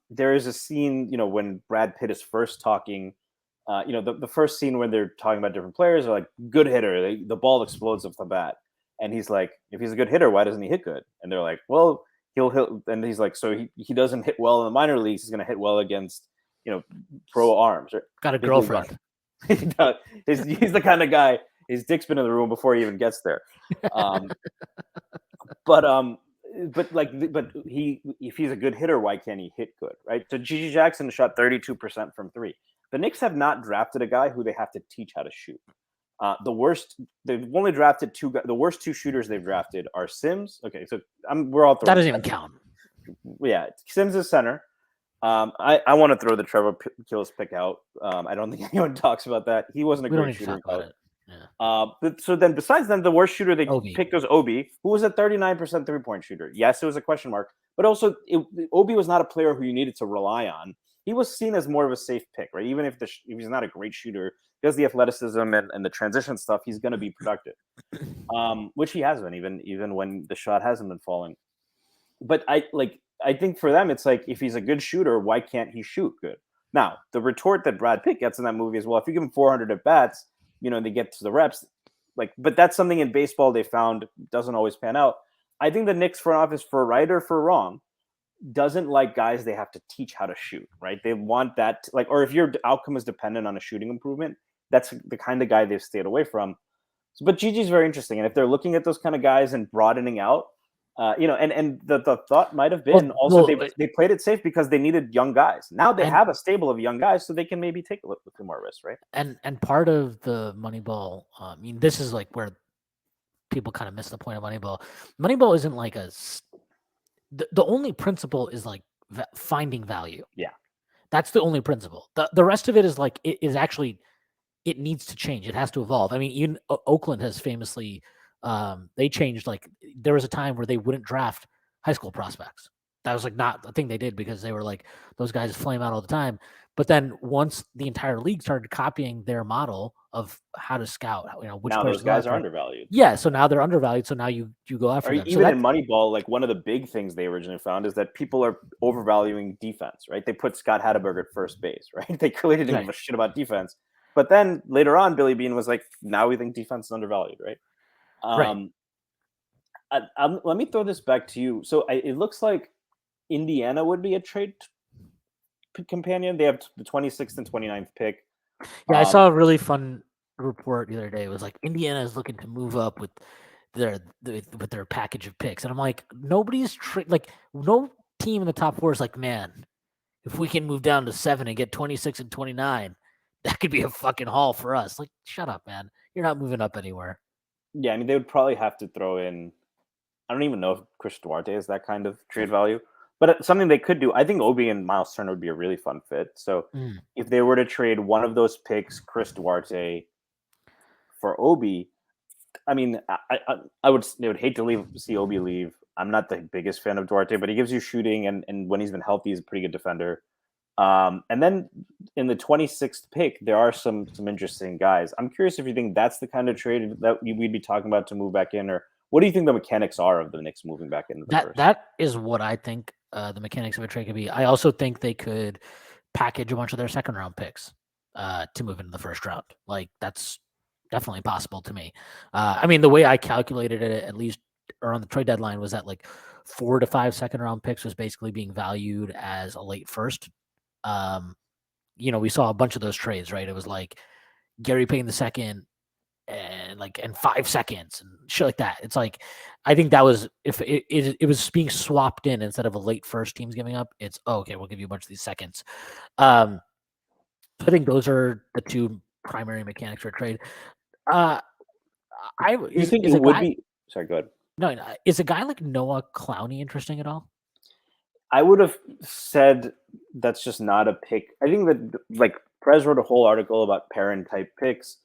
There is a scene, when Brad Pitt is first talking. The first scene when they're talking about different players are like good hitter. The ball explodes off the bat, and he's like, if he's a good hitter, why doesn't he hit good? And they're like, well, he'll hit. And he's like, so he doesn't hit well in the minor leagues. He's going to hit well against pro arms. Or got a girlfriend. He's the kind of guy. His dick's been in the room before he even gets there. But if he's a good hitter, why can't he hit good, right? So Gigi Jackson shot 32% from three. The Knicks have not drafted a guy who they have to teach how to shoot. They've only drafted two. The worst two shooters they've drafted are Sims. Okay, so we're all throwing that doesn't even count. Yeah, Sims is center. I want to throw the Trevor Kills pick out. I don't think anyone talks about that. He wasn't a great shooter. Yeah. So then besides them, the worst shooter they picked was Obi, who was a 39% three-point shooter. Yes, it was a question mark, but also Obi was not a player who you needed to rely on. He was seen as more of a safe pick, right? Even if he's not a great shooter, because the athleticism and the transition stuff, he's going to be productive, which he has been, even when the shot hasn't been falling. But I think for them, it's like if he's a good shooter, why can't he shoot good? Now, the retort that Brad Pitt gets in that movie is, well, if you give him 400 at bats, they get to the reps, but that's something in baseball they found doesn't always pan out. I think the Knicks front office, for right or for wrong, doesn't like guys they have to teach how to shoot, right? They want that, or if your outcome is dependent on a shooting improvement, that's the kind of guy they've stayed away from. But Gigi's very interesting, and if they're looking at those kind of guys and broadening out, and the thought might have been also they played it safe because they needed young guys. Now they have a stable of young guys, so they can maybe take a little more risk, right? And part of the Moneyball, I mean, this is like where people kind of miss the point of Moneyball. Moneyball isn't like the only principle is like finding value. Yeah. That's the only principle. The rest of it is like it is actually it needs to change. It has to evolve. I mean, even Oakland has famously they changed. Like there was a time where they wouldn't draft high school prospects. That was like not a thing they did because they were like those guys flame out all the time. But then once the entire league started copying their model of how to scout, which now those guys are undervalued. Yeah, so now they're undervalued. So now you go after them. Even in Moneyball, like one of the big things they originally found is that people are overvaluing defense. Right? They put Scott Hatteberg at first base. Right? They clearly didn't give a shit about defense. But then later on, Billy Beane was like, "Now we think defense is undervalued." Right? Right. Let me throw this back to you. So it looks like Indiana would be a trade companion. They have the 26th and 29th pick. Yeah, I saw a really fun report the other day. It was like Indiana is looking to move up with their package of picks, and I'm like, nobody's like no team in the top 4 is like, man, if we can move down to 7 and get 26 and 29, that could be a fucking haul for us. Like, shut up, man. You're not moving up anywhere. Yeah, I mean, they would probably have to throw in. I don't even know if Chris Duarte is that kind of trade value, but something they could do. I think Obi and Miles Turner would be a really fun fit. So if they were to trade one of those picks, Chris Duarte, for Obi, I mean, I would hate to see Obi leave. I'm not the biggest fan of Duarte, but he gives you shooting, and when he's been healthy, he's a pretty good defender. And then in the 26th pick, there are some interesting guys. I'm curious if you think that's the kind of trade that we'd be talking about to move back in, or what do you think the mechanics are of the Knicks moving back into the first? That is what I think the mechanics of a trade could be. I also think they could package a bunch of their second round picks to move into the first round. Like that's definitely possible to me. I mean, the way I calculated it, at least around the trade deadline, was that like 4 to 5 second round picks was basically being valued as a late first. We saw a bunch of those trades, right? It was like Gary Payton the second and 5 seconds and shit like that. It's like, I think that was, if it was being swapped in instead of a late first teams giving up, it's okay, we'll give you a bunch of these seconds. I think those are the 2 primary mechanics for a trade. You think it would be? Sorry, go ahead. No, is a guy like Noah Clowney interesting at all? I would have said that's just not a pick. I think that like Perez wrote a whole article about parent type picks,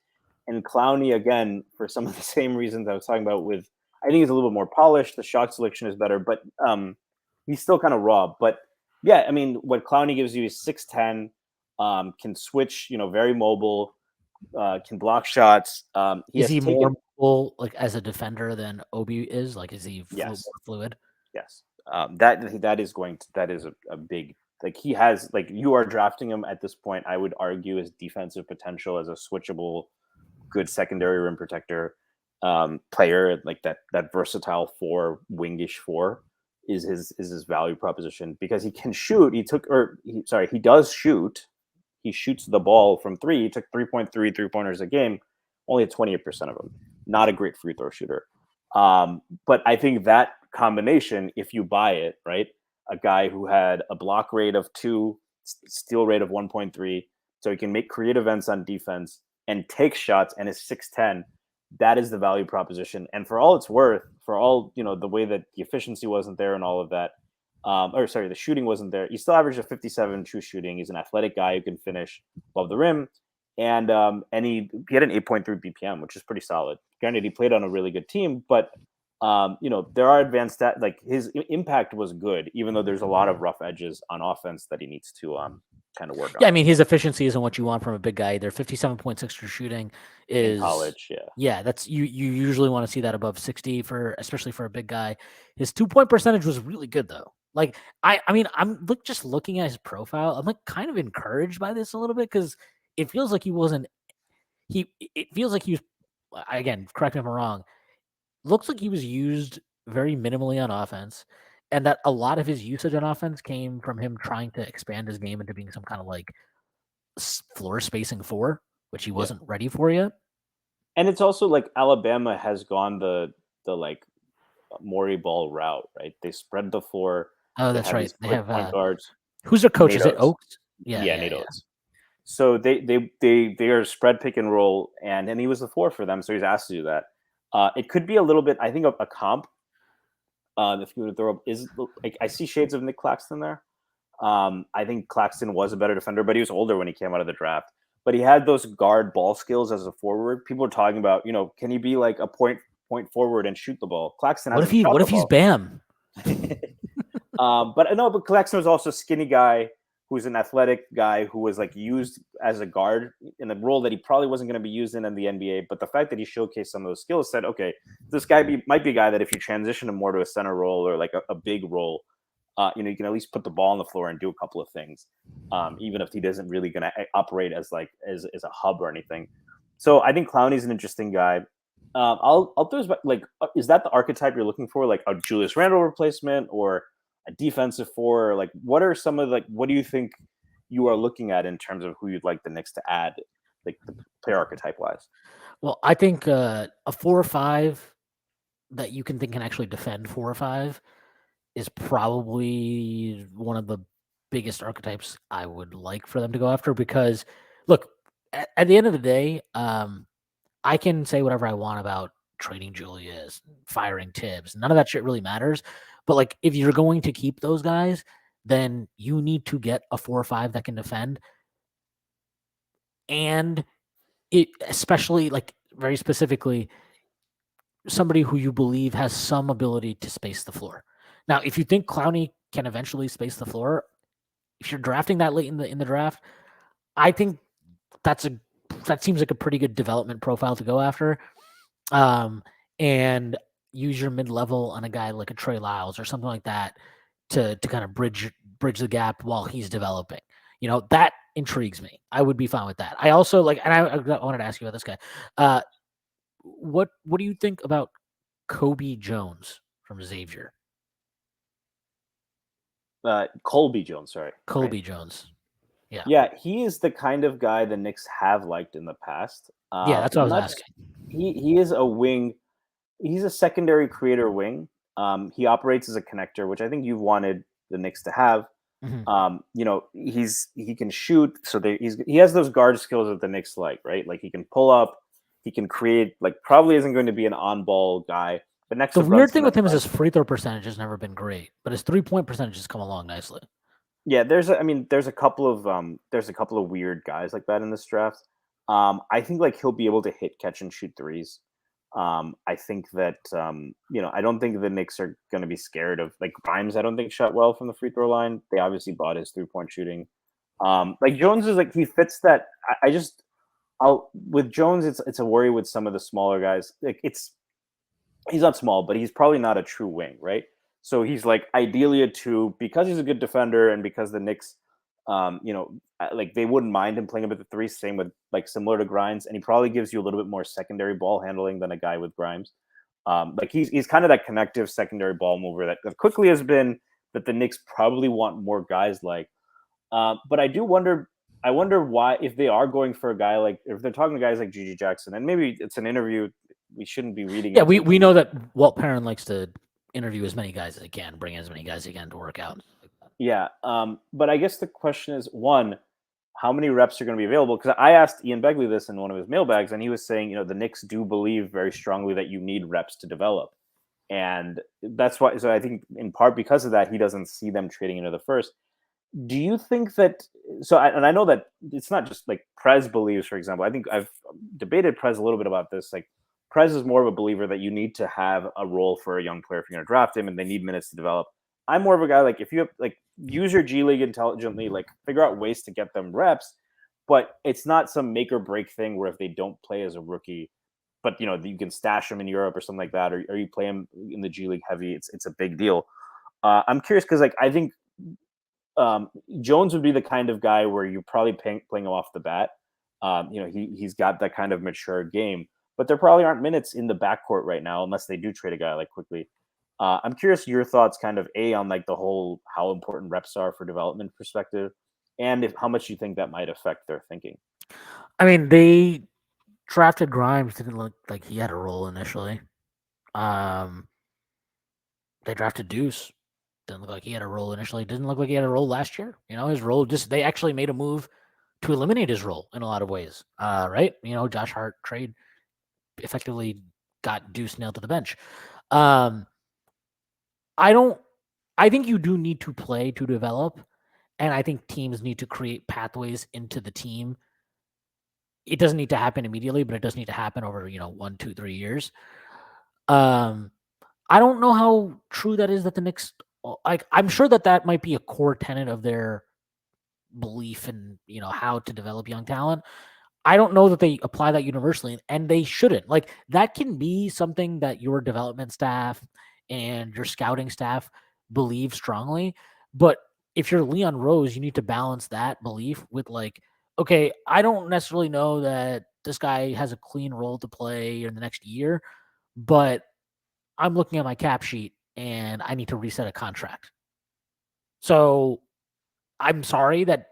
and Clowney again for some of the same reasons I was talking about. With I think he's a little bit more polished. The shot selection is better, but he's still kind of raw. But yeah, I mean, what Clowney gives you is 6'10", can switch, very mobile, can block shots. Is he more mobile, like as a defender than Obi is? Like, is he more fluid? Yes. That is a big, like, he has, like, you are drafting him at this point, I would argue, his defensive potential as a switchable, good secondary rim protector player, like that versatile 4, wingish 4 is his value proposition, because he can shoot. He does shoot. He shoots the ball from 3. He took 3.3 3-pointers a game, only at 28% of them. Not a great free throw shooter. But I think that combination, if you buy it, right, a guy who had a block rate of 2, steal rate of 1.3, so he can make creative ends on defense and take shots, and is 6'10", that is the value proposition. And for all it's worth, for all, the way that the efficiency wasn't there and all of that, the shooting wasn't there, he still averaged a 57 true shooting. He's an athletic guy who can finish above the rim. And he had an 8.3 BPM, which is pretty solid. Granted, he played on a really good team, but there are advanced stats. Like, his impact was good, even though there's a lot of rough edges on offense that he needs to kind of work on. Yeah, I mean, his efficiency isn't what you want from a big guy either. 57.6 true shooting is in college. Yeah, that's you usually want to see that above 60 especially for a big guy. His 2-point percentage was really good though. Like, I mean, I'm just looking at his profile. I'm like kind of encouraged by this a little bit, because it feels like he wasn't. It feels like he was. Again, correct me if I'm wrong. Looks like he was used very minimally on offense, and that a lot of his usage on offense came from him trying to expand his game into being some kind of like floor spacing 4, which he wasn't ready for yet. And it's also like Alabama has gone the like Maury ball route, right? They spread the floor. Oh, They that's have right. these They quick have point guards. who's their coach? Is it NATO's. Oaks? Yeah, Yeah, yeah, NATO's. So they are spread pick and roll, and he was the four for them, so he's asked to do that. It could be a little bit, I think, a comp. If you were to throw up, is like I see shades of Nick Claxton there. I think Claxton was a better defender, but he was older when he came out of the draft. But he had those guard ball skills as a forward. People are talking about, can he be like a point forward and shoot the ball? Claxton What if hasn't he? shot What the if he's ball. Bam? But no, but Claxton was also a skinny guy who's an athletic guy who was like used as a guard in a role that he probably wasn't going to be used in the NBA. But the fact that he showcased some of those skills said, okay, this guy might be a guy that if you transition him more to a center role or like a big role, you can at least put the ball on the floor and do a couple of things, even if he isn't really going to operate as like as a hub or anything. So I think Clowney's an interesting guy. I'll throw like, is that the archetype you're looking for, like a Julius Randle replacement or a defensive four? Like, what are some of what do you think you are looking at in terms of who you'd like the Knicks to add, like the player archetype wise? Well, I think a 4 or 5 that you can think can actually defend 4 or 5 is probably one of the biggest archetypes I would like for them to go after. Because, look, at the end of the day, I can say whatever I want about trading Julius, firing Tibbs. None of that shit really matters. But like, if you're going to keep those guys, then you need to get a 4 or 5 that can defend, and especially like very specifically somebody who you believe has some ability to space the floor. Now, if you think Clowney can eventually space the floor, if you're drafting that late in the draft, I think that's a that seems like a pretty good development profile to go after. And use your mid level on a guy like a Trey Lyles or something like that to kind of bridge the gap while he's developing. That intrigues me. I would be fine with that. I also like, and I wanted to ask you about this guy. Uh, what do you think about Kobe Jones from Xavier? Colby Jones, sorry, right? Kobe Jones. Yeah. Yeah, he is the kind of guy the Knicks have liked in the past. Yeah, that's what I was Not asking. he is a wing. He's a secondary creator wing. He operates as a connector, which I think you've wanted the Knicks to have. Mhm. He can shoot, so he has those guard skills that the Knicks like, right? Like he can pull up, he can create. Like probably isn't going to be an on ball guy, but next The to weird Brunson, thing with that's him is fine. his free throw percentage has never been great, but his 3-point percentage has come along nicely. Yeah, there's a couple of weird guys like that in this draft. I think like he'll be able to hit, catch, and shoot threes. I think that I don't think the Knicks are going to be scared of like Grimes. I don't think shot well from the free throw line. They obviously bought his 3-point shooting. Like Jones is like he fits that. I'll with Jones, it's a worry with some of the smaller guys. Like he's not small, but he's probably not a true wing, right? So he's like ideally a two because he's a good defender and because the Knicks, like they wouldn't mind him playing a bit of three. Same with like similar to Grimes, and he probably gives you a little bit more secondary ball handling than a guy with Grimes. Like he's kind of that connective secondary ball mover that quickly has been that the Knicks probably want more guys like. But I do wonder. I wonder why if they are going for a guy like if they're talking to guys like Gigi Jackson, and maybe it's an interview we shouldn't be reading Yeah, we into. we know that Walt Perrin likes to interview as many guys as he can, bring as many guys as he can to work out. Yeah. But I guess the question is one, how many reps are going to be available? Because I asked Ian Begley this in one of his mailbags, and he was saying, the Knicks do believe very strongly that you need reps to develop. And that's why, so I think in part because of that, he doesn't see them trading into the first. Do you think that, and I know that it's not just like Prez believes, for example, I think I've debated Prez a little bit about this. Like, Prez is more of a believer that you need to have a role for a young player if you're going to draft him and they need minutes to develop. I'm more of a guy like if you have like use your G League intelligently, like figure out ways to get them reps, but it's not some make or break thing where if they don't play as a rookie, but you can stash them in Europe or something like that, or you play them in the G League heavy, it's a big deal. I'm curious because like I think Jones would be the kind of guy where you're probably playing him off the bat. He's got that kind of mature game, but there probably aren't minutes in the backcourt right now unless they do trade a guy like quickly. I'm curious your thoughts, kind of on like the whole how important reps are for development perspective, and if how much you think that might affect their thinking. I mean, drafted Grimes didn't look like he had a role initially. Um, they drafted Deuce. Didn't look like he had a role initially. Didn't look like he had a role last year. His role just they actually made a move to eliminate his role in a lot of ways. Right? Josh Hart trade effectively got Deuce nailed to the bench. Um, I don't. I think you do need to play to develop, and I think teams need to create pathways into the team. It doesn't need to happen immediately, but it does need to happen over 1, 2, 3 years. Um, I don't know how true that is that the Knicks. Like, I'm sure that might be a core tenet of their belief in how to develop young talent. I don't know that they apply that universally, and they shouldn't. Like, that can be something that your development staff and your scouting staff believe strongly. But if you're Leon Rose, you need to balance that belief with, like, okay, I don't necessarily know that this guy has a clean role to play in the next year, but I'm looking at my cap sheet and I need to reset a contract. So I'm sorry that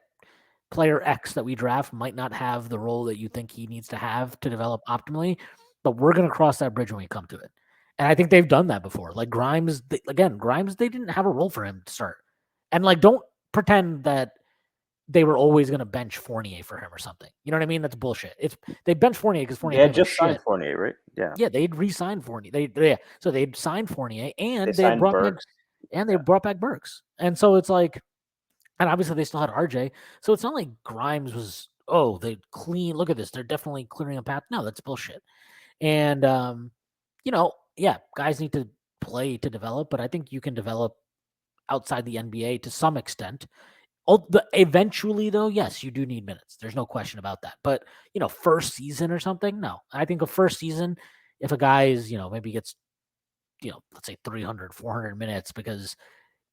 player X that we draft might not have the role that you think he needs to have to develop optimally, but we're going to cross that bridge when we come to it. And I think they've done that before. Like Grimes, Grimes, they didn't have a role for him to start. And like, don't pretend that they were always going to bench Fournier for him or something. You know what I mean? That's bullshit. They benched Fournier because They Fournier had played like just signed shit. Fournier, right? Yeah. Yeah, they'd re-signed Fournier. So they'd signed Fournier They and they had signed brought back Burks. Burks. And so it's like, and obviously they still had RJ. So it's not like Grimes was, oh, they clean. Look at this. They're definitely clearing a path. No, that's bullshit. And yeah, guys need to play to develop, but I think you can develop outside the NBA to some extent. Eventually, though, yes, you do need minutes. There's no question about that. But first season or something, no. I think a first season, if a guy is maybe gets let's say 300, 400 minutes because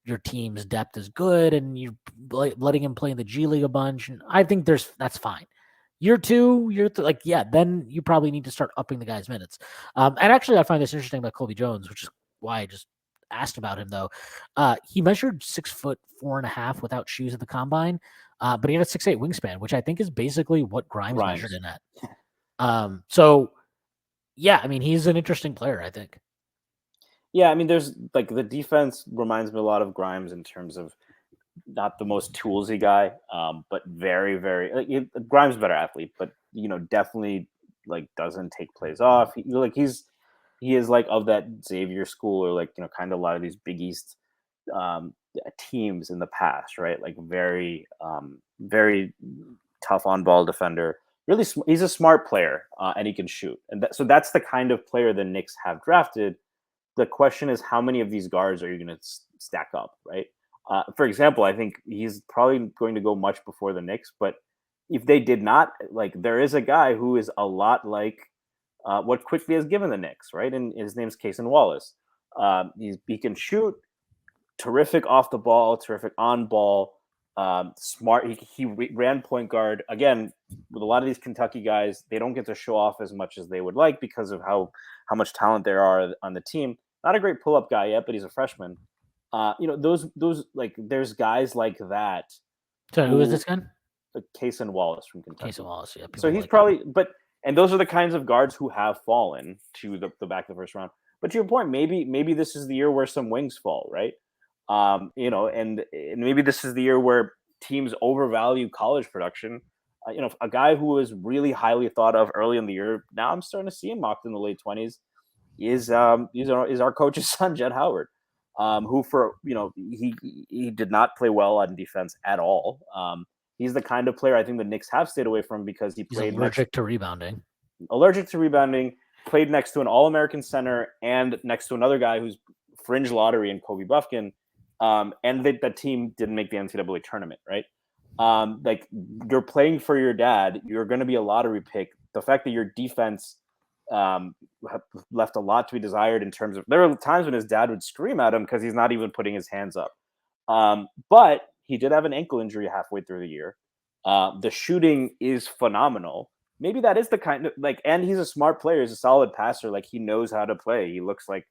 your team's depth is good and you're letting him play in the G League a bunch, and I think that's fine. Year two, then you probably need to start upping the guy's minutes. And actually, I find this interesting about Colby Jones, which is why I just asked about him though. He measured 6'4.5" without shoes at the combine, but he had a 6'8" wingspan, which I think is basically what Grimes measured in at. So yeah, I mean, he's an interesting player, I think. Yeah, I mean, there's like the defense reminds me a lot of Grimes in terms of not the most toolsy guy, but very, very Grimes better athlete, but definitely like doesn't take plays off. He is like of that Xavier school, or like kind of a lot of these Big East teams in the past, right? Like very, very tough on ball defender. Really, he's a smart player, and he can shoot, and so that's the kind of player the Knicks have drafted. The question is, how many of these guards are you going to stack up, right? For example, I think he's probably going to go much before the Knicks, but if they did not, like, there is a guy who is a lot like what Quickly has given the Knicks, right? And his name's Cason Wallace. He can shoot, terrific off the ball, terrific on ball, smart. He ran point guard. Again, with a lot of these Kentucky guys, they don't get to show off as much as they would like because of how much talent there are on the team. Not a great pull up guy yet, but he's a freshman. Those like there's guys like that. So who is this guy? Cason Wallace from Kentucky. Cason Wallace, yeah. So he's probably, and those are the kinds of guards who have fallen to the back of the first round. But to your point, maybe this is the year where some wings fall, right? And maybe this is the year where teams overvalue college production. A guy who was really highly thought of early in the year, now I'm starting to see him mocked in the late 20s. Is our coach's son, Jed Howard, who he did not play well on defense at all. He's the kind of player I think the Knicks have stayed away from because he's allergic to rebounding. Allergic to rebounding. Played next to an All-American center and next to another guy who's fringe lottery in Kobe Buffkin. And that team didn't make the NCAA tournament, right? Like, you're playing for your dad. You're going to be a lottery pick. The fact that your defense left a lot to be desired in terms of, there are times when his dad would scream at him because he's not even putting his hands up. But he did have an ankle injury halfway through the year. The shooting is phenomenal. Maybe that is the kind of, like, and he's a smart player. He's a solid passer. Like, he knows how to play. He looks like,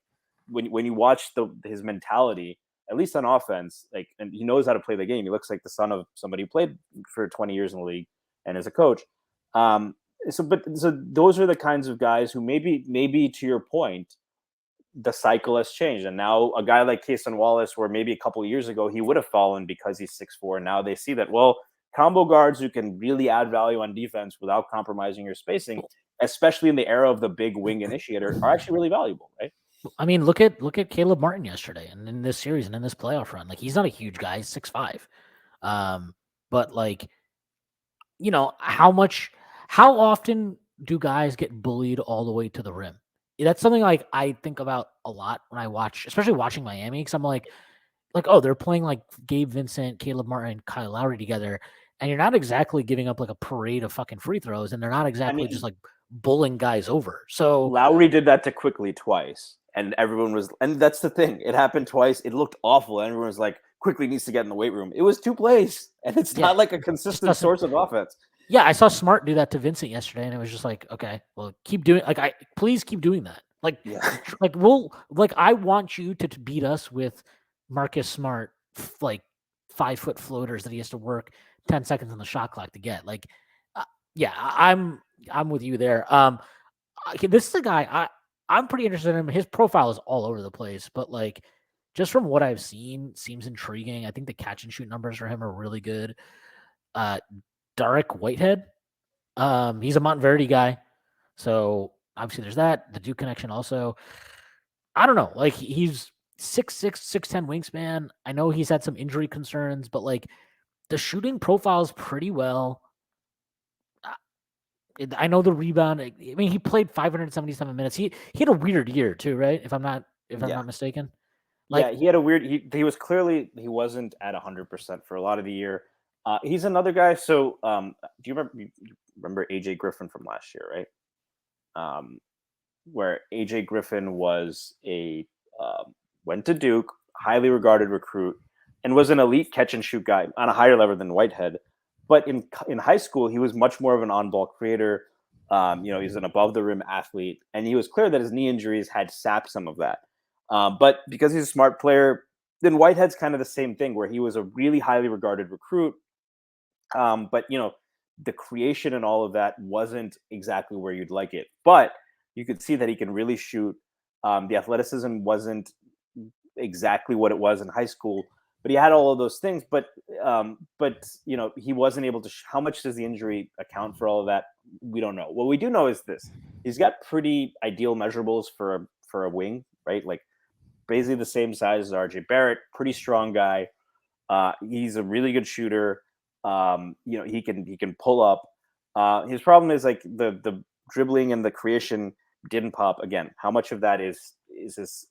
when you watch his mentality, at least on offense, like, and he knows how to play the game. He looks like the son of somebody who played for 20 years in the league and as a coach. so those are the kinds of guys who maybe to your point, the cycle has changed, and now a guy like Cason Wallace, where maybe a couple of years ago he would have fallen because he's 6'4", and now they see that, well, combo guards who can really add value on defense without compromising your spacing, especially in the era of the big wing initiator, are actually really valuable, right? I mean, look at Caleb Martin yesterday, and in this series and in this playoff run, like he's not a huge guy, he's 6'5", but like how often do guys get bullied all the way to the rim? That's something like I think about a lot when I watch, especially watching Miami, because I'm like, oh, they're playing like Gabe Vincent, Caleb Martin, Kyle Lowry together, and you're not exactly giving up like a parade of fucking free throws, and they're not I exactly just mean, like bullying guys over. So Lowry did that to Quickly twice, and everyone was, and that's the thing. It happened twice. It looked awful, and everyone was like, Quickly needs to get in the weight room. It was 2 plays, and it's yeah, not like a just consistent doesn't. source of offense. Yeah, I saw Smart do that to Vincent yesterday, and it was just like, okay, well, keep doing. Like, please keep doing that. Yeah. I want you to beat us with Marcus Smart, like 5-foot floaters that he has to work 10 seconds on the shot clock to get. Like, yeah, I'm with you there. This is a guy I'm pretty interested in him. His profile is all over the place, but like, just from what I've seen, seems intriguing. I think the catch and shoot numbers for him are really good. Uh, Darek Whitehead. He's a Monteverdi guy, so obviously there's that. The Duke connection also. I don't know. Like he's 6'6", 6'10" wingspan. I know he's had some injury concerns, but like the shooting profiles pretty well. I know the rebound. I mean, he played 577 minutes. He had a weird year too, right? If I'm Yeah. not mistaken. Yeah, Like, he had a weird. He was clearly he wasn't at 100% for a lot of the year. He's another guy. So, do you remember AJ Griffin from last year, right? Where AJ Griffin was a went to Duke, highly regarded recruit, and was an elite catch and shoot guy on a higher level than Whitehead. But in high school, he was much more of an on ball creator. He's an above the rim athlete, and he was clear that his knee injuries had sapped some of that. But because he's a smart player, then Whitehead's kind of the same thing, where he was a really highly regarded recruit. But the creation and all of that wasn't exactly where you'd like it. But you could see that he can really shoot. The athleticism wasn't exactly what it was in high school, but he had all of those things. But he wasn't able to. How much does the injury account for all of that? We don't know. What we do know is this: he's got pretty ideal measurables for a wing, right? Like basically the same size as RJ Barrett, pretty strong guy. He's a really good shooter. He can pull up. His problem is like the dribbling and the creation didn't pop. Again, how much of that is his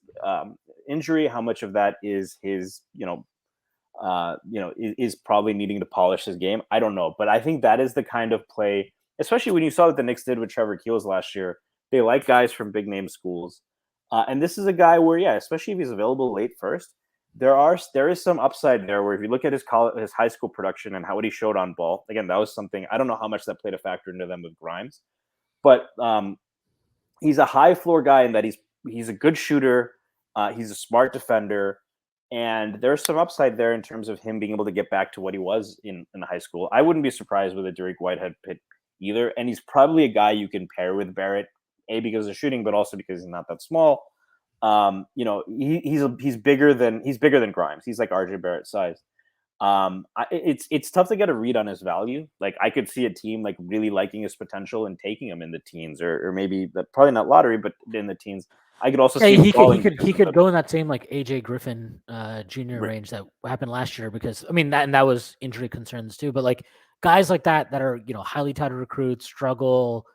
injury? How much of that is his is probably needing to polish his game? I don't know, but I think that is the kind of play, especially when you saw what the Knicks did with Trevor Keels last year. They like guys from big name schools, and this is a guy where, yeah, especially if he's available late first, there is some upside there. Where if you look at his high school production and what he showed on ball, again, that was something I don't know how much that played a factor into them with Grimes, but he's a high floor guy in that he's a good shooter, he's a smart defender, and there's some upside there in terms of him being able to get back to what he was in high school. I wouldn't be surprised with a Derek Whitehead pick either, and he's probably a guy you can pair with Barrett, because of shooting, but also because he's not that small. He's bigger than Grimes. He's like RJ Barrett size. It's tough to get a read on his value. Like I could see a team like really liking his potential and taking him in the teens, or maybe probably not lottery, but in the teens. I could also yeah, see him he could he falling could he because of could the go in that same like AJ Griffin junior range that happened last year, because I mean that was injury concerns too. But like guys like that are highly touted recruits struggle,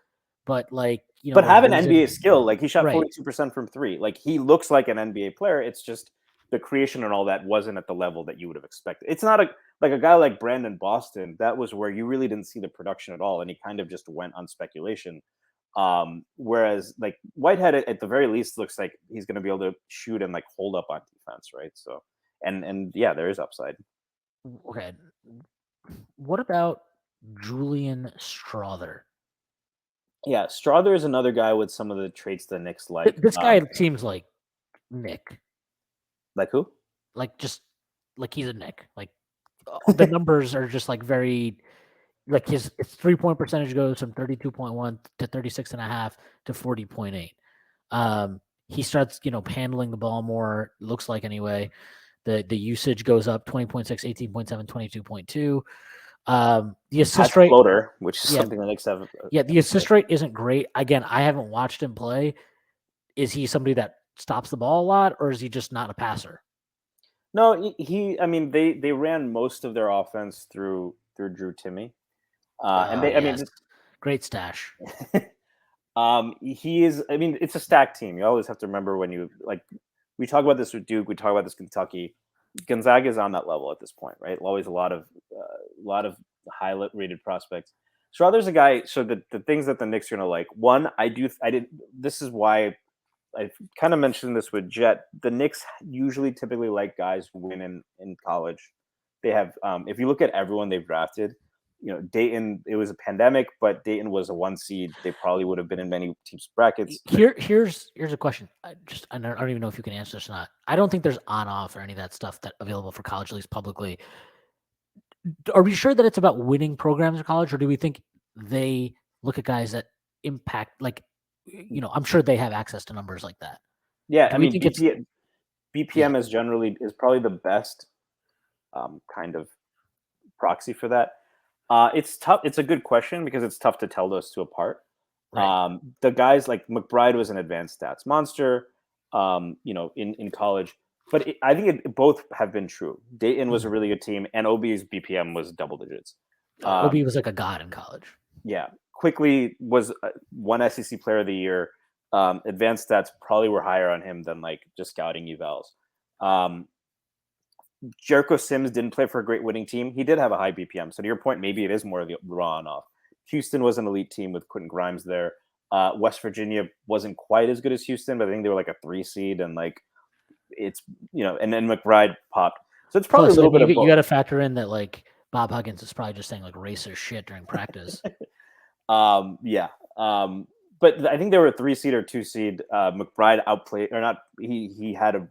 but like but have have an NBA risen. skill. Like he shot Right. 42% from three. Like he looks like an NBA player. It's just the creation and all that wasn't at the level that you would have expected. It's not like a guy like Brandon Boston. That was where you really didn't see the production at all, and he kind of just went on speculation. Whereas like Whitehead at the very least looks like he's going to be able to shoot and like hold up on defense, right? So, and yeah, there is upside. Okay. What about Julian Strother? Yeah, Strother is another guy with some of the traits the Knicks like. This guy seems like Nick, Like who? like just like he's a Nick. Like the numbers are just like very. like his 3-point percentage goes from 32.1 to 36.5 to 40.8. He starts, handling the ball more, looks like anyway. The usage goes up 20.6, 18.7, 22.2. The Has assist rate, floater, which is yeah, something the Knicks have. yeah, the assist rate isn't great. Again, I haven't watched him play. Is he somebody that stops the ball a lot, or is he just not a passer? No, I mean, they ran most of their offense through Drew Timmy, and Oh, they. I yes. mean, Great stash. he is. I mean, it's a stacked team. You always have to remember when you like. We talk about this with Duke. We talk about this with Kentucky. Gonzaga is on that level at this point, right? Always a lot of high rated prospects. Schroeder's a guy. So the things that the Knicks are gonna like. One, I did. This is why I kind of mentioned this with Jet. The Knicks usually typically like guys who win in college. They have, if you look at everyone they've drafted, Dayton. It was a pandemic, but Dayton was a 1 seed. They probably would have been in many teams' brackets. Here's a question. I don't even know if you can answer this or not. I don't think there's on off or any of that stuff that available for college, at least publicly. Are we sure that it's about winning programs in college, or do we think they look at guys that impact? Like, I'm sure they have access to numbers like that. Yeah, Do I we mean think it's yeah? BPM is probably the best kind of proxy for that. It's tough. It's a good question because it's tough to tell those two apart. Right. The guys like McBride was an advanced stats monster, in college. But I think both have been true. Dayton was a Mhm. really good team, and OB's BPM was double digits. Obi was like a god in college. Yeah, quickly was one SEC Player of the Year. Advanced stats probably were higher on him than like just scouting evals. Um, Jericho Sims didn't play for a great winning team. He did have a high BPM. So to your point, maybe it is more of the raw and off. Houston was an elite team with Quentin Grimes there. West Virginia wasn't quite as good as Houston, but I think they were like a 3 seed, and like it's and then McBride popped. So it's probably a Plus, I little bit mean, of you both. got to factor in that like Bob Huggins is probably just saying like racist shit during practice. Yeah. But I think they were a 3 seed or 2 seed. McBride outplayed or not. He had a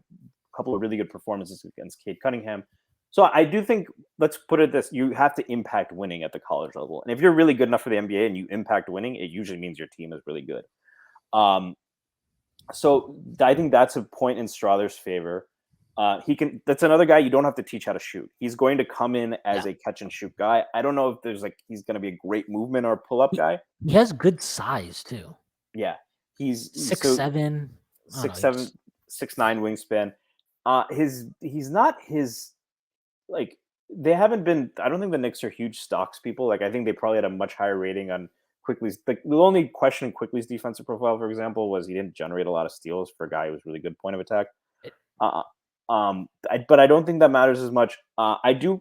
couple of really good performances against Cade Cunningham. So I do think, let's put it this: you have to impact winning at the college level, and if you're really good enough for the NBA and you impact winning, it usually means your team is really good. Um, so I think that's a point in Strother's favor. He can. That's another guy you don't have to teach how to shoot. He's going to come in as Yeah, a catch and shoot guy. I don't know if there's like he's going to be a great movement or pull up he, guy. he has good size too. Yeah, he's Six so seven. I don't know. 6'7", 6'9" wingspan. He's not his like they haven't been. I don't think the Knicks are huge stocks people. Like I think they probably had a much higher rating on Quickly's. The only question in Quickly's defensive profile, for example, was he didn't generate a lot of steals for a guy who was really good point of attack. Uh, but I don't think that matters as much. I do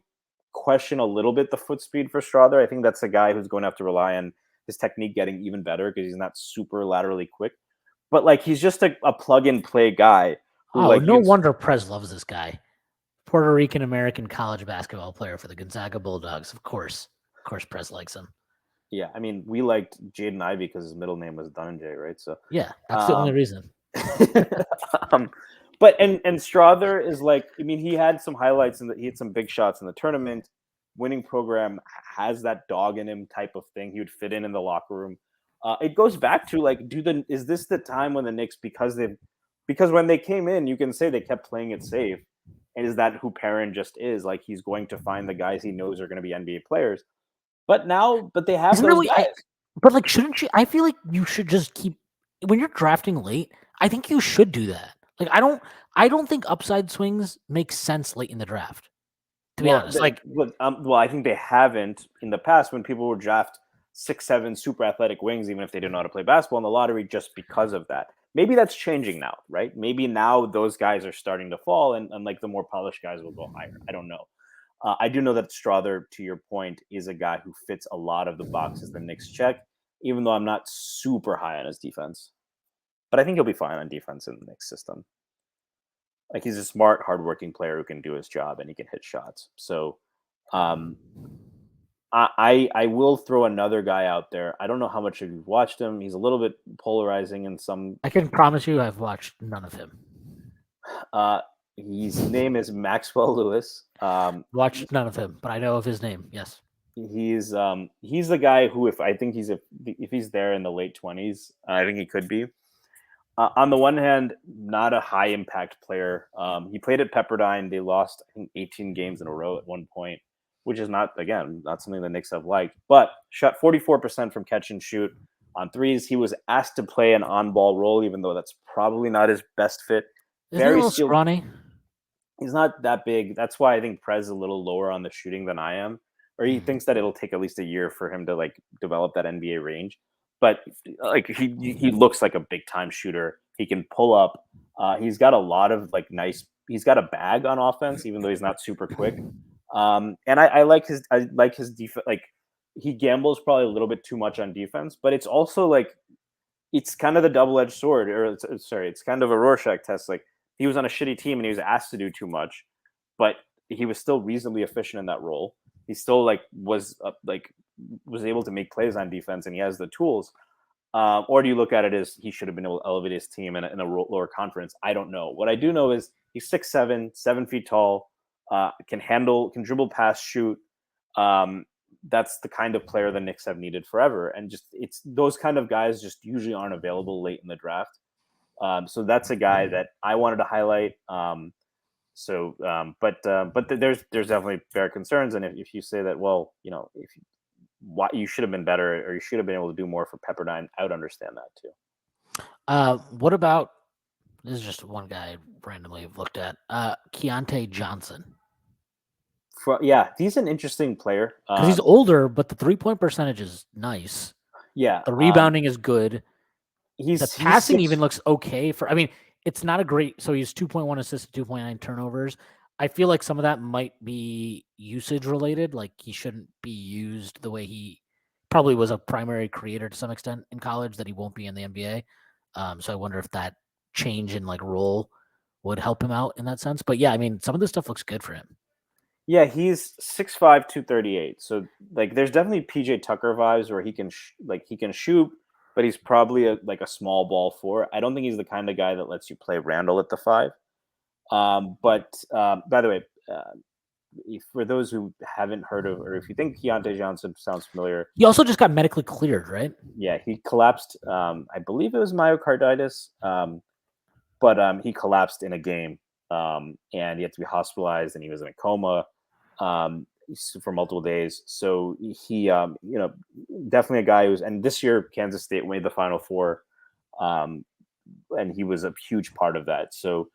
question a little bit the foot speed for Strother. I think that's a guy who's going to have to rely on his technique getting even better because he's not super laterally quick. But like he's just a plug and play guy who Oh, like no wonder Prez loves this guy. Puerto Rican American college basketball player for the Gonzaga Bulldogs. Of course, Prez likes him. yeah. I mean, we liked Jaden Ivey because his middle name was Dunjay, right? So, Yeah, that's the only um, reason. um, but and Strother is like, I mean, he had some highlights and he had some big shots in the tournament. Winning program has that dog in him type of thing. He would fit in the locker room. It goes back to like, is this the time when the Knicks because when they came in, you can say they kept playing it safe. And is that who Perrin just is? Like he's going to find the guys he knows are going to be NBA players. But they have Isn't those really guys. but like shouldn't you I feel like you should just keep when you're drafting late, I think you should do that. Like I don't think upside swings make sense late in the draft. To be Well, honest. Like I think they haven't in the past when people would draft 6'7" super athletic wings, even if they didn't know how to play basketball in the lottery, just because of that. Maybe that's changing now, right? Maybe now those guys are starting to fall, and like the more polished guys will go higher. I don't know. I do know that Strother, to your point, is a guy who fits a lot of the boxes the Knicks check, even though I'm not super high on his defense. But I think he'll be fine on defense in the Knicks system. Like he's a smart, hardworking player who can do his job and he can hit shots. So um, I will throw another guy out there. I don't know how much of you've watched him. He's a little bit polarizing in some. I can promise you I've watched none of him. Uh, his name is Maxwell Lewis. Watched none of him, but I know of his name. Yes. He's the guy who, if he's there in the late 20s, I think he could be. On the one hand, not a high impact player. He played at Pepperdine. They lost, I think, 18 games in a row at one point, which is not, again, not something the Knicks have liked. But shot 44% from catch and shoot on threes. He was asked to play an on ball role, even though that's probably not his best fit. Isn't he a Very little skilled. scrawny? He's not that big. That's why I think Prez is a little lower on the shooting than I am. Or he thinks that it'll take at least a year for him to like develop that NBA range. But like he looks like a big time shooter. He can pull up. He's got a lot of like nice. He's got a bag on offense, even though he's not super quick. And I like his defense. Like he gambles probably a little bit too much on defense, but it's also like it's kind of the double-edged sword, or it's kind of a Rorschach test. Like he was on a shitty team and he was asked to do too much, but he was still reasonably efficient in that role. He still was able to make plays on defense, and he has the tools. Or do you look at it as he should have been able to elevate his team in a lower conference? I don't know. What I do know is he's 6'7", 7 feet tall, can dribble, pass, shoot. That's the kind of player the Knicks have needed forever. And just it's those kind of guys just usually aren't available late in the draft. So that's a guy that I wanted to highlight. But there's definitely fair concerns. And if you say that, well, if what you should have been better or you should have been able to do more for Pepperdine, I would understand that too. What about this? Is just one guy I randomly have looked at. Keontae Johnson. Yeah, he's an interesting player Because he's older, but the 3-point percentage is nice. Yeah, The rebounding is good. The passing even looks okay for. I mean, it's not a great. So he's 2.1 assists, 2.9 turnovers. I feel like some of that might be usage related. Like he shouldn't be used the way he probably was a primary creator to some extent in college that he won't be in the NBA. So I wonder if that change in like role would help him out in that sense. But yeah, I mean, some of this stuff looks good for him. Yeah, he's 6'5", 238. So like, there's definitely PJ Tucker vibes where he can shoot, but he's probably a small ball four. I don't think he's the kind of guy that lets you play Randle at the 5. But by the way, for those who haven't heard of, or if you think Keontae Johnson sounds familiar, he also just got medically cleared, right? Yeah, he collapsed. I believe it was myocarditis, but he collapsed in a game, and he had to be hospitalized, and he was in a coma for multiple days. So he, definitely a guy who's, and this year Kansas State made the Final Four, and he was a huge part of that. So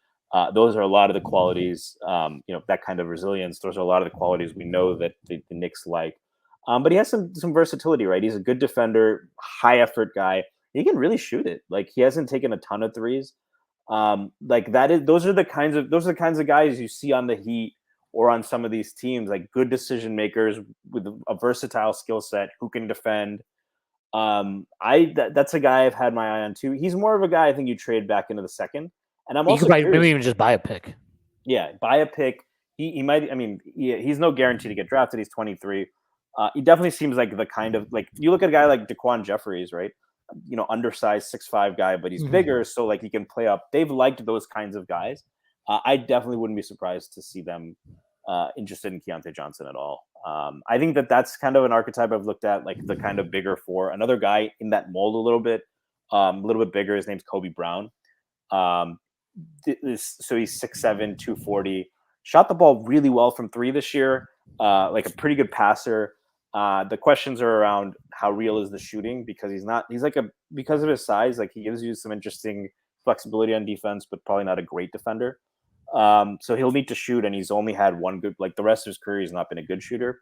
those are a lot of the qualities, that kind of resilience. Those are a lot of the qualities we know that the Knicks like. But he has some versatility, right? He's a good defender, high effort guy. He can really shoot it. Like he hasn't taken a ton of threes. Those are the kinds of guys you see on the Heat or on some of these teams, like good decision makers with a versatile skill set who can defend. That's a guy I've had my eye on too. He's more of a guy I think you trade back into the second. And I'm also curious, maybe even just buy a pick. Yeah, buy a pick. He might. I mean, he's no guarantee to get drafted. He's 23. He definitely seems like the kind of, like, you look at a guy like Daquan Jeffries, right? Undersized 6'5" guy, but he's bigger, so like he can play up. They've liked those kinds of guys. I definitely wouldn't be surprised to see them interested in Keontae Johnson at all. I think that's kind of an archetype I've looked at, like the kind of bigger four. Another guy in that mold a little bit bigger. His name's Kobe Brown. So he's 6'7", 240. Shot the ball really well from three this year. Like a pretty good passer. The questions are around how real is the shooting, because because of his size, like he gives you some interesting flexibility on defense, but probably not a great defender. So he'll need to shoot, and he's only had one good, like the rest of his career, he's not been a good shooter.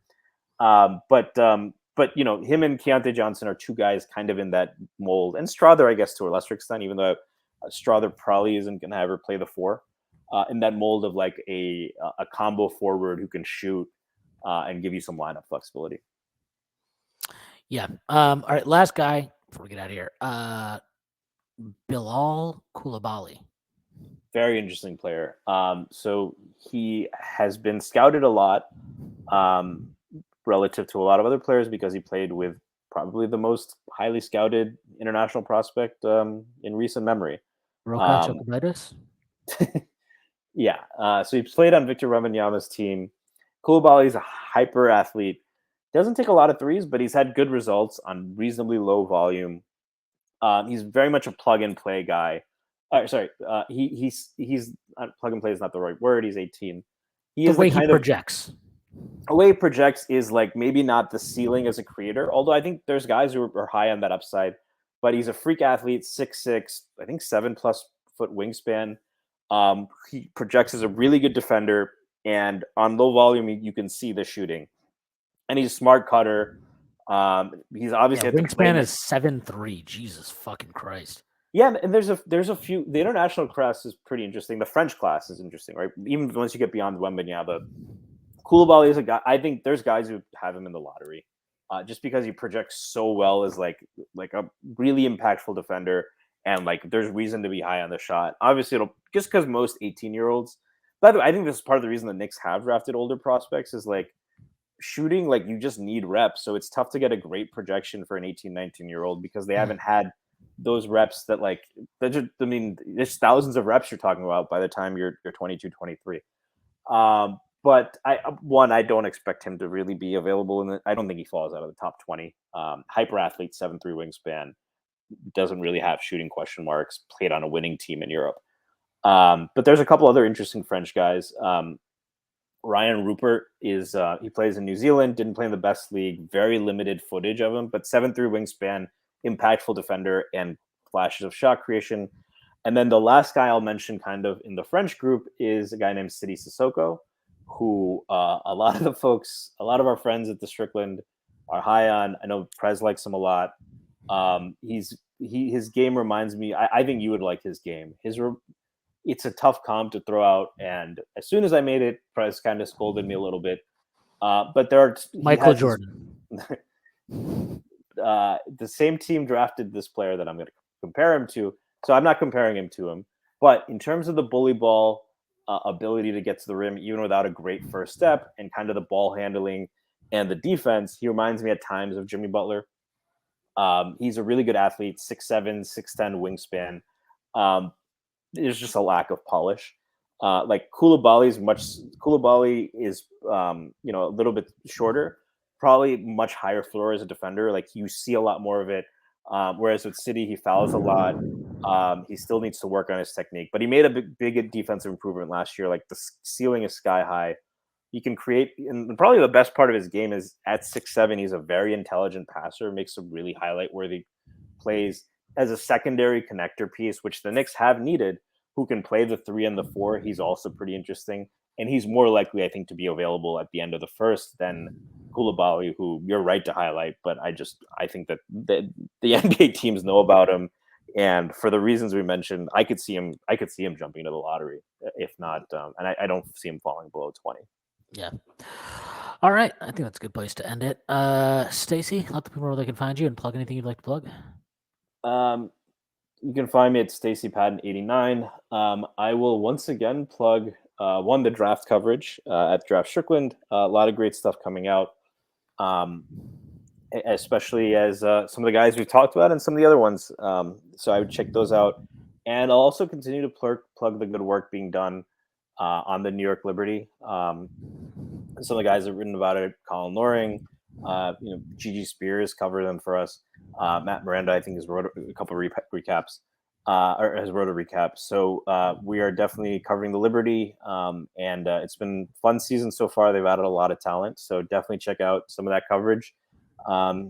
But him and Keontae Johnson are two guys kind of in that mold, and Strawther, I guess, to a lesser extent, even though Strawther probably isn't going to ever play the four, in that mold of like a combo forward who can shoot and give you some lineup flexibility. Yeah. All right. Last guy before we get out of here. Bilal Coulibaly. Very interesting player. So he has been scouted a lot relative to a lot of other players because he played with probably the most highly scouted international prospect in recent memory. Rokas Yeah. So he played on Victor Wembanyama's team. Coulibaly is a hyper athlete. Doesn't take a lot of threes, but he's had good results on reasonably low volume. He's very much a plug and play guy. Sorry, he's plug and play is not the right word. He's 18. He The is the way he kind of projects. the way he projects is like maybe not the ceiling as a creator. Although I think there's guys who are high on that upside. But he's a freak athlete, 6'6", I think 7+ foot wingspan. He projects as a really good defender, and on low volume you can see the shooting. And he's a smart cutter. He's Yeah, obviously at the wingspan play. is 7'3". Jesus fucking Christ. Yeah, and there's a few. The international class is pretty interesting. The French class is interesting, right? Even once you get beyond Wembanyama, the Koulibaly is a guy. I think there's guys who have him in the lottery, just because he projects so well as like a really impactful defender, and like there's reason to be high on the shot. Obviously, it'll just because most 18-year-olds. By the way, I think this is part of the reason the Knicks have drafted older prospects is like shooting, like you just need reps. So it's tough to get a great projection for an 18, 19-year-old because they haven't had those reps that like, I mean, there's thousands of reps you're talking about by the time you're 22, 23. But I don't expect him to really be available I don't think he falls out of the top 20. Hyper athlete, 7'3" wingspan, doesn't really have shooting question marks, played on a winning team in Europe. But there's a couple other interesting French guys. Ryan Rupert is he plays in New Zealand, didn't play in the best league, very limited footage of him, but 7'3" wingspan, impactful defender, and flashes of shot creation. And then the last guy I'll mention kind of in the French group is a guy named Sidi Sissoko, who a lot of our friends at the Strickland are high on. I know Prez likes him a lot. His game reminds me, I think you would like his game. It's a tough comp to throw out, and as soon as I made it, Prez kind of scolded me a little bit. But Michael Jordan. The same team drafted this player that I'm going to compare him to, so I'm not comparing him to him. But in terms of the bully ball ability to get to the rim, even without a great first step, and kind of the ball handling and the defense, he reminds me at times of Jimmy Butler. He's a really good athlete, 6'7", 6'10" wingspan. There's just a lack of polish. Like Koulibaly is a little bit shorter, probably much higher floor as a defender. Like you see a lot more of it. Whereas with City, he fouls a lot. He still needs to work on his technique, but he made a big defensive improvement last year. Like the ceiling is sky high. He can create, and probably the best part of his game is at 6'7", he's a very intelligent passer, makes some really highlight-worthy plays as a secondary connector piece, which the Knicks have needed, who can play the 3 and the 4. He's also pretty interesting, and he's more likely, I think, to be available at the end of the first than Koulibaly, who you're right to highlight, but I think that the NBA teams know about him, and for the reasons we mentioned, I could see him jumping to the lottery, if not, and I don't see him falling below 20. Yeah. All right. I think that's a good place to end it. Stacy, let the people know where they can find you and plug anything you'd like to plug. You can find me at Stacy Patton 89. I will once again plug the draft coverage at Draft Strickland. A lot of great stuff coming out, especially as some of the guys we've talked about and some of the other ones. So I would check those out, and I'll also continue to plug the good work being done on the New York Liberty. Some of the guys have written about it. Colin Loring, Gigi Spears covered them for us. Matt Miranda, I think, has wrote a couple of recaps, or has wrote a recap. So we are definitely covering the Liberty, and it's been a fun season so far. They've added a lot of talent, so definitely check out some of that coverage,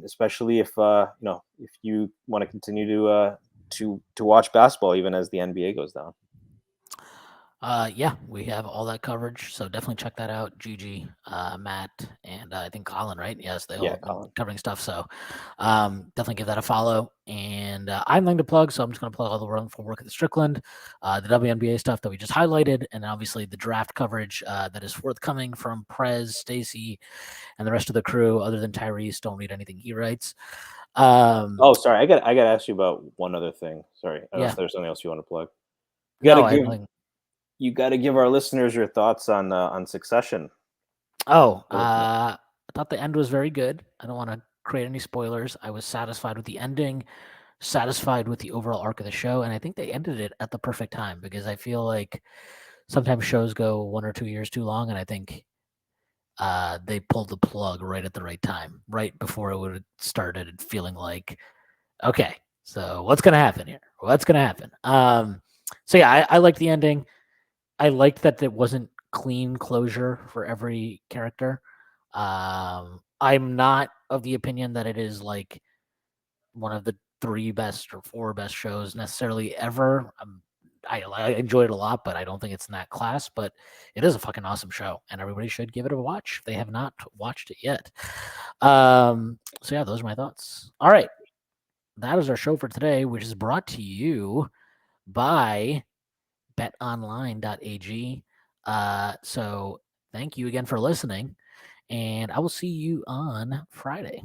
especially if you want to continue to watch basketball even as the NBA goes down. Yeah, we have all that coverage, so definitely check that out. Gigi, Matt, and I think Colin, right? Yes, they all been covering stuff. So definitely give that a follow. And I'm going to plug, so I'm just going to plug all the wonderful work at the Strickland, the WNBA stuff that we just highlighted, and obviously the draft coverage that is forthcoming from Prez, Stacy, and the rest of the crew. Other than Tyrese, don't read anything he writes. Sorry, I got to ask you about one other thing. Sorry, unless there's something else you want to plug. You got to give our listeners your thoughts on Succession. I thought the end was very good. I don't want to create any spoilers. I was satisfied with the ending, satisfied with the overall arc of the show, and I think they ended it at the perfect time because I feel like sometimes shows go 1 or 2 years too long, and I think they pulled the plug right at the right time, right before it would have started feeling like, okay, so what's gonna happen here? What's gonna happen? So yeah, I liked the ending. I liked that it wasn't clean closure for every character. I'm not of the opinion that it is like one of the three best or four best shows necessarily ever. I enjoyed it a lot, but I don't think it's in that class. But it is a fucking awesome show, and everybody should give it a watch if they have not watched it yet. So yeah, those are my thoughts. All right, that is our show for today, which is brought to you by betonline.ag. So thank you again for listening, and I will see you on Friday.